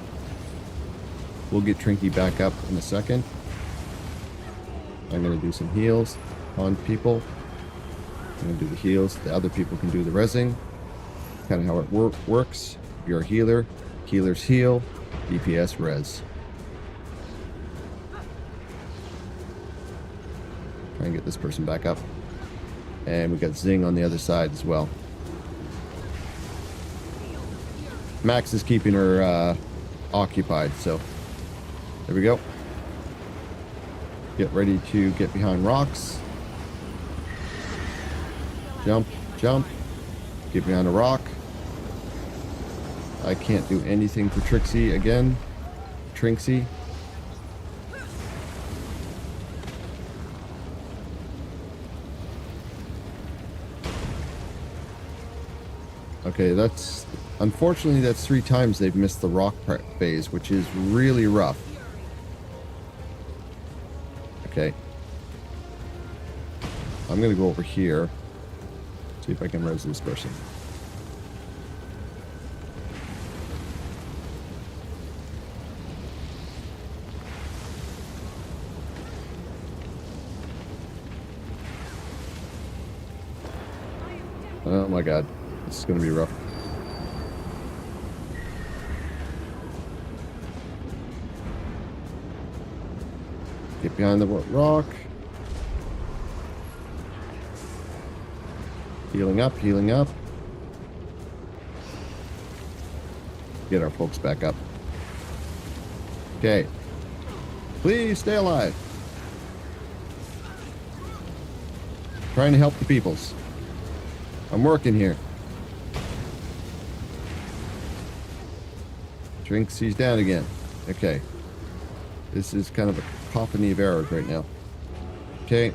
We'll get Trinky back up in a second. I'm going to do some heals on people. I'm going to do the heals. The other people can do the rezzing. Kind of how it works. You're a healer. Healers heal. DPS res. Try and get this person back up. And we got Zing on the other side as well. Max is keeping her occupied, so there we go. Get ready to get behind rocks. Jump, jump. Get behind a rock. I can't do anything for Trixie again. Trinxie. Okay, that's... Unfortunately, that's 3 times they've missed the rock phase, which is really rough. Okay. I'm gonna go over here. See if I can res this person. Oh my god. This is gonna be rough. Get behind the rock. Healing up, healing up. Get our folks back up. Okay. Please stay alive. Trying to help the peoples. I'm working here. Trinxie's down again. Okay. This is kind of a cacophony of errors right now. Okay.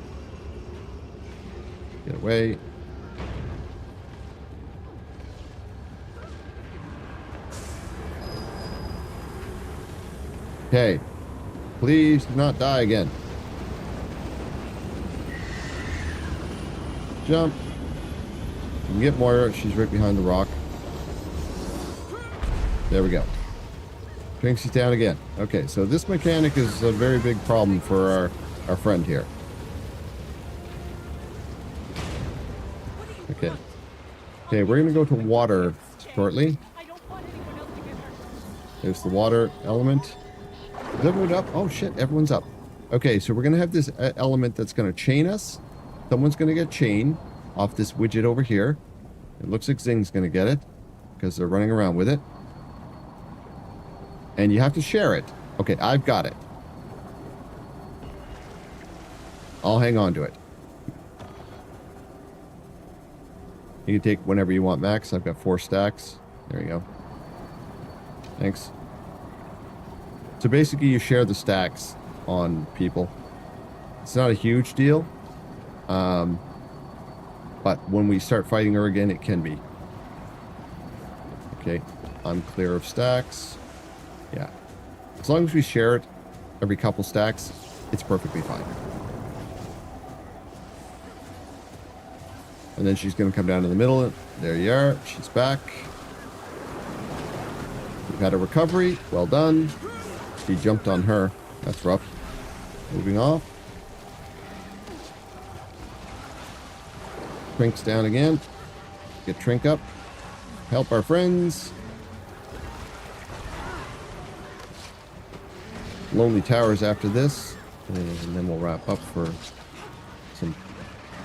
Get away. Okay. Please do not die again. Jump. You can get Moira. She's right behind the rock. There we go. Trinxie's down again. Okay, so this mechanic is a very big problem for our friend here. Okay. Okay, we're gonna go to water shortly. There's the water element. Is everyone up? Oh shit, everyone's up. Okay, so we're gonna have this element that's gonna chain us. Someone's gonna get chained off this widget over here. It looks like Zing's gonna get it because they're running around with it. And you have to share it. Okay, I've got it. I'll hang on to it. You can take whenever you want, Max. I've got 4 stacks. There you go. Thanks. So basically you share the stacks on people. It's not a huge deal. But when we start fighting her again, it can be. Okay, I'm clear of stacks. Yeah. As long as we share it every couple stacks, it's perfectly fine. And then she's going to come down to the middle. There you are. She's back. We've had a recovery. Well done. She jumped on her. That's rough. Moving off. Trink's down again. Get Trink up. Help our friends. Lonely Towers after this, and then we'll wrap up for some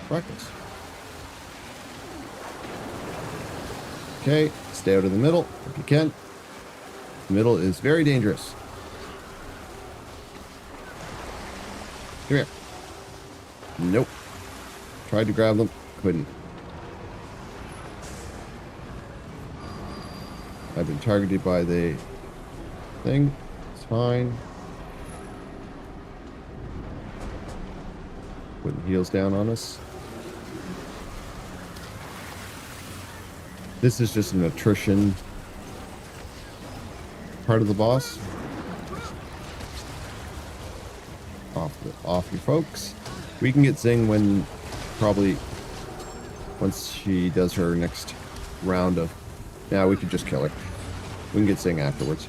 practice. Okay, stay out of the middle if you can. The middle is very dangerous. Come here. Nope. Tried to grab them, couldn't. I've been targeted by the thing. It's fine. Putting heals down on us. This is just an attrition part of the boss. Off you folks. We can get Zing when probably once she does her next round of. Yeah, we could just kill her. We can get Zing afterwards.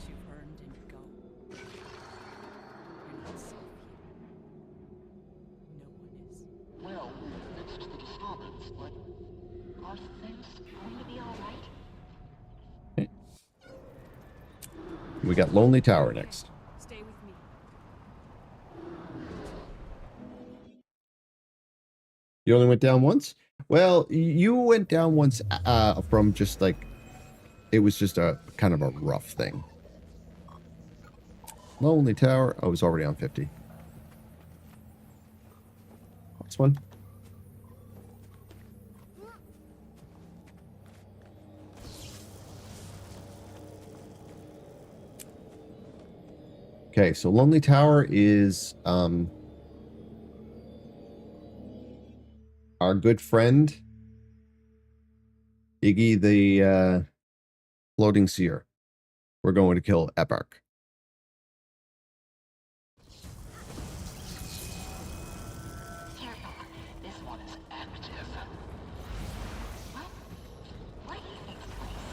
You've earned and go. You're not safe here. No one is. Well, that's just the disturbance, but are things going to be alright? We got Lonely Tower next. Stay with me. You only went down once? Well, you went down once from just like, it was just a kind of a rough thing. Lonely Tower. I was already on 50. This one. Okay, so Lonely Tower is our good friend Iggy the floating seer. We're going to kill Eparch. Careful, this one is active. What is this place?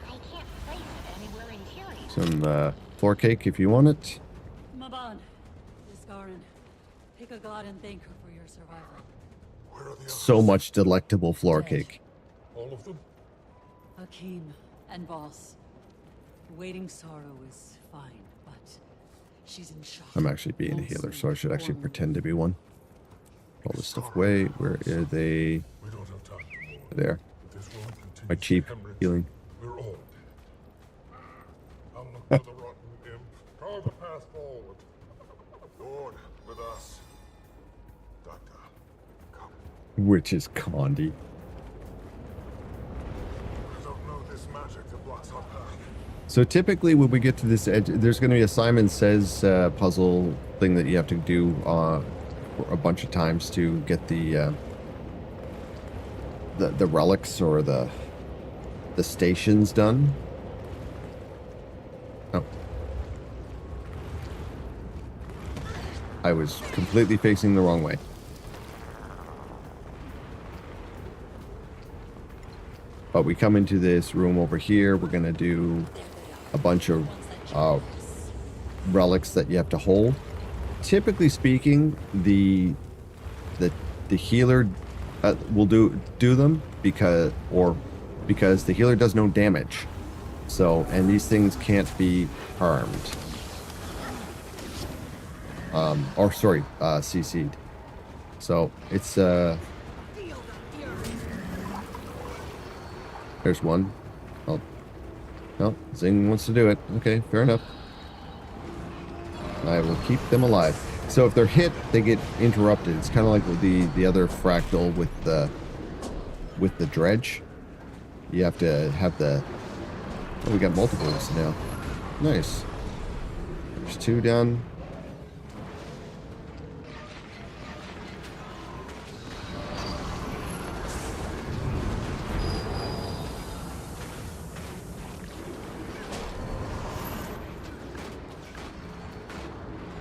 I can't place it anywhere interior. Some floor cake if you want it. Maban, Iskarin, take a god and thank her for your survival. Where are the others? So much delectable floor cake. All of them? Hakim and Boss. Waiting sorrow is fine, but she's in shock. I'm actually being a healer, so I should actually pretend to be one. Put all this stuff away. Where are they? We don't have time for more. There. This won't continue. My cheap Hemorrhage. healing. We're all dead. Come for the rotten imp. Carve a path forward. Lord, with us. Doctor, come. Which is Condi. I don't know this magic that blocks our path. So typically when we get to this edge, there's going to be a Simon Says puzzle thing that you have to do a bunch of times to get the relics or the stations done. Oh. I was completely facing the wrong way. But we come into this room over here. We're going to do a bunch of relics that you have to hold. Typically speaking, the healer will do them because the healer does no damage. So, and these things can't be harmed. CC'd. So it's there's one. Oh, no, Zing wants to do it. Okay, fair enough. I will keep them alive. So if they're hit, they get interrupted. It's kind of like the other fractal with the dredge. You have to have the. Oh, we got multiples now. Nice. There's two down.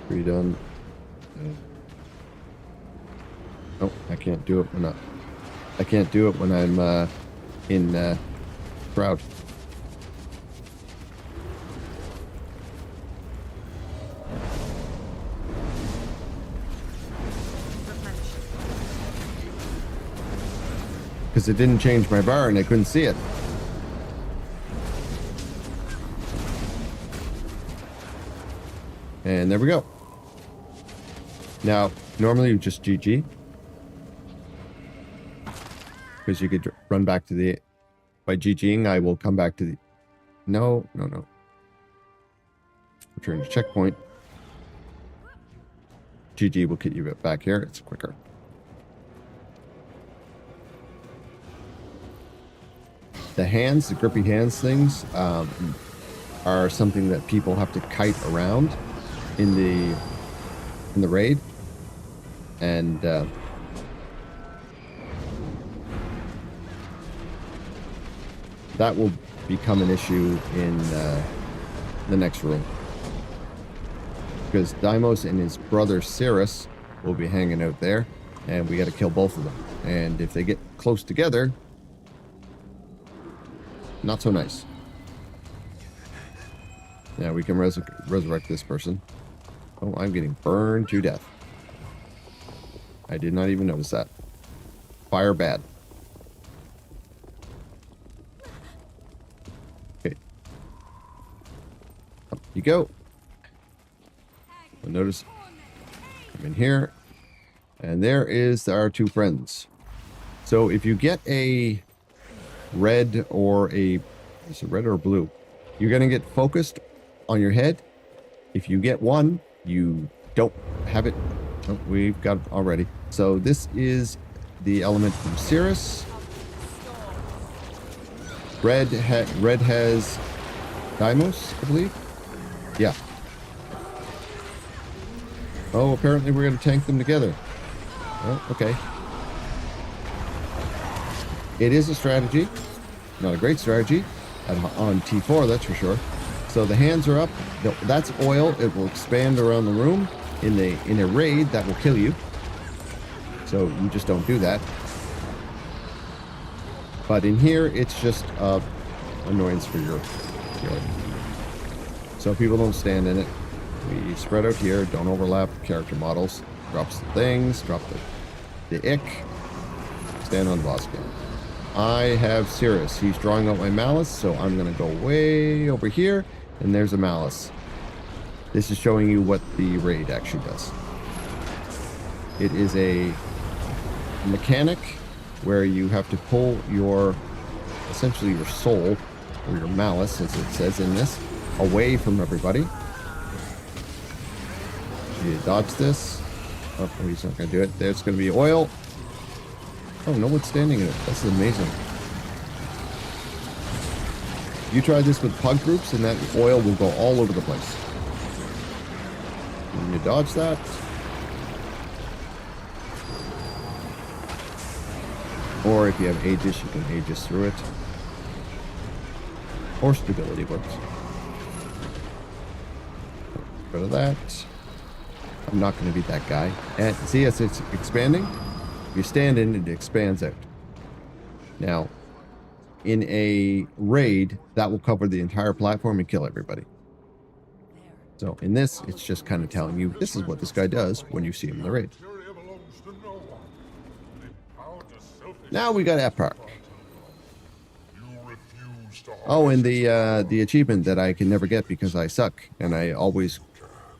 Three done. Oh, I can't do it when I can't do it when I'm in crowd. Because it didn't change my bar and I couldn't see it. And there we go. Now, normally you just GG. Because you could run back to the... By GGing, I will come back to the... No. Return to checkpoint. GG will get you back here. It's quicker. The hands, the grippy hands things, are something that people have to kite around in the raid, and that will become an issue in the next room, because Deimos and his brother Cirrus will be hanging out there, and we got to kill both of them. And if they get close together, not so nice. Yeah, we can resurrect this person. Oh, I'm getting burned to death. I did not even notice that. Fire bad. Okay. Up you go. You'll notice. Come in here. And there is our two friends. So if you get a red or is it red or blue? You're going to get focused on your head. If you get one, you don't have it. Oh, we've got it already. So this is the element from Cirrus. Red has Deimos, I believe. Yeah. Oh, apparently we're going to tank them together. Oh, okay. It is a strategy. Not a great strategy on T4, that's for sure. So the hands are up. That's oil. It will expand around the room. In a raid, that will kill you. So you just don't do that. But in here, it's just annoyance for your so people don't stand in it. We spread out here. Don't overlap character models. Drops the things. Drop the ick. Stand on the boss again. I have Cirrus. He's drawing out my malice, so I'm going to go way over here, and there's a malice. This is showing you what the raid actually does. It is a mechanic where you have to pull essentially your soul, or your malice, as it says in this, away from everybody. You dodge this. Oh, he's not going to do it. There's going to be oil. Oh, no one's standing in it. That's amazing. You try this with pug groups, and that oil will go all over the place. And you dodge that. Or if you have Aegis, you can Aegis through it. Or stability works. Get rid of that. I'm not going to be that guy. And see, as it's expanding, you stand in, it expands out. Now, in a raid, that will cover the entire platform and kill everybody. So in this, it's just kind of telling you, this is what this guy does when you see him in the raid. Now we got Eparch. Oh, and the achievement that I can never get because I suck, and I always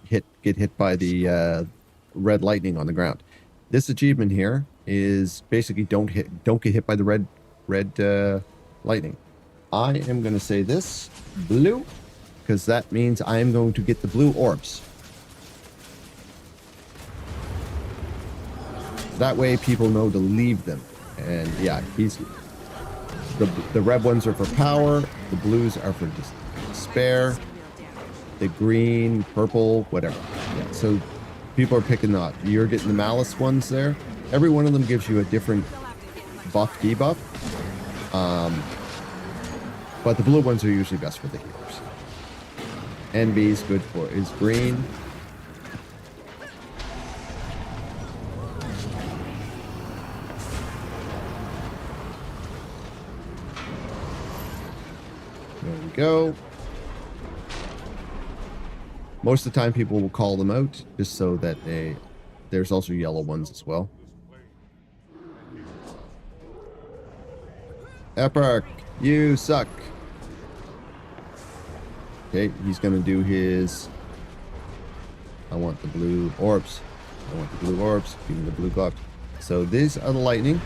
get hit by the red lightning on the ground. This achievement here is basically don't get hit by the red lightning. I am going to say this blue, because that means I am going to get the blue orbs. That way people know to leave them. And yeah, the red ones are for power, the blues are for despair, the green, purple, whatever. Yeah, so people are picking up. You're getting the malice ones there. Every one of them gives you a different buff, debuff. But the blue ones are usually best for the healers. Envy is good for is green. There we go. Most of the time people will call them out just so that there's also yellow ones as well. Eparch, you suck. Okay, he's gonna do his. I want the blue orbs. I want the blue orbs. Give me the blue glove. So these are the lightning,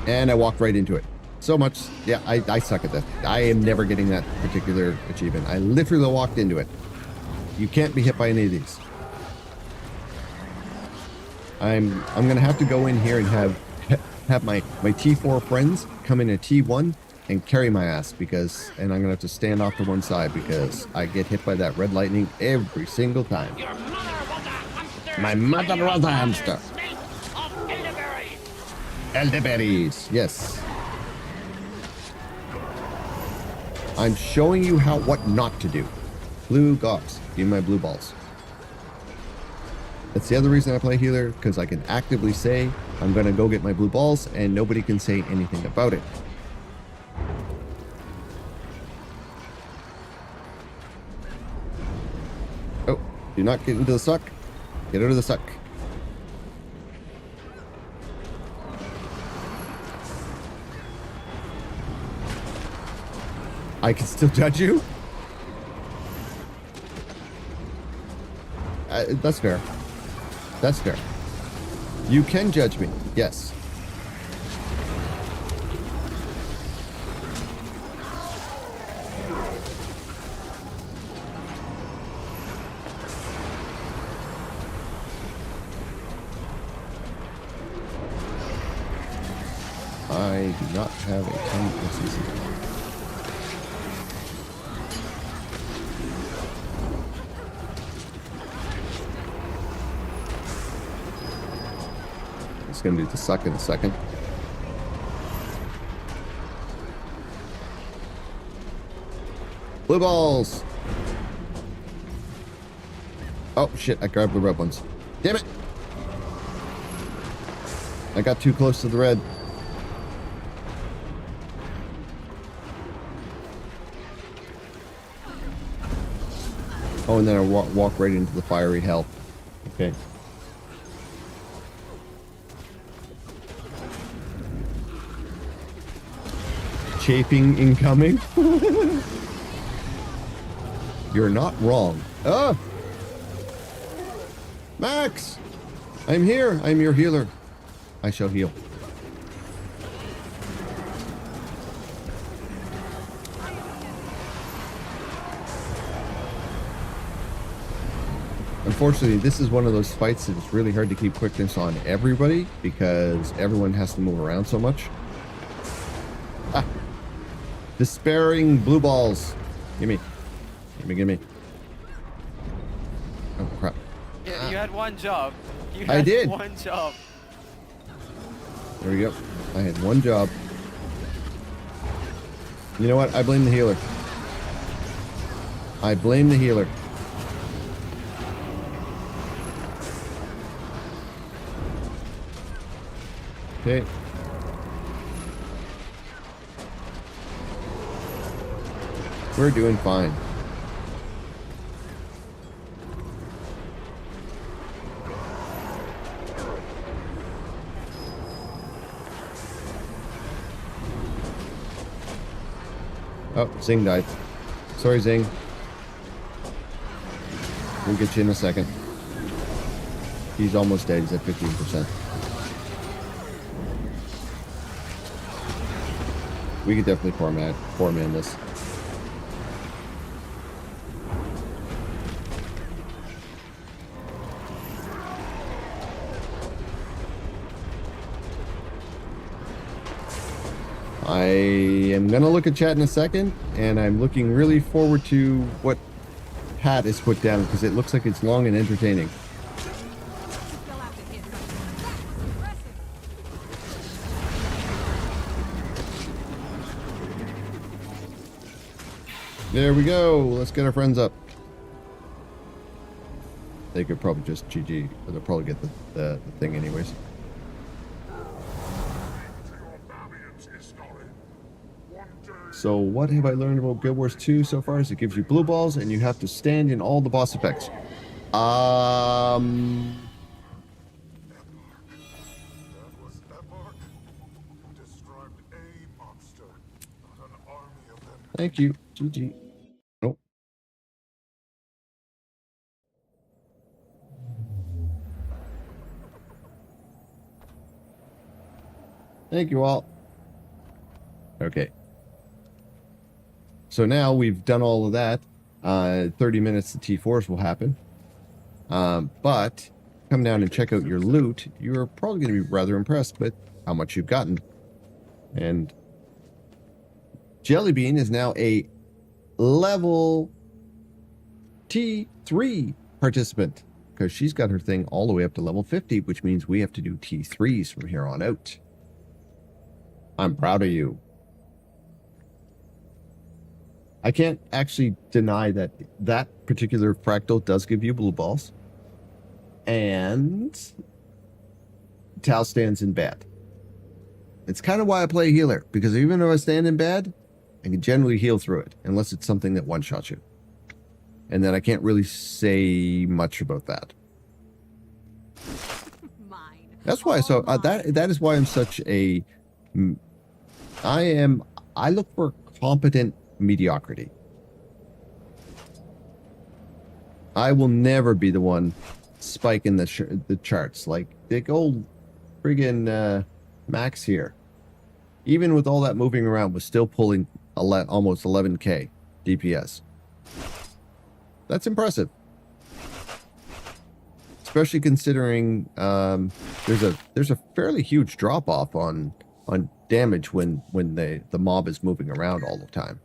and I walked right into it. So much. Yeah, I suck at that. I am never getting that particular achievement. I literally walked into it. You can't be hit by any of these. I'm gonna have to go in here and have my T4 friends come in at T1 and carry my ass and I'm gonna have to stand off to one side because I get hit by that red lightning every single time. Your mother was a hamster. My mother was a hamster. Smelt of elderberries. Elderberries, yes. I'm showing you what not to do. Blue gobs. Give me my blue balls. That's the other reason I play healer, because I can actively say I'm going to go get my blue balls and nobody can say anything about it. Oh, do not get into the suck. Get out of the suck. I can still judge you? That's fair. That's fair. You can judge me, yes. I do not have a ton of CC. It's going to do the suck in a second. Blue balls! Oh shit, I grabbed the red ones. Damn it! I got too close to the red. Oh, and then I walk right into the fiery hell. Okay. Chafing incoming. You're not wrong. Ah! Max! I'm here. I'm your healer. I shall heal. Unfortunately, this is one of those fights that it's really hard to keep quickness on everybody because everyone has to move around so much. Ah! Despairing blue balls. Gimme. Gimme, gimme. Oh, crap. Yeah, you had one job. I did. One job. There we go. I had one job. You know what? I blame the healer. I blame the healer. Okay. We're doing fine. Oh, Zing died. Sorry, Zing. We'll get you in a second. He's almost dead. He's at 15%. We could definitely poor man this. I am going to look at chat in a second, and I'm looking really forward to what Pat is put down, because it looks like it's long and entertaining. There we go. Let's get our friends up. They could probably just GG, or they'll probably get the thing anyways. So what have I learned about Guild Wars 2 so far? Is it gives you blue balls and you have to stand in all the boss effects. That was Epoch. Described a monster, not an army of them. Thank you. GG. Nope. Thank you all. Okay. So now we've done all of that. 30 minutes the T4s will happen. But come down and check out your loot, you're probably going to be rather impressed with how much you've gotten. And Jellybean is now a level T3 participant because she's got her thing all the way up to level 50, which means we have to do T3s from here on out. I'm proud of you. I can't actually deny that that particular fractal does give you blue balls. And Tal stands in bad. It's kind of why I play healer, because even if I stand in bad, I can generally heal through it, unless it's something that one-shots you. And then I can't really say much about that. Mine. That's why. So that is why I'm such a. I look for competent mediocrity. I will never be the one spiking the charts like big old friggin' Max here. Even with all that moving around, was still pulling almost 11k DPS. That's impressive, especially considering there's a fairly huge drop off on damage when the mob is moving around all the time.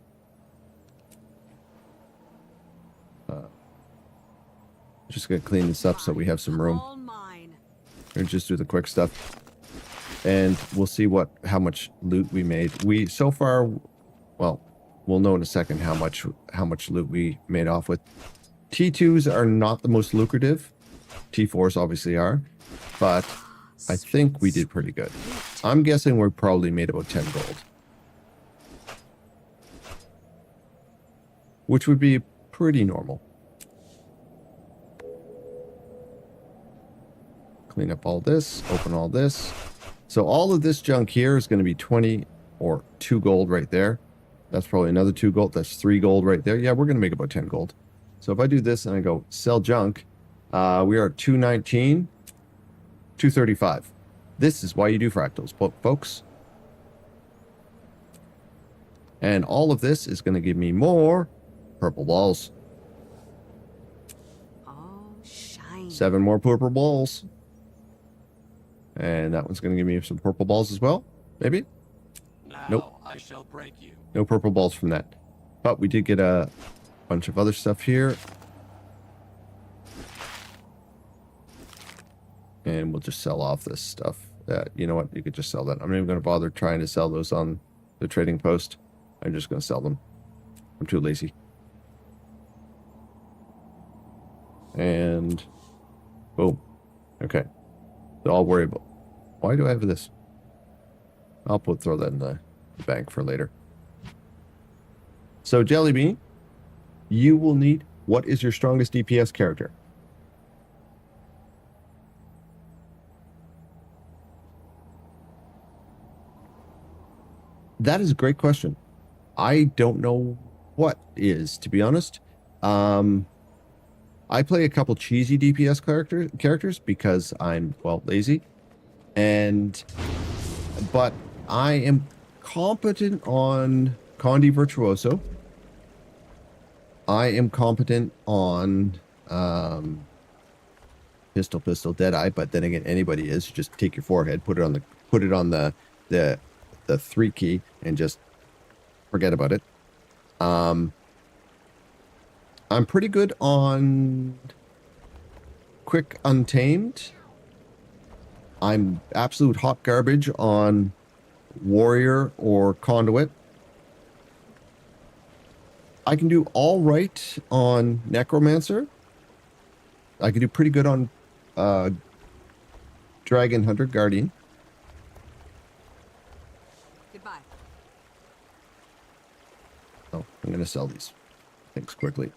Just gonna clean this up so we have some room. And just do the quick stuff, and we'll see how much loot we made. We so far, well, we'll know in a second how much loot we made off with. T2s are not the most lucrative. T4s obviously are, but I think we did pretty good. I'm guessing we probably made about 10 gold, which would be pretty normal. Clean up all this, open all this. So all of this junk here is going to be 20 or 2 gold right there. That's probably another 2 gold. That's 3 gold right there. Yeah, we're going to make about 10 gold. So if I do this and I go sell junk, we are at 219, 235. This is why you do fractals, folks. And all of this is going to give me more purple balls. Oh, shiny. 7 more purple balls. And that one's going to give me some purple balls as well, maybe? Now Nope. I shall break you. No purple balls from that. But we did get a bunch of other stuff here. And we'll just sell off this stuff. You know what? You could just sell that. I'm not even going to bother trying to sell those on the trading post. I'm just going to sell them. I'm too lazy. And boom. Okay. So I'll worry about. Why do I have this? I'll throw that in the bank for later. So Jellybean, you will need. What is your strongest DPS character? That is a great question. I don't know what is, to be honest. I play a couple cheesy DPS characters because I'm, well, lazy. But I am competent on Condi Virtuoso. I am competent on Pistol Deadeye, but then again, anybody is. Just take your forehead, put it on the 3 key, and just forget about it. I'm pretty good on Quick Untamed. I'm absolute hot garbage on Warrior or Conduit. I can do all right on Necromancer. I can do pretty good on Dragon Hunter Guardian. Goodbye. Oh, I'm going to sell these things quickly.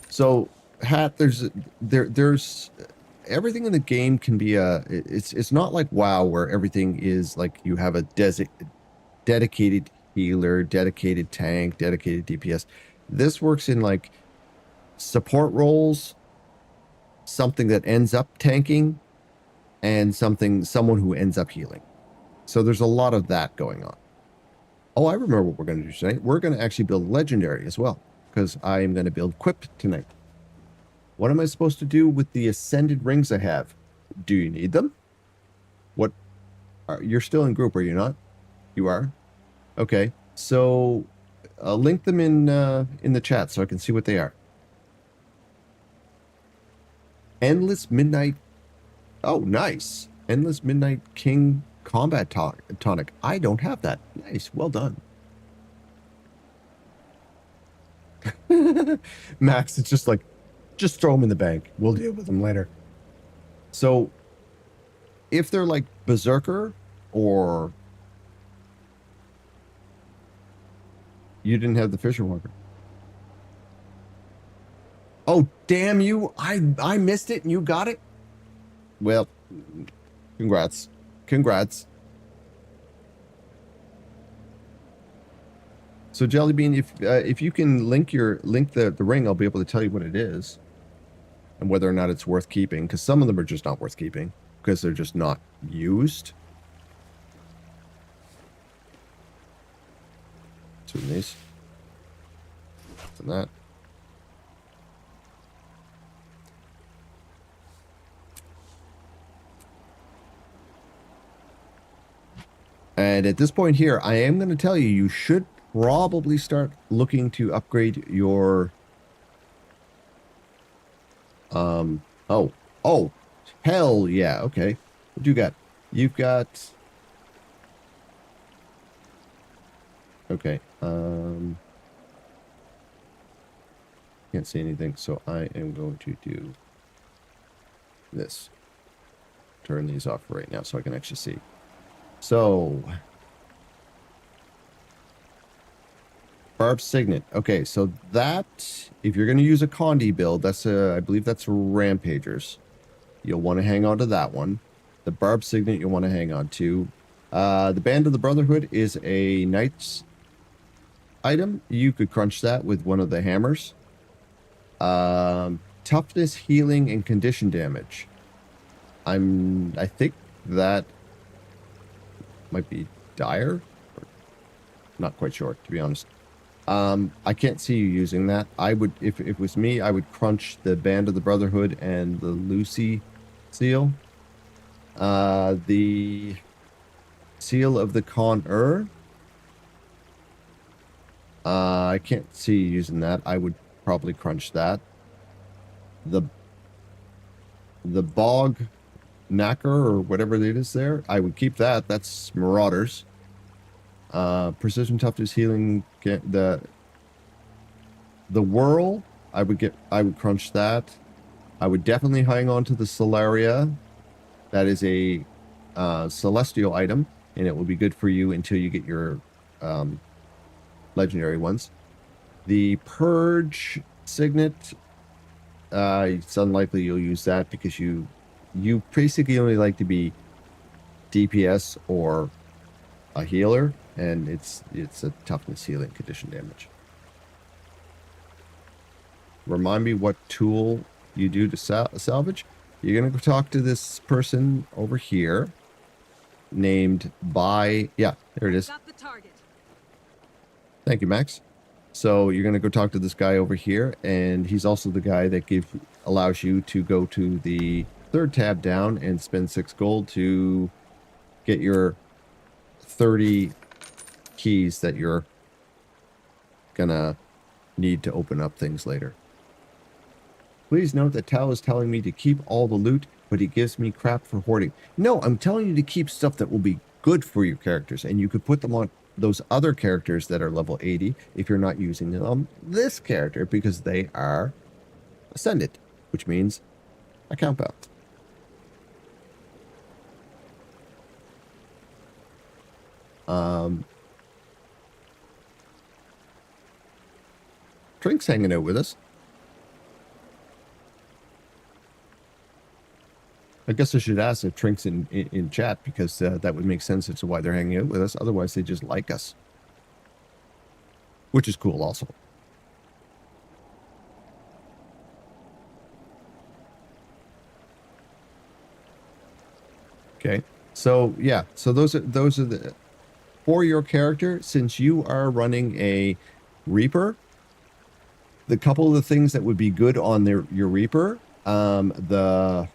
So, Hat, there's everything in the game can be it's not like WoW where everything is like you have a dedicated healer, dedicated tank, dedicated DPS. This works in like support roles, something that ends up tanking, and someone who ends up healing. So there's a lot of that going on. Oh, I remember what we're going to do tonight. We're going to actually build legendary as well. because I am going to build Quip tonight. What am I supposed to do with the ascended rings I have? Do you need them? What? You're still in group, are you not? You are? Okay. So link them in the chat so I can see what they are. Endless Midnight. Oh, nice. Endless Midnight King Combat Tonic. I don't have that. Nice. Well done. Max, it's just like, just throw them in the bank. We'll deal with them later. So, if they're like Berserker or you didn't have the Fisher Walker. Oh, damn you. I missed it and you got it? Well, congrats. Congrats. So Jellybean, if you can link the ring, I'll be able to tell you what it is and whether or not it's worth keeping, because some of them are just not worth keeping because they're just not used. Two of these. And that. And at this point here, I am going to tell you, you should probably start looking to upgrade your... Oh, hell yeah, okay. What do you got? You've got... Okay, can't see anything, so I am going to do this. Turn these off right now so I can actually see. So, Barb Signet. Okay, so that, if you're going to use a Condi build, that's I believe that's Rampagers. You'll want to hang on to that one. The Barb Signet you'll want to hang on to. The Band of the Brotherhood is a Knight's item. You could crunch that with one of the hammers. Toughness, healing, and condition damage. I think that might be dire. Not quite sure, to be honest. I can't see you using that. I would, if it was me, I would crunch the Band of the Brotherhood and the Lucy seal. The Seal of the Con-er. I can't see you using that. I would probably crunch that. The Bog Knacker, or whatever it is there, I would keep that. That's Marauders. Precision Toughness, healing, the Whirl, I would crunch that. I would definitely hang on to the Solaria. That is a celestial item, and it will be good for you until you get your legendary ones. The Purge Signet, it's unlikely you'll use that because you basically only like to be DPS or a healer, and it's a toughness, healing, condition damage. Remind me what tool you do to salvage. You're gonna go talk to this person over here named yeah, there it is. Got the target. Thank you, Max. So you're gonna go talk to this guy over here, and he's also the guy that allows you to go to the third tab down and spend 6 gold to get your 30 keys that you're gonna need to open up things later. Please note that Tal is telling me to keep all the loot, but he gives me crap for hoarding. No, I'm telling you to keep stuff that will be good for your characters, and you could put them on those other characters that are level 80 if you're not using them on this character because they are ascended, which means account balance. Trink's hanging out with us. I guess I should ask if Trink's in chat, because that would make sense as to why they're hanging out with us. Otherwise, they just like us. Which is cool also. Okay. So, yeah. So those are the... For your character, since you are running a Reaper, the couple of the things that would be good on your Reaper, the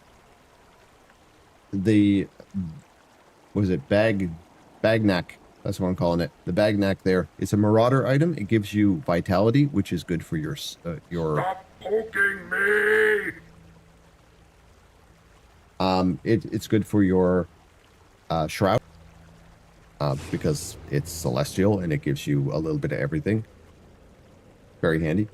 was it bagnac? That's what I'm calling it. The bagnac there. It's a marauder item. It gives you vitality, which is good for your. Stop poking me! It's good for your shroud because it's celestial and it gives you a little bit of everything. Very handy.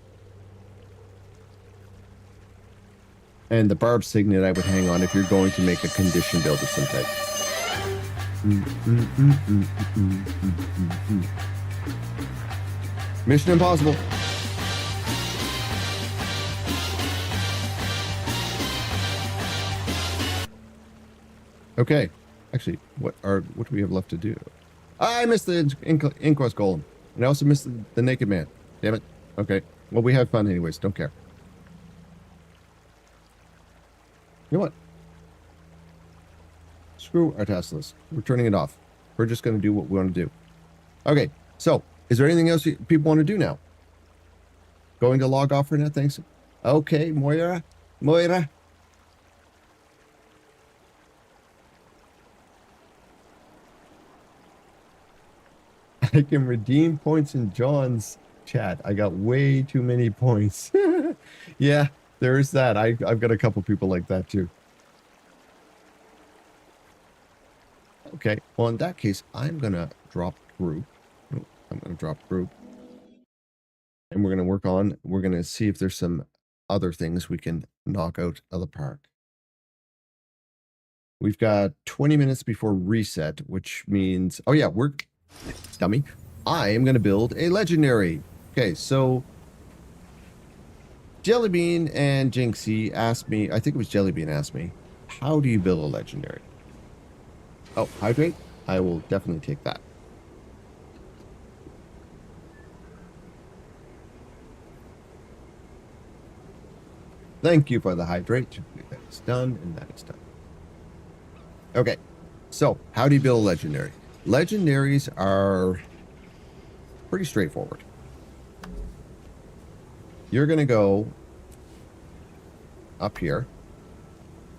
And the barb signet I would hang on if you're going to make a condition build of some type. Mission Impossible. Okay. Actually, what do we have left to do? I missed the Inquest Golem. And I also missed the Naked Man. Damn it. Okay. Well, we had fun anyways. Don't care. You know what? Screw our task list. We're turning it off. We're just going to do what we want to do. Okay. So, is there anything else people want to do now? Going to log off for now? Thanks. Okay, Moira. Moira. I can redeem points in John's chat. I got way too many points. Yeah, there is that. I've got a couple people like that too. Okay, well in that case, I'm gonna drop group. I'm gonna drop group. And we're gonna see if there's some other things we can knock out of the park. We've got 20 minutes before reset, which means, oh yeah, dummy. I am going to build a legendary. Okay, so Jellybean and Jinxie asked me, I think it was Jellybean asked me, how do you build a legendary? Oh, hydrate? I will definitely take that. Thank you for the hydrate. That is done, and that is done. Okay, so how do you build a legendary? Legendaries are pretty straightforward. You're going to go up here,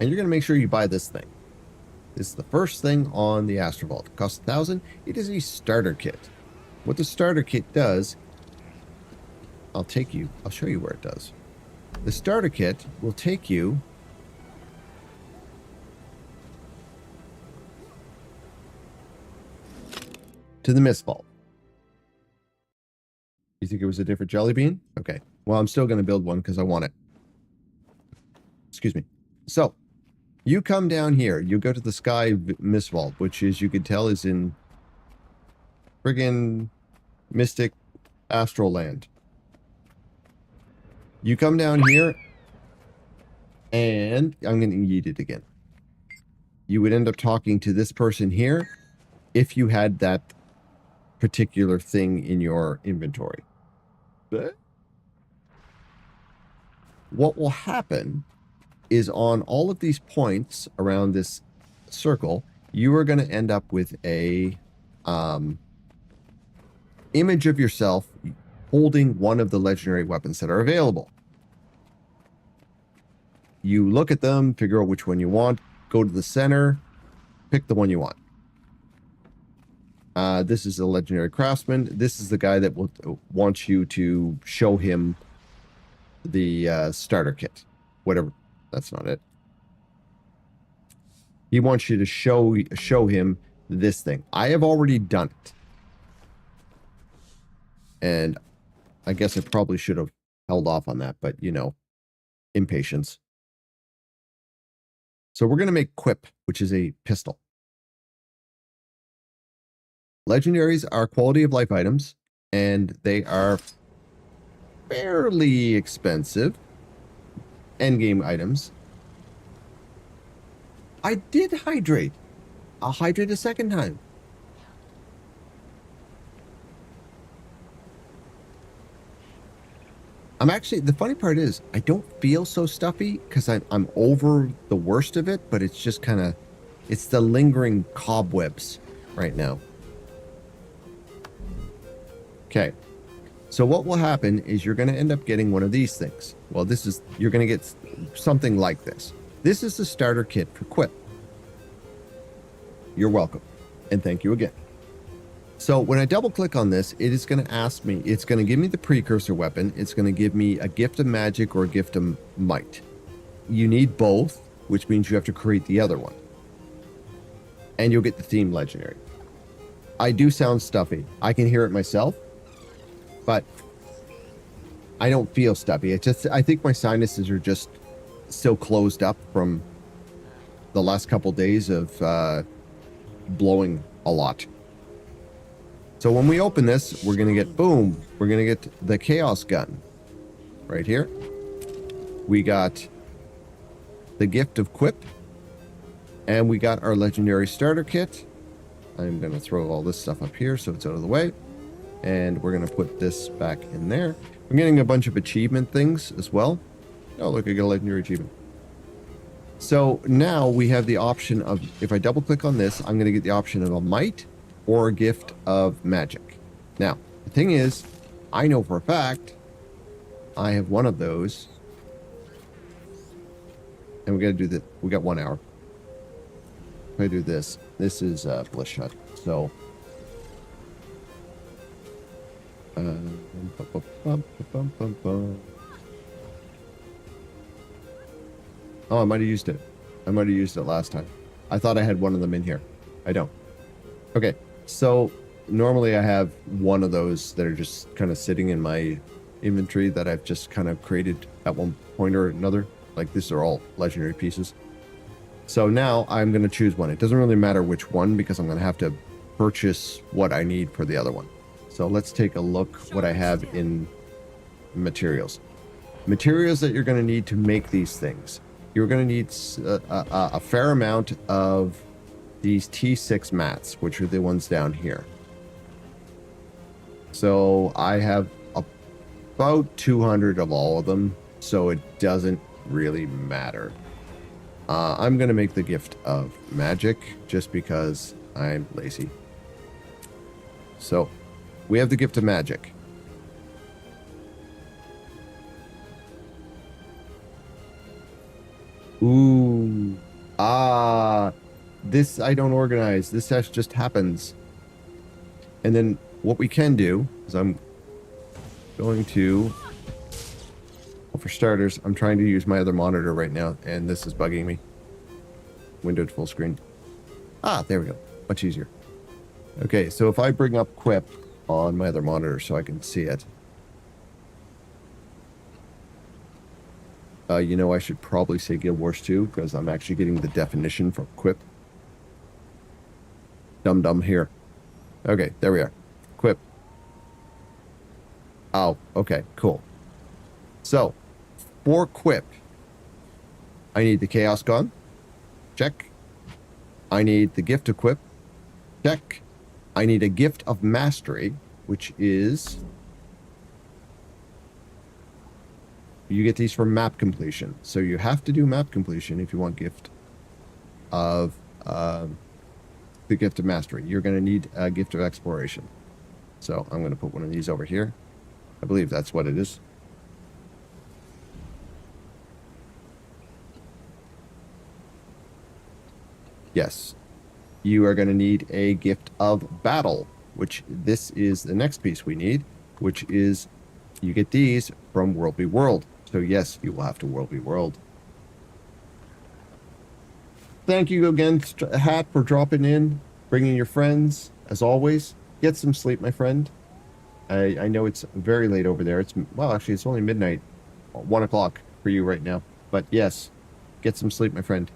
and you're going to make sure you buy this thing. This is the first thing on the Astrovault. It costs 1,000. It is a starter kit. What the starter kit does, I'll show you where it does. The starter kit will take you to the Mist Vault. You think it was a different jelly bean? Okay. Well, I'm still going to build one because I want it. Excuse me. So, you come down here. You go to the Sky Mist Vault, which, as you can tell, is in friggin' Mystic Astral Land. You come down here, and I'm going to yeet it again. You would end up talking to this person here if you had that particular thing in your inventory. But what will happen is on all of these points around this circle, you are going to end up with a image of yourself holding one of the legendary weapons that are available. You look at them, figure out which one you want, go to the center, pick the one you want. This is a legendary craftsman. This is the guy that wants you to show him the starter kit. Whatever. That's not it. He wants you to show him this thing. I have already done it. And I guess I probably should have held off on that, but you know, impatience. So we're going to make Quip, which is a pistol. Legendaries are quality of life items, and they are fairly expensive endgame items. I did hydrate. I'll hydrate a second time. I'm actually, the funny part is, I don't feel so stuffy because I'm over the worst of it, but it's just kind of, it's the lingering cobwebs right now. Okay, So what will happen is you're going to end up getting one of these things. Well, you're going to get something like this. This is the starter kit for Quip. You're welcome. And thank you again. So when I double click on this, it is going to ask me, it's going to give me the precursor weapon. It's going to give me a gift of magic or a gift of might. You need both, which means you have to create the other one. And you'll get the theme legendary. I do sound stuffy. I can hear it myself, but I don't feel stuffy. I think my sinuses are just still closed up from the last couple days of blowing a lot. So when we open this, we're going to get, boom, we're going to get the Chaos Gun right here. We got the gift of Quip, and we got our legendary starter kit. I'm going to throw all this stuff up here so it's out of the way, and we're going to put this back in there. I'm getting a bunch of achievement things as well. Oh, look, I got a legendary achievement. So now we have the option of, if I double click on this, I'm going to get the option of a might or a gift of magic. Now, the thing is, I know for a fact I have one of those. And we got to do that. We got 1 hour. If I do this, this is Bliss Shot. So, oh, I might have used it. I might have used it last time. I thought I had one of them in here. I don't. Okay, so normally I have one of those that are just kind of sitting in my inventory that I've just kind of created at one point or another. Like, these are all legendary pieces. So now I'm going to choose one. It doesn't really matter which one because I'm going to have to purchase what I need for the other one. So let's take a look what I have in materials. Materials that you're going to need to make these things. You're going to need a fair amount of these T6 mats, which are the ones down here. So I have about 200 of all of them, so it doesn't really matter. I'm going to make the gift of magic just because I'm lazy. So we have the gift of magic. Ooh. This I don't organize. This just happens. And then what we can do is I'm going to... Well, for starters, I'm trying to use my other monitor right now, and this is bugging me. Windowed full screen. Ah, there we go. Much easier. Okay, so if I bring up Quip on my other monitor so I can see it. You know, I should probably say Guild Wars 2 because I'm actually getting the definition for Quip. Dum-dum here. Okay, there we are. Quip. Oh, okay, cool. So, for Quip, I need the Chaos Gun. Check. I need the Gift of Quip. Check. I need a Gift of Mastery, which is... You get these from map completion. So you have to do map completion if you want Gift of... the Gift of Mastery. You're going to need a Gift of Exploration. So I'm going to put one of these over here. I believe that's what it is. Yes. You are going to need a Gift of Battle, which this is the next piece we need, which is you get these from World v. World. So yes, you will have to World v. World. Thank you again, Hat, for dropping in, bringing your friends, as always. Get some sleep, my friend. I know it's very late over there. Well, actually, it's only midnight, 1 o'clock for you right now. But yes, get some sleep, my friend.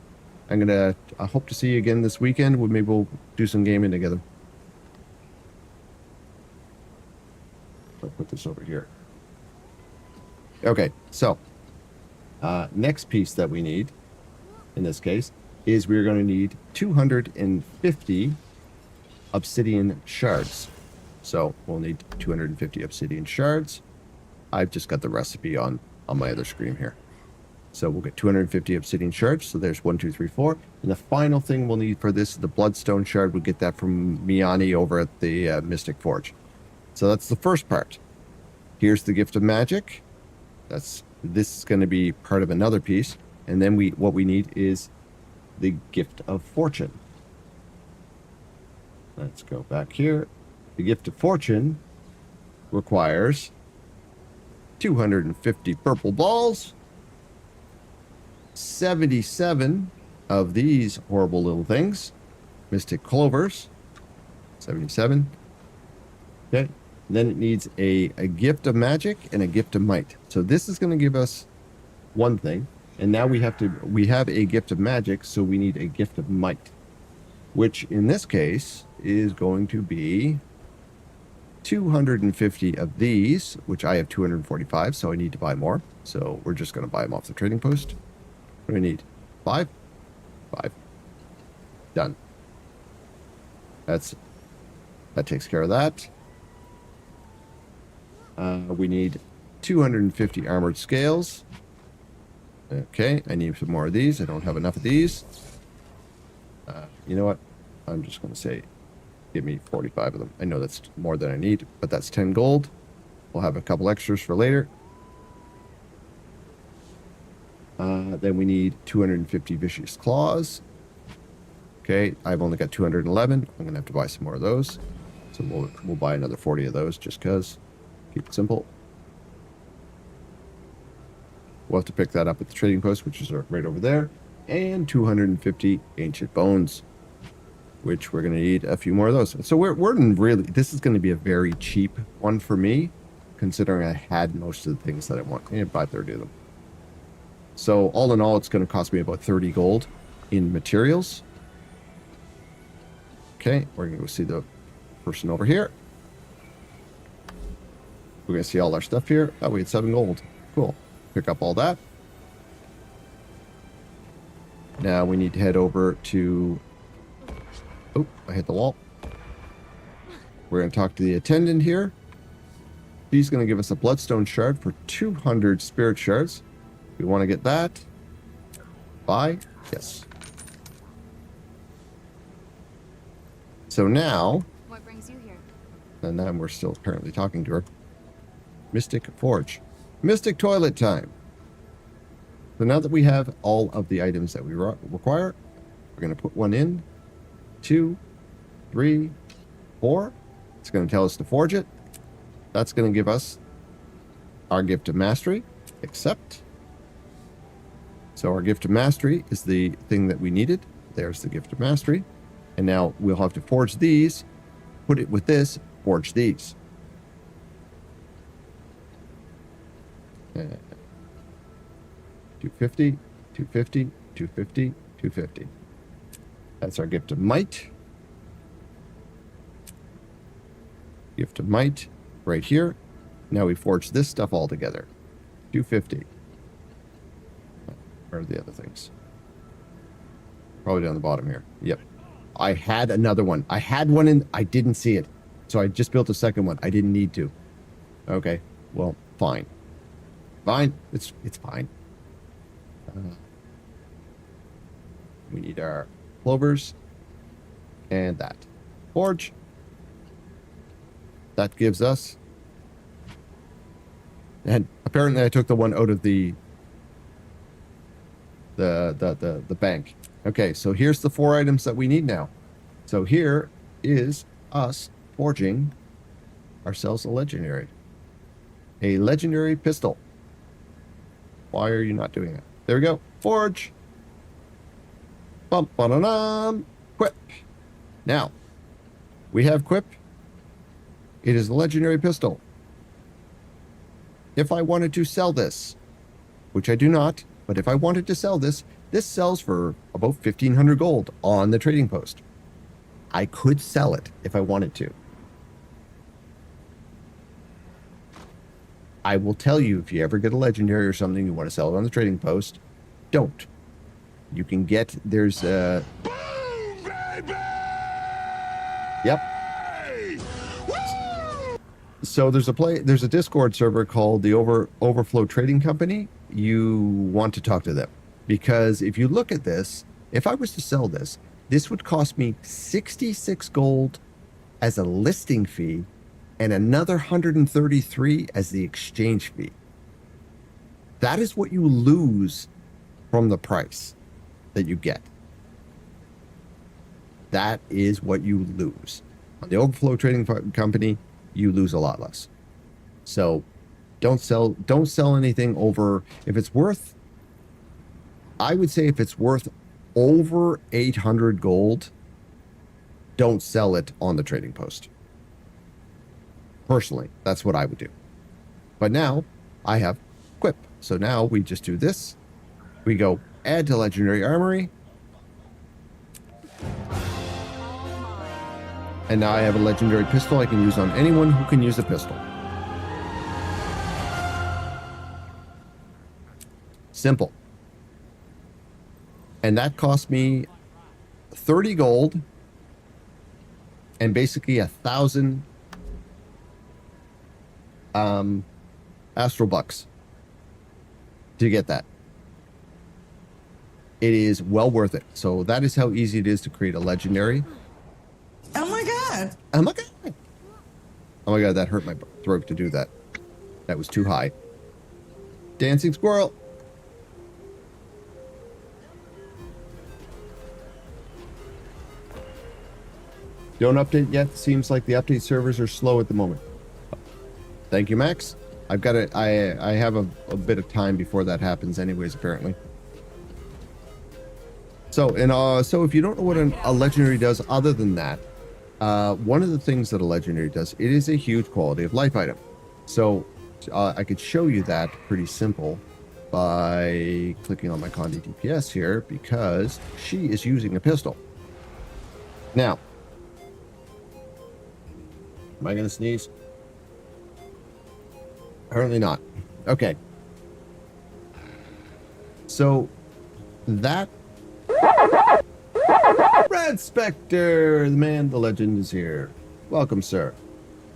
I hope to see you again this weekend. Maybe we'll do some gaming together. I'll put this over here. Okay, so next piece that we need, in this case, is we're going to need 250 obsidian shards. So we'll need 250 obsidian shards. I've just got the recipe on my other screen here. So we'll get 250 obsidian shards. So there's 1, 2, 3, 4. And the final thing we'll need for this is the bloodstone shard. We'll get that from Miani over at the Mystic Forge. So that's the first part. Here's the gift of magic. This is going to be part of another piece. And then what we need is the gift of fortune. Let's go back here. The gift of fortune requires 250 purple balls, 77 of these horrible little things, mystic clovers, 77. Okay. Then it needs a gift of magic and a gift of might. So this is going to give us one thing. And now we have a gift of magic, so we need a gift of might, which in this case is going to be 250 of these, which I have 245, so I need to buy more. So we're just going to buy them off the trading post. What do we need? 5? 5. Done. That takes care of that. We need 250 armored scales. Okay, I need some more of these. I don't have enough of these. You know what? I'm just going to say, give me 45 of them. I know that's more than I need, but that's 10 gold. We'll have a couple extras for later. Then we need 250 vicious claws. Okay, I've only got 211. I'm going to have to buy some more of those. So we'll buy another 40 of those just because. Keep it simple. We'll have to pick that up at the trading post, which is right over there. And 250 ancient bones, which we're going to need a few more of those. So we're in really, this is going to be a very cheap one for me, considering I had most of the things that I want. And buy 30 of them. So all in all, it's going to cost me about 30 gold in materials. Okay, we're going to go see the person over here. We're going to see all our stuff here. Oh, we had 7 gold. Cool. Pick up all that. Now we need to head over to... Oh, I hit the wall. We're going to talk to the attendant here. He's going to give us a bloodstone shard for 200 spirit shards. We want to get that. Buy. Yes. So now... What brings you here? And then we're still currently talking to her. Mystic Forge. Mystic Toilet time. So now that we have all of the items that we require, we're going to put 1 in, 2, 3, 4. It's going to tell us to forge it. That's going to give us our gift of mastery. Accept. So our gift of mastery is the thing that we needed. There's the gift of mastery. And now we'll have to forge these, put it with this, forge these. 250, 250, 250, 250. That's our gift of might. Gift of might right here. Now we forge this stuff all together. 250. Where are the other things? Probably down the bottom here. Yep. I had another one. I had one in... I didn't see it. So I just built a second one. I didn't need to. Okay. Well, fine. Fine. It's fine. We need our clovers. And that. Forge. That gives us... And apparently I took the one out of the bank. Okay, so here's the 4 items that we need now. So here is us forging ourselves a legendary. A legendary pistol. Why are you not doing it? There we go. Forge. Bum, ba-da-dum. Quip. Now, we have Quip. It is a legendary pistol. If I wanted to sell this, which I do not, but if I wanted to sell this, this sells for about 1,500 gold on the trading post. I could sell it if I wanted to. I will tell you, if you ever get a legendary or something, you want to sell it on the trading post, don't. You can get, there's a... Boom, baby! Yep. So there's a Discord server called the Overflow Trading Company. You want to talk to them. Because if you look at this, if I was to sell this, this would cost me 66 gold as a listing fee and another 133 as the exchange fee. That is what you lose from the price that you get. That is what you lose. On the Overflow Trading Company, you lose a lot less. So don't sell anything over, if it's worth, I would say if it's worth over 800 gold, don't sell it on the trading post. Personally, that's what I would do. But now I have Quip. So now we just do this. We go add to Legendary Armory. And now I have a Legendary Pistol I can use on anyone who can use a pistol. Simple. And that cost me 30 gold and basically 1,000 Astral Bucks to get that. It is well worth it. So that is how easy it is to create a legendary. Oh my god. Oh my god. Oh my god, that hurt my throat to do that. That was too high. Dancing squirrel. Don't update yet. Seems like the update servers are slow at the moment. Thank you, Max. I've got it. I have a bit of time before that happens anyways, apparently. So, so if you don't know what a legendary does other than that, one of the things that a legendary does, it is a huge quality of life item. So I could show you that pretty simple by clicking on my Condi DPS here, because she is using a pistol. Now, am I going to sneeze? Apparently not. Okay. So that Red Spectre, the man, the legend is here. Welcome, sir.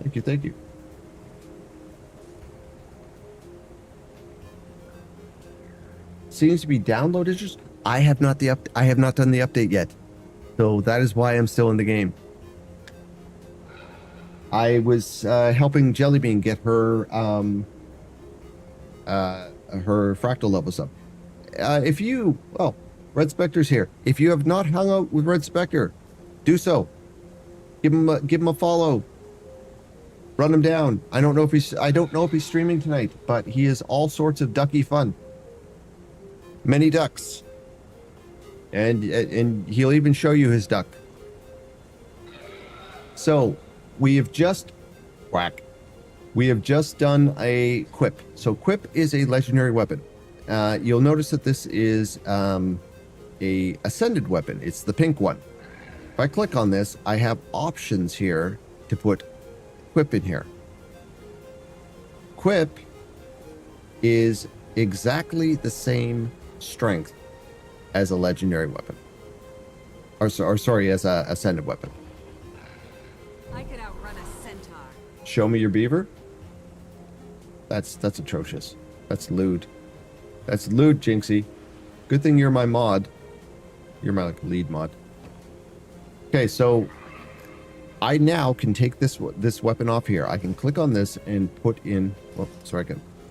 Thank you, thank you. Seems to be download issues. I have not done the update yet. So that is why I'm still in the game. I was helping Jellybean get her fractal levels up. Red Spectre's here. If you have not hung out with Red Spectre, do so. Give him a follow. Run him down. I don't know if he's streaming tonight, but he is all sorts of ducky fun. Many ducks. And he'll even show you his duck. So we have just done a Quip. So Quip is a legendary weapon. You'll notice that this is a ascended weapon. It's the pink one. If I click on this, I have options here to put Quip in here. Quip is exactly the same strength as a legendary weapon. Or sorry, as a ascended weapon. I could outrun a centaur. Show me your beaver? That's atrocious. That's lewd. That's lewd, Jinxie. Good thing you're my mod. You're my lead mod. Okay, so I now can take this weapon off here. I can click on this and put in. Oh, sorry,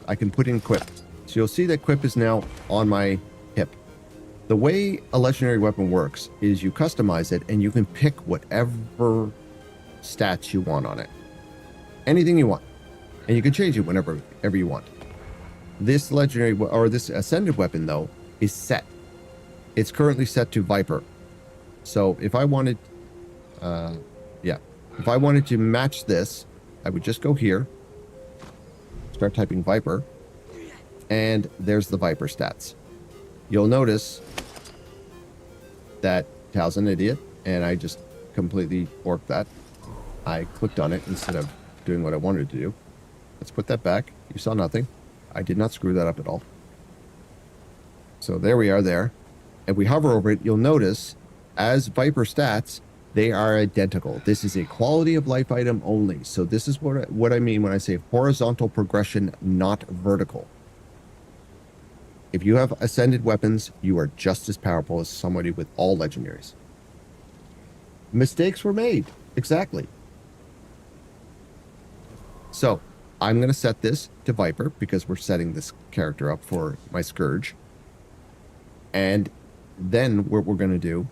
I can put in Quip. So you'll see that Quip is now on my hip. The way a legendary weapon works is you customize it and you can pick whatever stats you want on it. Anything you want. And you can change it whenever you want. This legendary or this ascended weapon though is set. It's currently set to Viper. So if I wanted if I wanted to match this, I would just go here, start typing Viper, and there's the Viper stats. You'll notice that Tal's an idiot, and I just completely borked that. I clicked on it instead of doing what I wanted to do. Let's put that back. You saw nothing. I did not screw that up at all. So there we are there. If we hover over it, you'll notice as Viper stats, they are identical. This is a quality of life item only. So this is what I mean when I say horizontal progression, not vertical. If you have ascended weapons, you are just as powerful as somebody with all legendaries. Mistakes were made. Exactly. So I'm going to set this to Viper because we're setting this character up for my Scourge. And then what we're going to do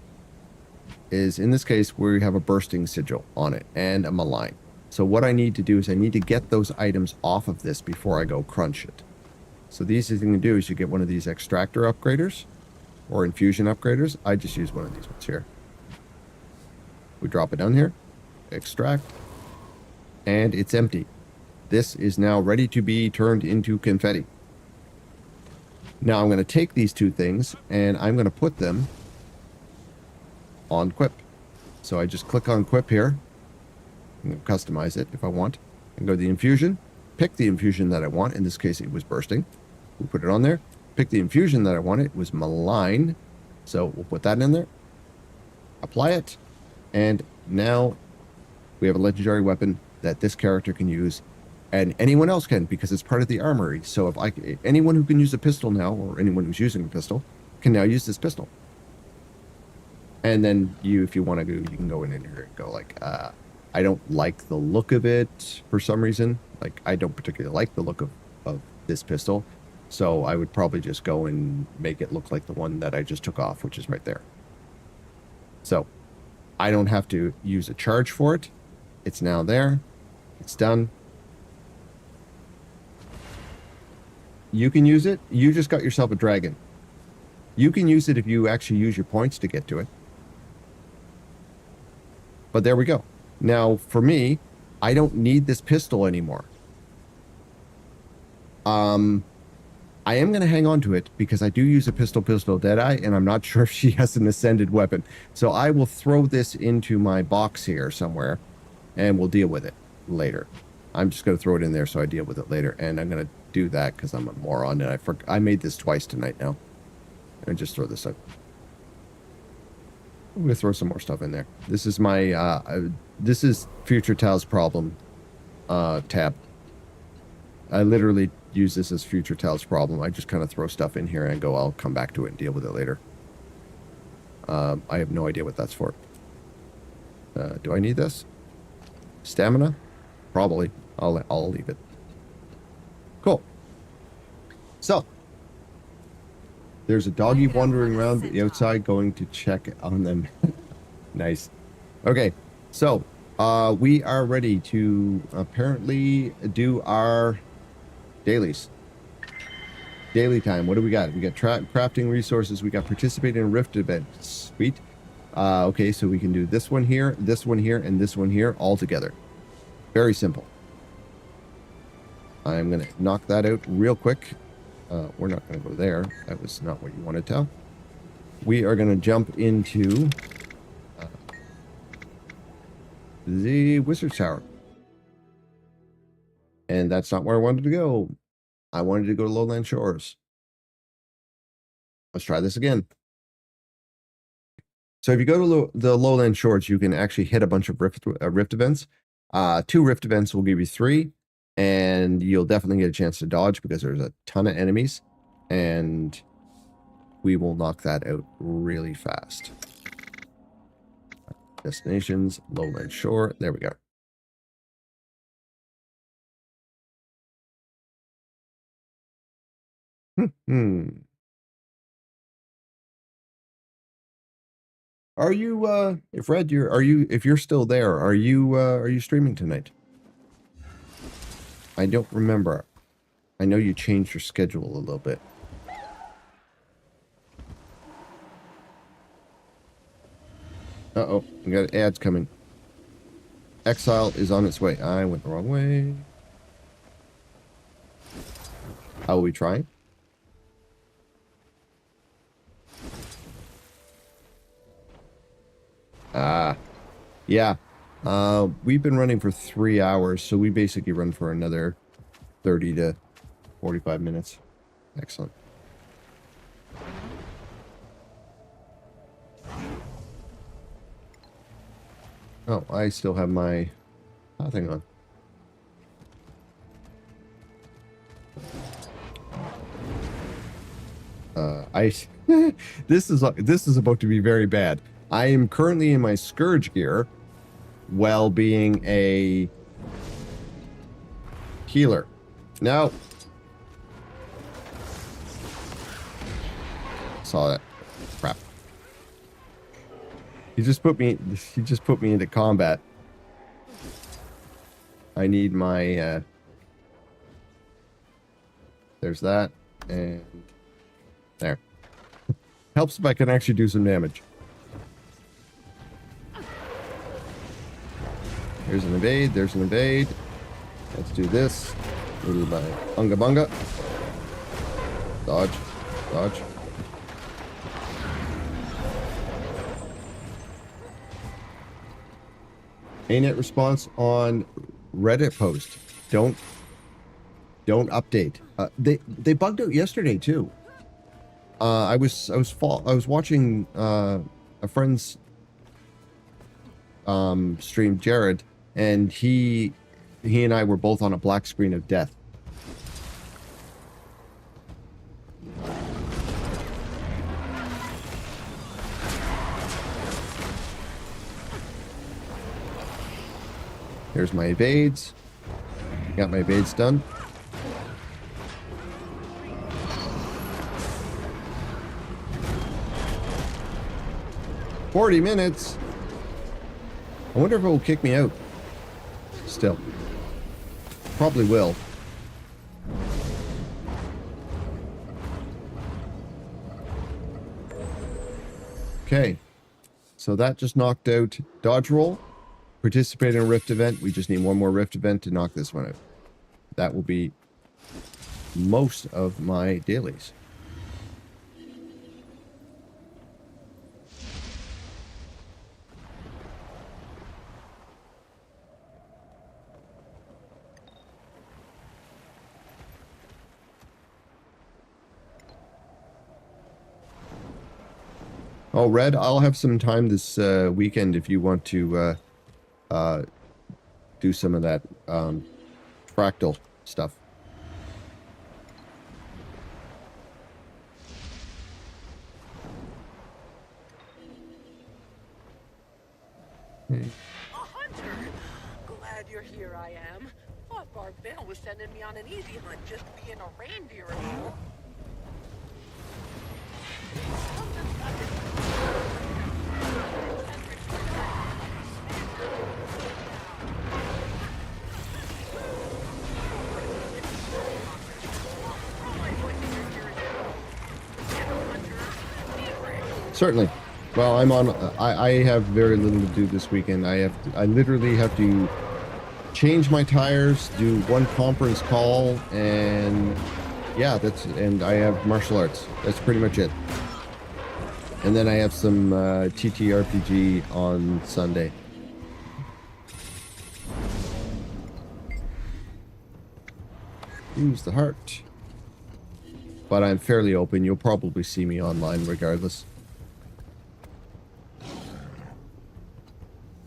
is, in this case, we have a bursting sigil on it and a malign. So what I need to do is I need to get those items off of this before I go crunch it. So the easiest thing to do is you get one of these extractor upgraders or infusion upgraders. I just use one of these ones here. We drop it down here, extract, and it's empty. This is now ready to be turned into confetti. Now I'm going to take these two things and I'm going to put them on Quip. So I just click on Quip here. I'm going to customize it if I want. And go to the infusion, pick the infusion that I want. In this case, it was bursting. We'll put it on there. Pick the infusion that I want. It was malign. So we'll put that in there. Apply it. And now we have a legendary weapon that this character can use. And anyone else can, because it's part of the armory. So if anyone who can use a pistol now, or anyone who's using a pistol, can now use this pistol. And then if you want to go, you can go in here and go like, I don't like the look of it for some reason. Like, I don't particularly like the look of this pistol. So I would probably just go and make it look like the one that I just took off, which is right there. So I don't have to use a charge for it. It's now there. It's done. You can use it. You just got yourself a dragon. You can use it if you actually use your points to get to it. But there we go. Now, for me, I don't need this pistol anymore. I am going to hang on to it because I do use a pistol Deadeye, and I'm not sure if she has an ascended weapon. So I will throw this into my box here somewhere, and we'll deal with it later. I'm just going to throw it in there so I deal with it later. And I'm going to do that because I'm a moron, and I made this twice tonight now. And just throw this up. I'm going to throw some more stuff in there. This is my, this is Future Tal's problem tab. I literally use this as Future Tal's problem. I just kind of throw stuff in here and go, I'll come back to it and deal with it later. I have no idea what that's for. Do I need this? Stamina? Probably. I'll leave it. Cool. So, there's a doggy wandering around the outside going to check on them. Nice. Okay, so we are ready to apparently do our dailies. Daily time. What do we got? We got crafting resources. We got participate in Rift events. Sweet. Okay, so we can do this one here, and this one here all together. Very simple. I'm going to knock that out real quick. We're not going to go there. That was not what you wanted to tell. We are going to jump into the Wizard's Tower. And that's not where I wanted to go. I wanted to go to Lowland Shores. Let's try this again. So if you go to the Lowland Shores, you can actually hit a bunch of Rift events. 2 Rift events will give you 3. And you'll definitely get a chance to dodge because there's a ton of enemies. And we will knock that out really fast. Destinations, Lowland Shore. There we go. Are you if Red if you're still there, are you streaming tonight? I don't remember. I know you changed your schedule a little bit. Uh-oh, we got ads coming. Exile is on its way. I went the wrong way. How are we trying? Yeah. We've been running for 3 hours, so we basically run for another 30 to 45 minutes. Excellent. Oh, I still have my thing on. This is about to be very bad. I am currently in my Scourge gear, while being a Healer. No. Saw that. Crap. He just put me into combat. I need my there's that, and there. Helps if I can actually do some damage. There's an evade, there's an evade. Let's do this. We do my unga bunga. Dodge. Dodge. ANET response on Reddit post. Don't update. They bugged out yesterday too. I was watching a friend's stream, Jared, and he and I were both on a black screen of death. There's my evades. Got my evades done. "40 minutes. I wonder if it will kick me out. Still. Probably will. Okay. So that just knocked out dodge roll. Participate in a rift event. We just need one more rift event to knock this one out. That will be most of my dailies. Oh, Red, I'll have some time this weekend if you want to do some of that fractal stuff. A hunter! Glad you're here, I am. Thought Barbell was sending me on an easy hunt just being a reindeer anymore. Certainly. Well, I'm on. I have very little to do this weekend. I literally have to change my tires, do one conference call, and yeah, and I have martial arts. That's pretty much it. And then I have some TTRPG on Sunday. Use the heart. But I'm fairly open. You'll probably see me online regardless.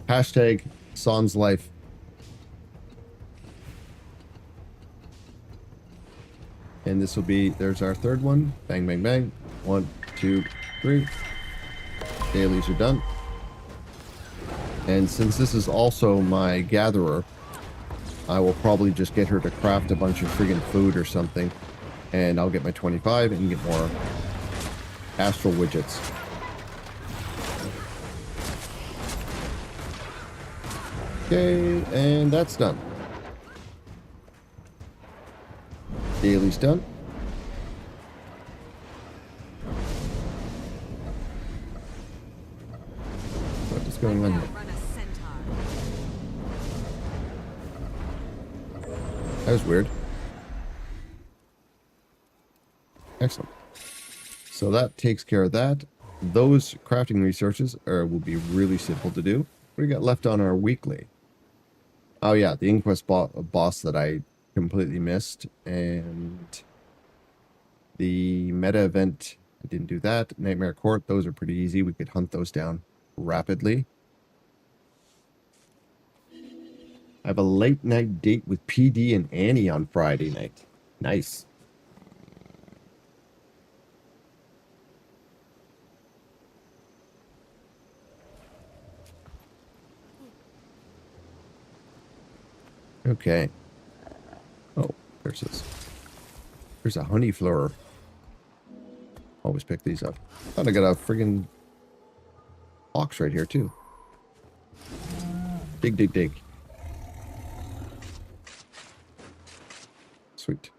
Hashtag Sans Life. And this will be, there's our third one. Bang, bang, bang. 1, 2, 3. Dailies are done. And since this is also my gatherer, I will probably just get her to craft a bunch of friggin' food or something. And I'll get my 25 and get more astral widgets. Okay, and that's done. Daily's done. What is going on here? That was weird. Excellent. So that takes care of that. Those crafting resources will be really simple to do. What do we got left on our weekly? Oh yeah, the Inquest boss that I completely missed, and the meta event, I didn't do that. Nightmare Court, those are pretty easy. We could hunt those down rapidly. I have a late night date with PD and Annie on Friday night. Nice. Okay. resources. There's a honey flower. Always pick these up. Thought I got a friggin' box right here too. Dig, dig, dig. Sweet.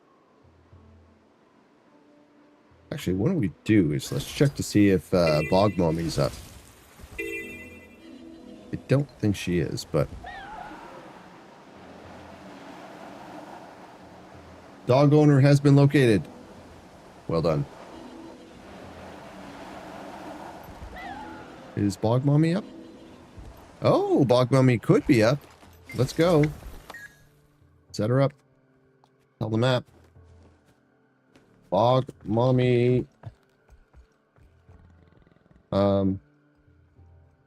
Actually, what we do is let's check to see if Bog Mommy's up. I don't think she is, but... Dog owner has been located. Well done. Is Bog Mommy up? Oh, Bog Mommy could be up. Let's go. Set her up. Tell the map. Bog Mommy.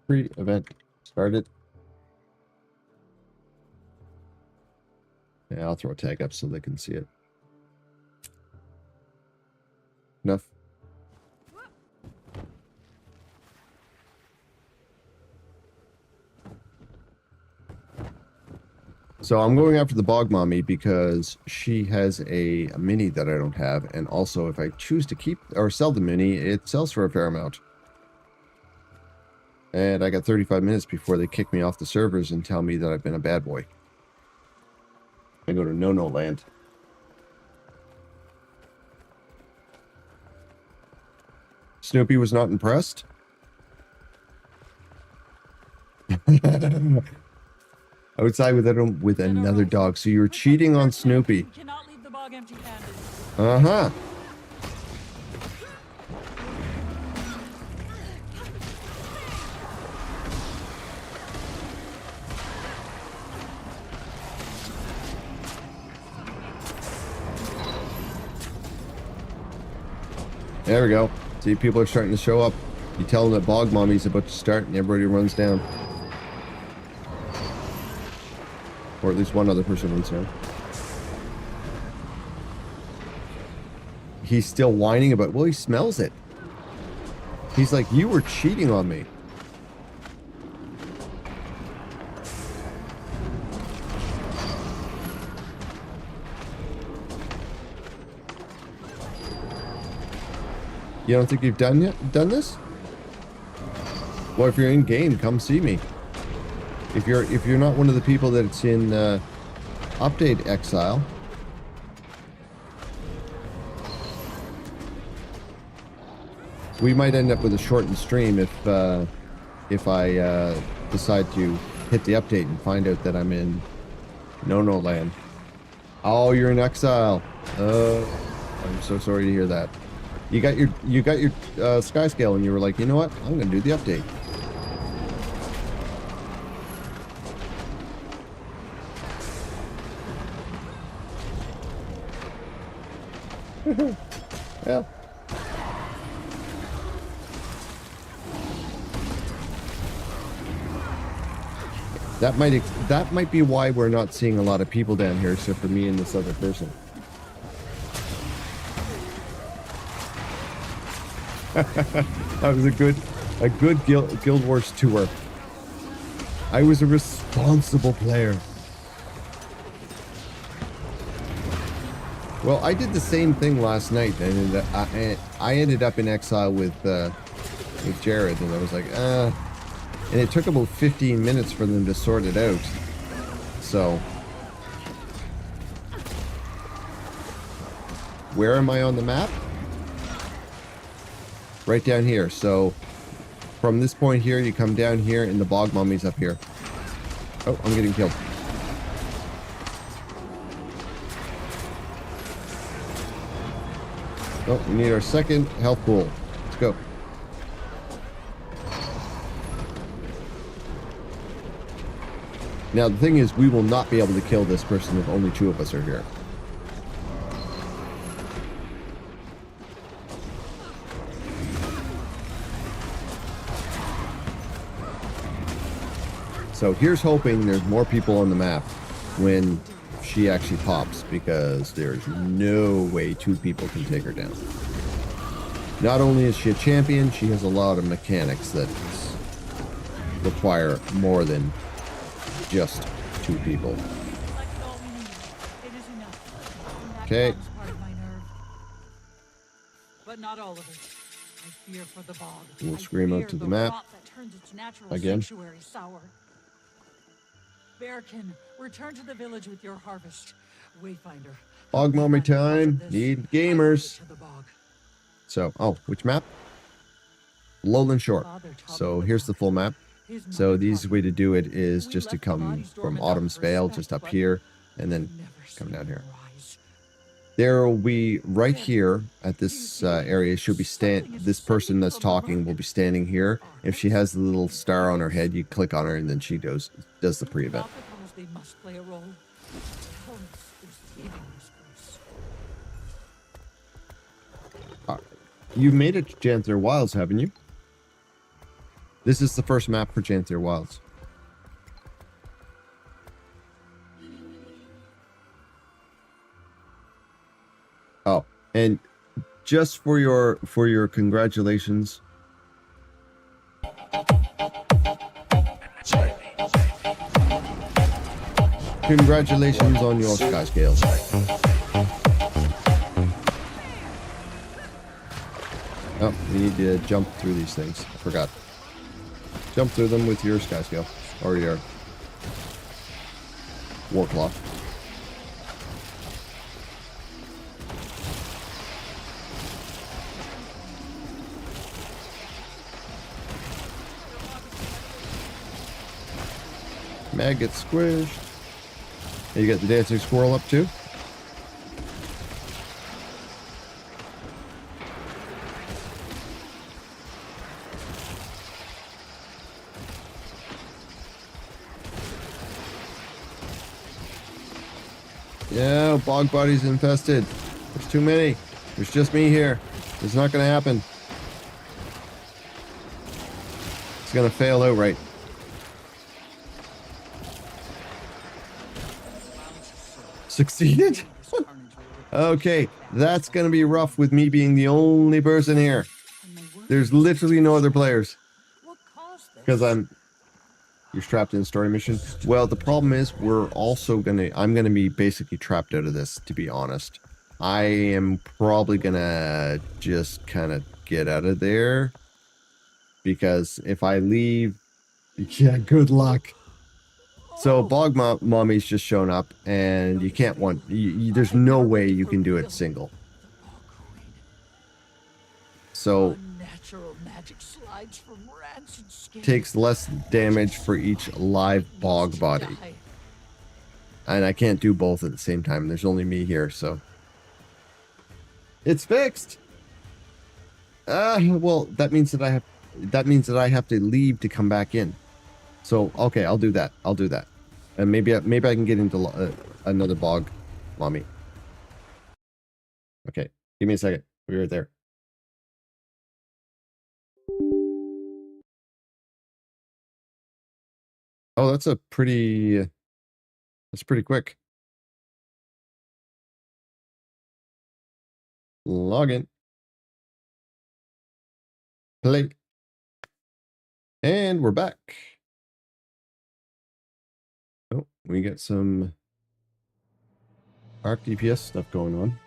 Pre-event started. Yeah, I'll throw a tag up so they can see it. Enough. So I'm going after the Bog Mommy because she has a mini that I don't have, and also if I choose to keep or sell the mini, it sells for a fair amount. And I got 35 minutes before they kick me off the servers and tell me that I've been a bad boy. I go to no-no land. Snoopy was not impressed. Outside with another dog. So you were cheating on Snoopy. You cannot leave the bog empty-handed. Uh-huh. There we go. See, people are starting to show up. You tell them that Bog Mommy's about to start and everybody runs down. Or at least one other person runs down. He's still whining about, well, he smells it. He's like, you were cheating on me. You don't think you've done this? Well, if you're in game, come see me. If you're not one of the people that's in update exile, we might end up with a shortened stream if I decide to hit the update and find out that I'm in no-no land. Oh, you're in exile. I'm so sorry to hear that. You got your sky scale and you were like, you know what? I'm gonna do the update. Yeah. That might be why we're not seeing a lot of people down here, except for me and this other person. That was a good Guild Wars tour. I was a responsible player. Well, I did the same thing last night, and I ended up in exile with Jared, and I was like, and it took about 15 minutes for them to sort it out. So, where am I on the map? Right down here. So, from this point here, you come down here, and the Bog Mommy's up here. Oh, I'm getting killed. Oh, we need our second health pool. Let's go. Now, the thing is, we will not be able to kill this person if only 2 of us are here. So here's hoping there's more people on the map when she actually pops, because there's no way 2 people can take her down. Not only is she a champion, she has a lot of mechanics that require more than just 2 people. Okay. That part of my nerve. But not all of it. I fear for the bog. We'll scream out to the map. Rot that turns its natural Again. sanctuary sour. Bearkin, return to the village with your harvest. Wayfinder. Bog mommy time. Need gamers. To the bog. So, oh, which map? Lowland Shore. So here's the full map. So the easiest way to do it is just to come from Autumn's Vale, just up here, and then come down here. There will be right here at this area. She'll be this person that's talking will be standing here. If she has the little star on her head, you click on her, and then she does the pre-event. They must play a role. You've made it to Janther Wilds, haven't you? This is the first map for Janther Wilds. Oh, and just for your congratulations. Congratulations on your sky scales. Oh, we need to jump through these things. I forgot. Jump through them with your sky scale or your war cloth. Mag gets squished. You got the dancing squirrel up too. Yeah, bog body's infested. There's too many. There's just me here. It's not going to happen. It's going to fail outright. Succeeded? Okay, that's going to be rough with me being the only person here. There's literally no other players. Because you're trapped in a story mission. Well, the problem is I'm gonna be basically trapped out of this, to be honest. I am probably gonna just kind of get out of there. Because if I leave, yeah, good luck. So Bog Mommy's just shown up, and you can't there's no way you can do it single. So takes less damage for each live bog body. And I can't do both at the same time. There's only me here, so it's fixed. Well, that means that I have to leave to come back in. So okay, I'll do that. And maybe I can get into another bog mommy. Okay, give me a second. We're right there. Oh, that's pretty quick. Login. Play. And we're back. Oh, we got some ARC DPS stuff going on.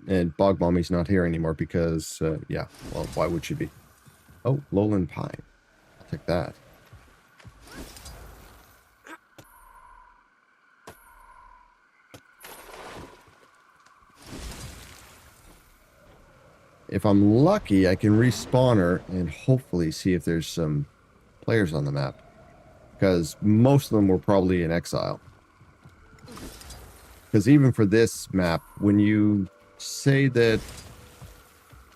And Bog Mommy's not here anymore because, yeah, well, why would she be? Oh, Lowland Pine. I'll take that. If I'm lucky, I can respawn her and hopefully see if there's some players on the map. Because most of them were probably in exile. Because even for this map, when you say that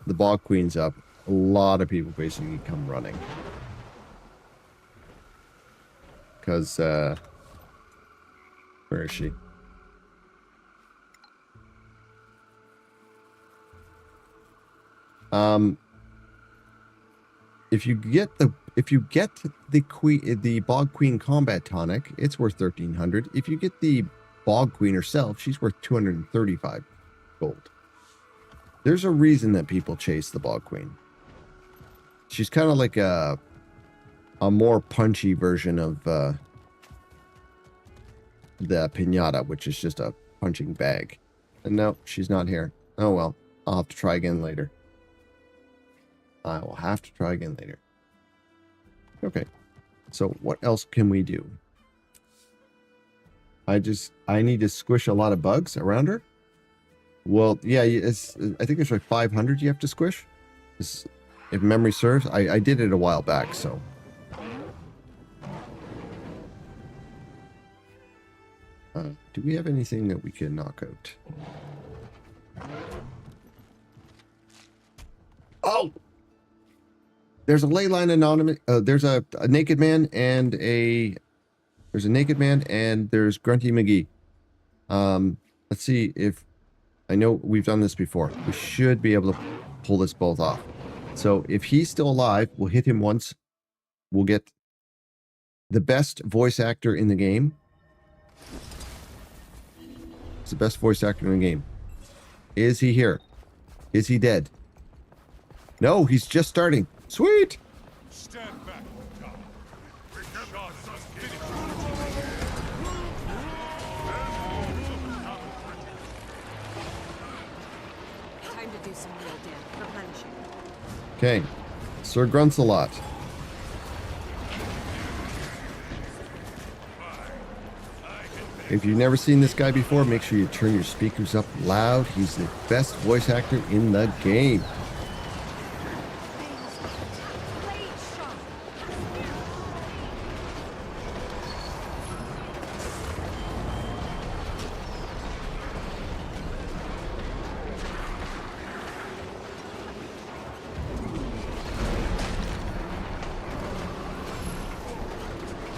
the Bog Queen's up, a lot of people basically come running. Because, where is she? If you get the Bog Queen combat tonic, it's worth 1,300. If you get the Bog Queen herself, she's worth 235 gold. There's a reason that people chase the Bog Queen. She's kind of like a a more punchy version of the pinata, which is just a punching bag. And no, she's not here. Oh well, I'll have to try again later. I will have to try again later. Okay, so what else can we do? I need to squish a lot of bugs around her. Well, yeah, I think it's like 500 you have to squish. If memory serves, I did it a while back, so. Do we have anything that we can knock out? Oh! There's a ley line anonymous. There's a naked man and there's a naked man and there's Grunty McGee. Let's see if I know we've done this before. We should be able to pull this both off. So if he's still alive, we'll hit him once. We'll get the best voice actor in the game. It's the best voice actor in the game. Is he here? Is he dead? No, he's just starting. Sweet. Stand back, Doc. Time to do some real damage. Replenishing. Okay. Sir Grunts-a-lot. If you've never seen this guy before, make sure you turn your speakers up loud. He's the best voice actor in the game.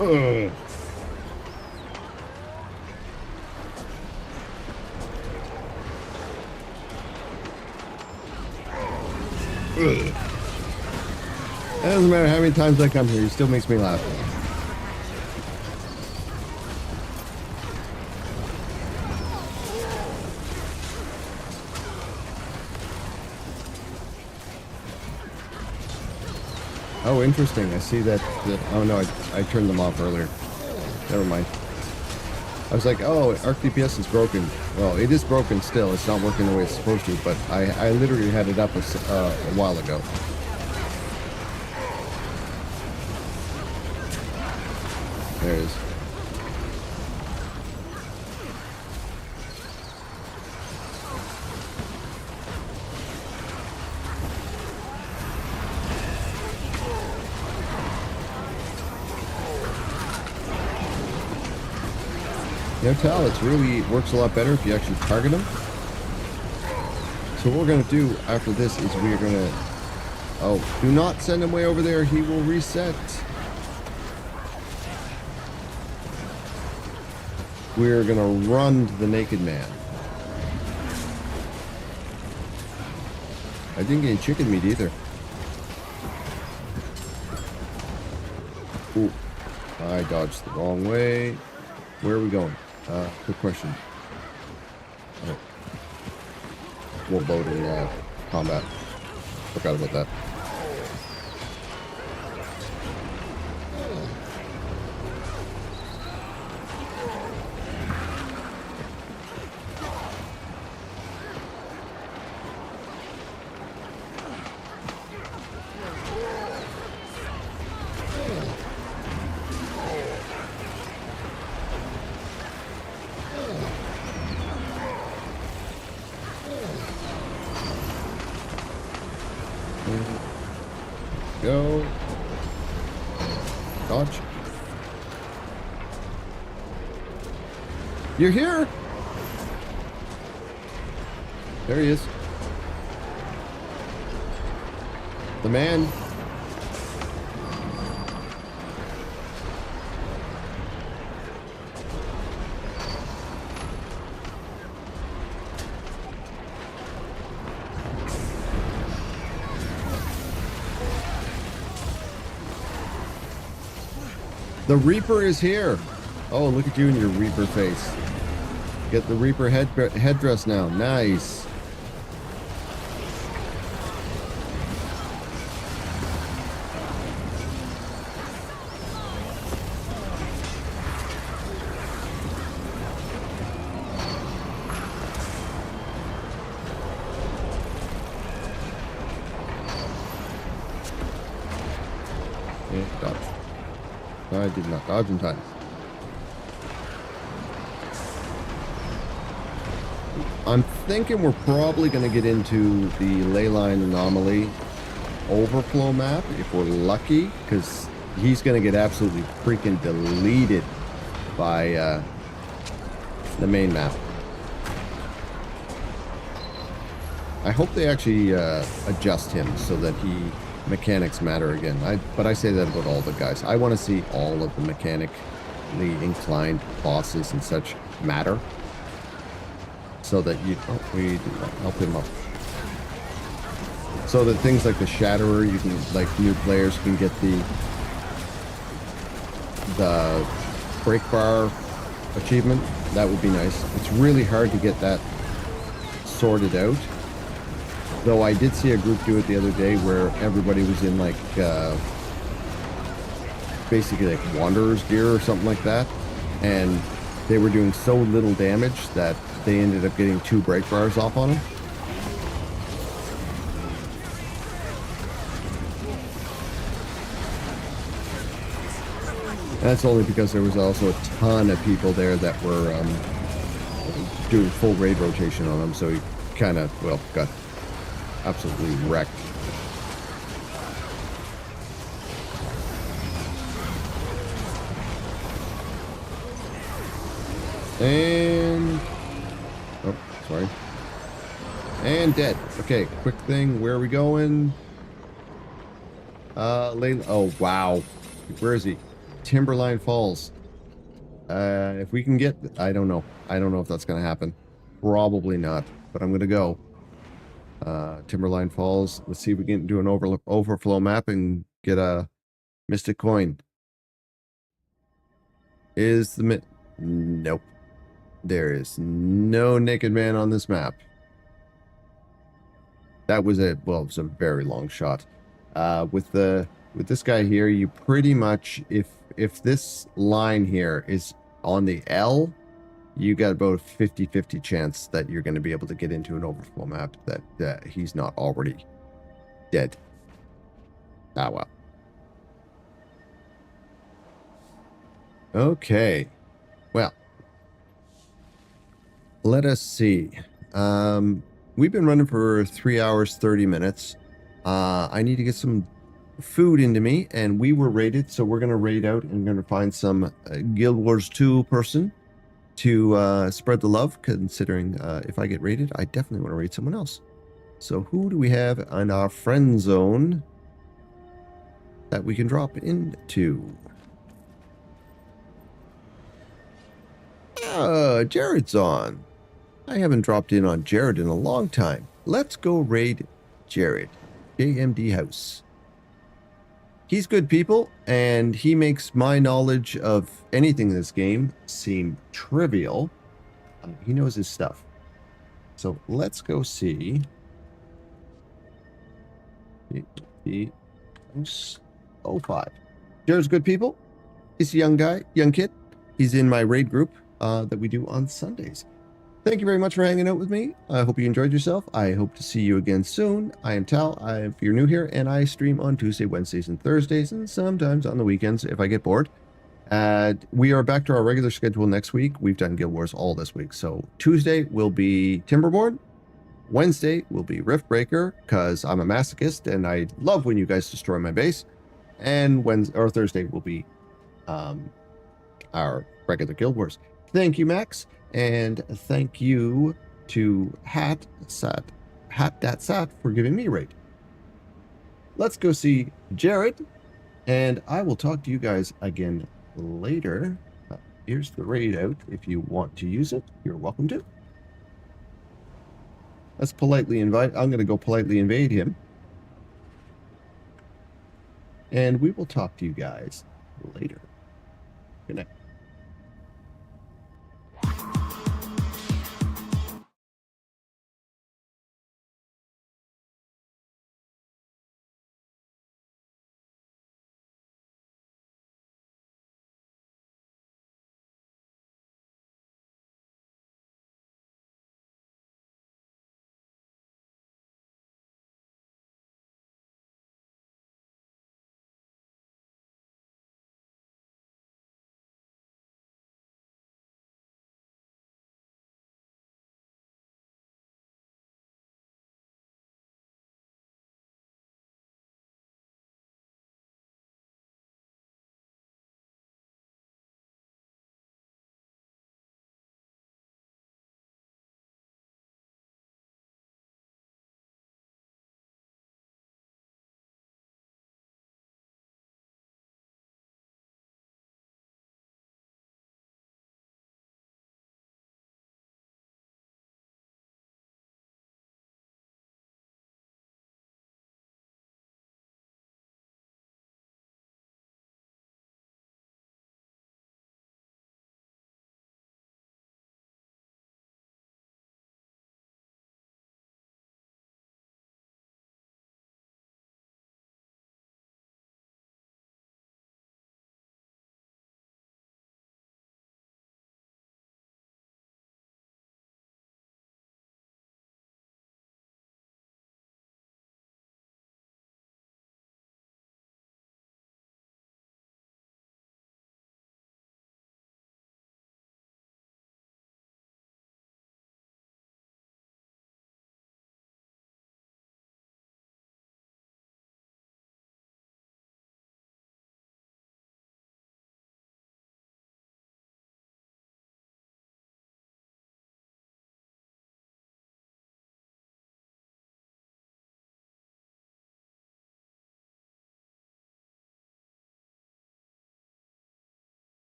Ugh. It doesn't matter how many times I come here, he still makes me laugh. Oh, interesting. I see that oh no, I turned them off earlier. Never mind. I was like, oh, Arc DPS is broken. Well, it is broken still. It's not working the way it's supposed to, but I literally had it up a while ago. There it is. Tal, it really works a lot better if you actually target them. So what we're going to do after this is we're going to... Oh, do not send him way over there. He will reset. We're going to run to the naked man. I didn't get any chicken meat either. Ooh, I dodged the wrong way. Where are we going? Quick question. Oh. We'll load in combat. Forgot about that. Go. Dodge. You're here. There he is. The man. The Reaper is here. Oh, look at you in your Reaper face. Get the Reaper headdress now. Nice. I did not dodge in time. I'm thinking we're probably going to get into the leyline anomaly overflow map if we're lucky, because he's going to get absolutely freaking deleted by the main map. I hope they actually adjust him so that mechanics matter again. But I say that about all the guys. I want to see all of the mechanically inclined bosses and such matter, so that we help him up. So that things like the Shatterer, you can, like, new players can get the break bar achievement. That would be nice. It's really hard to get that sorted out. Though I did see a group do it the other day where everybody was in, like, basically like Wanderer's gear or something like that. And they were doing so little damage that they ended up getting 2 break bars off on them. That's only because there was also a ton of people there that were doing full raid rotation on him, so he kind of, well, got absolutely wrecked. And... oh, sorry. And dead. Okay, quick thing. Where are we going? Oh, wow. Where is he? Timberline Falls. If we can get... I don't know. I don't know if that's going to happen. Probably not. But I'm going to go. Timberline Falls. Let's see if we can do an overflow map and get a Mystic Coin. Is the... nope. There is no naked man on this map. That was a... well, it was a very long shot. With this guy here, you pretty much... If this line here is on the L, you got about a 50-50 chance that you're going to be able to get into an overflow map that he's not already dead. Ah, well. Okay. Well. Let us see. We've been running for 3 hours, 30 minutes. I need to get some food into me, and we were raided, so we're going to raid out and going to find some Guild Wars 2 person to spread the love, considering if I get raided, I definitely want to raid someone else. So who do we have in our friend zone that we can drop into? Jared's on. I haven't dropped in on Jared in a long time. Let's go raid Jared. JMD House. He's good people, and he makes my knowledge of anything in this game seem trivial. He knows his stuff. So let's go see. House 05. Jared's good people. He's a young guy, young kid. He's in my raid group that we do on Sundays. Thank you very much for hanging out with me. I hope you enjoyed yourself. I hope to see you again soon. I am Tal, if you're new here, and I stream on Tuesday, Wednesdays, and Thursdays, and sometimes on the weekends if I get bored. We are back to our regular schedule next week. We've done Guild Wars all this week. So Tuesday will be Timberborn. Wednesday will be Riftbreaker, because I'm a masochist, and I love when you guys destroy my base. And Thursday will be our regular Guild Wars. Thank you, Max. And thank you to Hat.Sat for giving me a raid. Let's go see Jared, and I will talk to you guys again later. Here's the raid out. If you want to use it, you're welcome to. Let's politely invite. I'm going to go politely invade him. And we will talk to you guys later. Good night.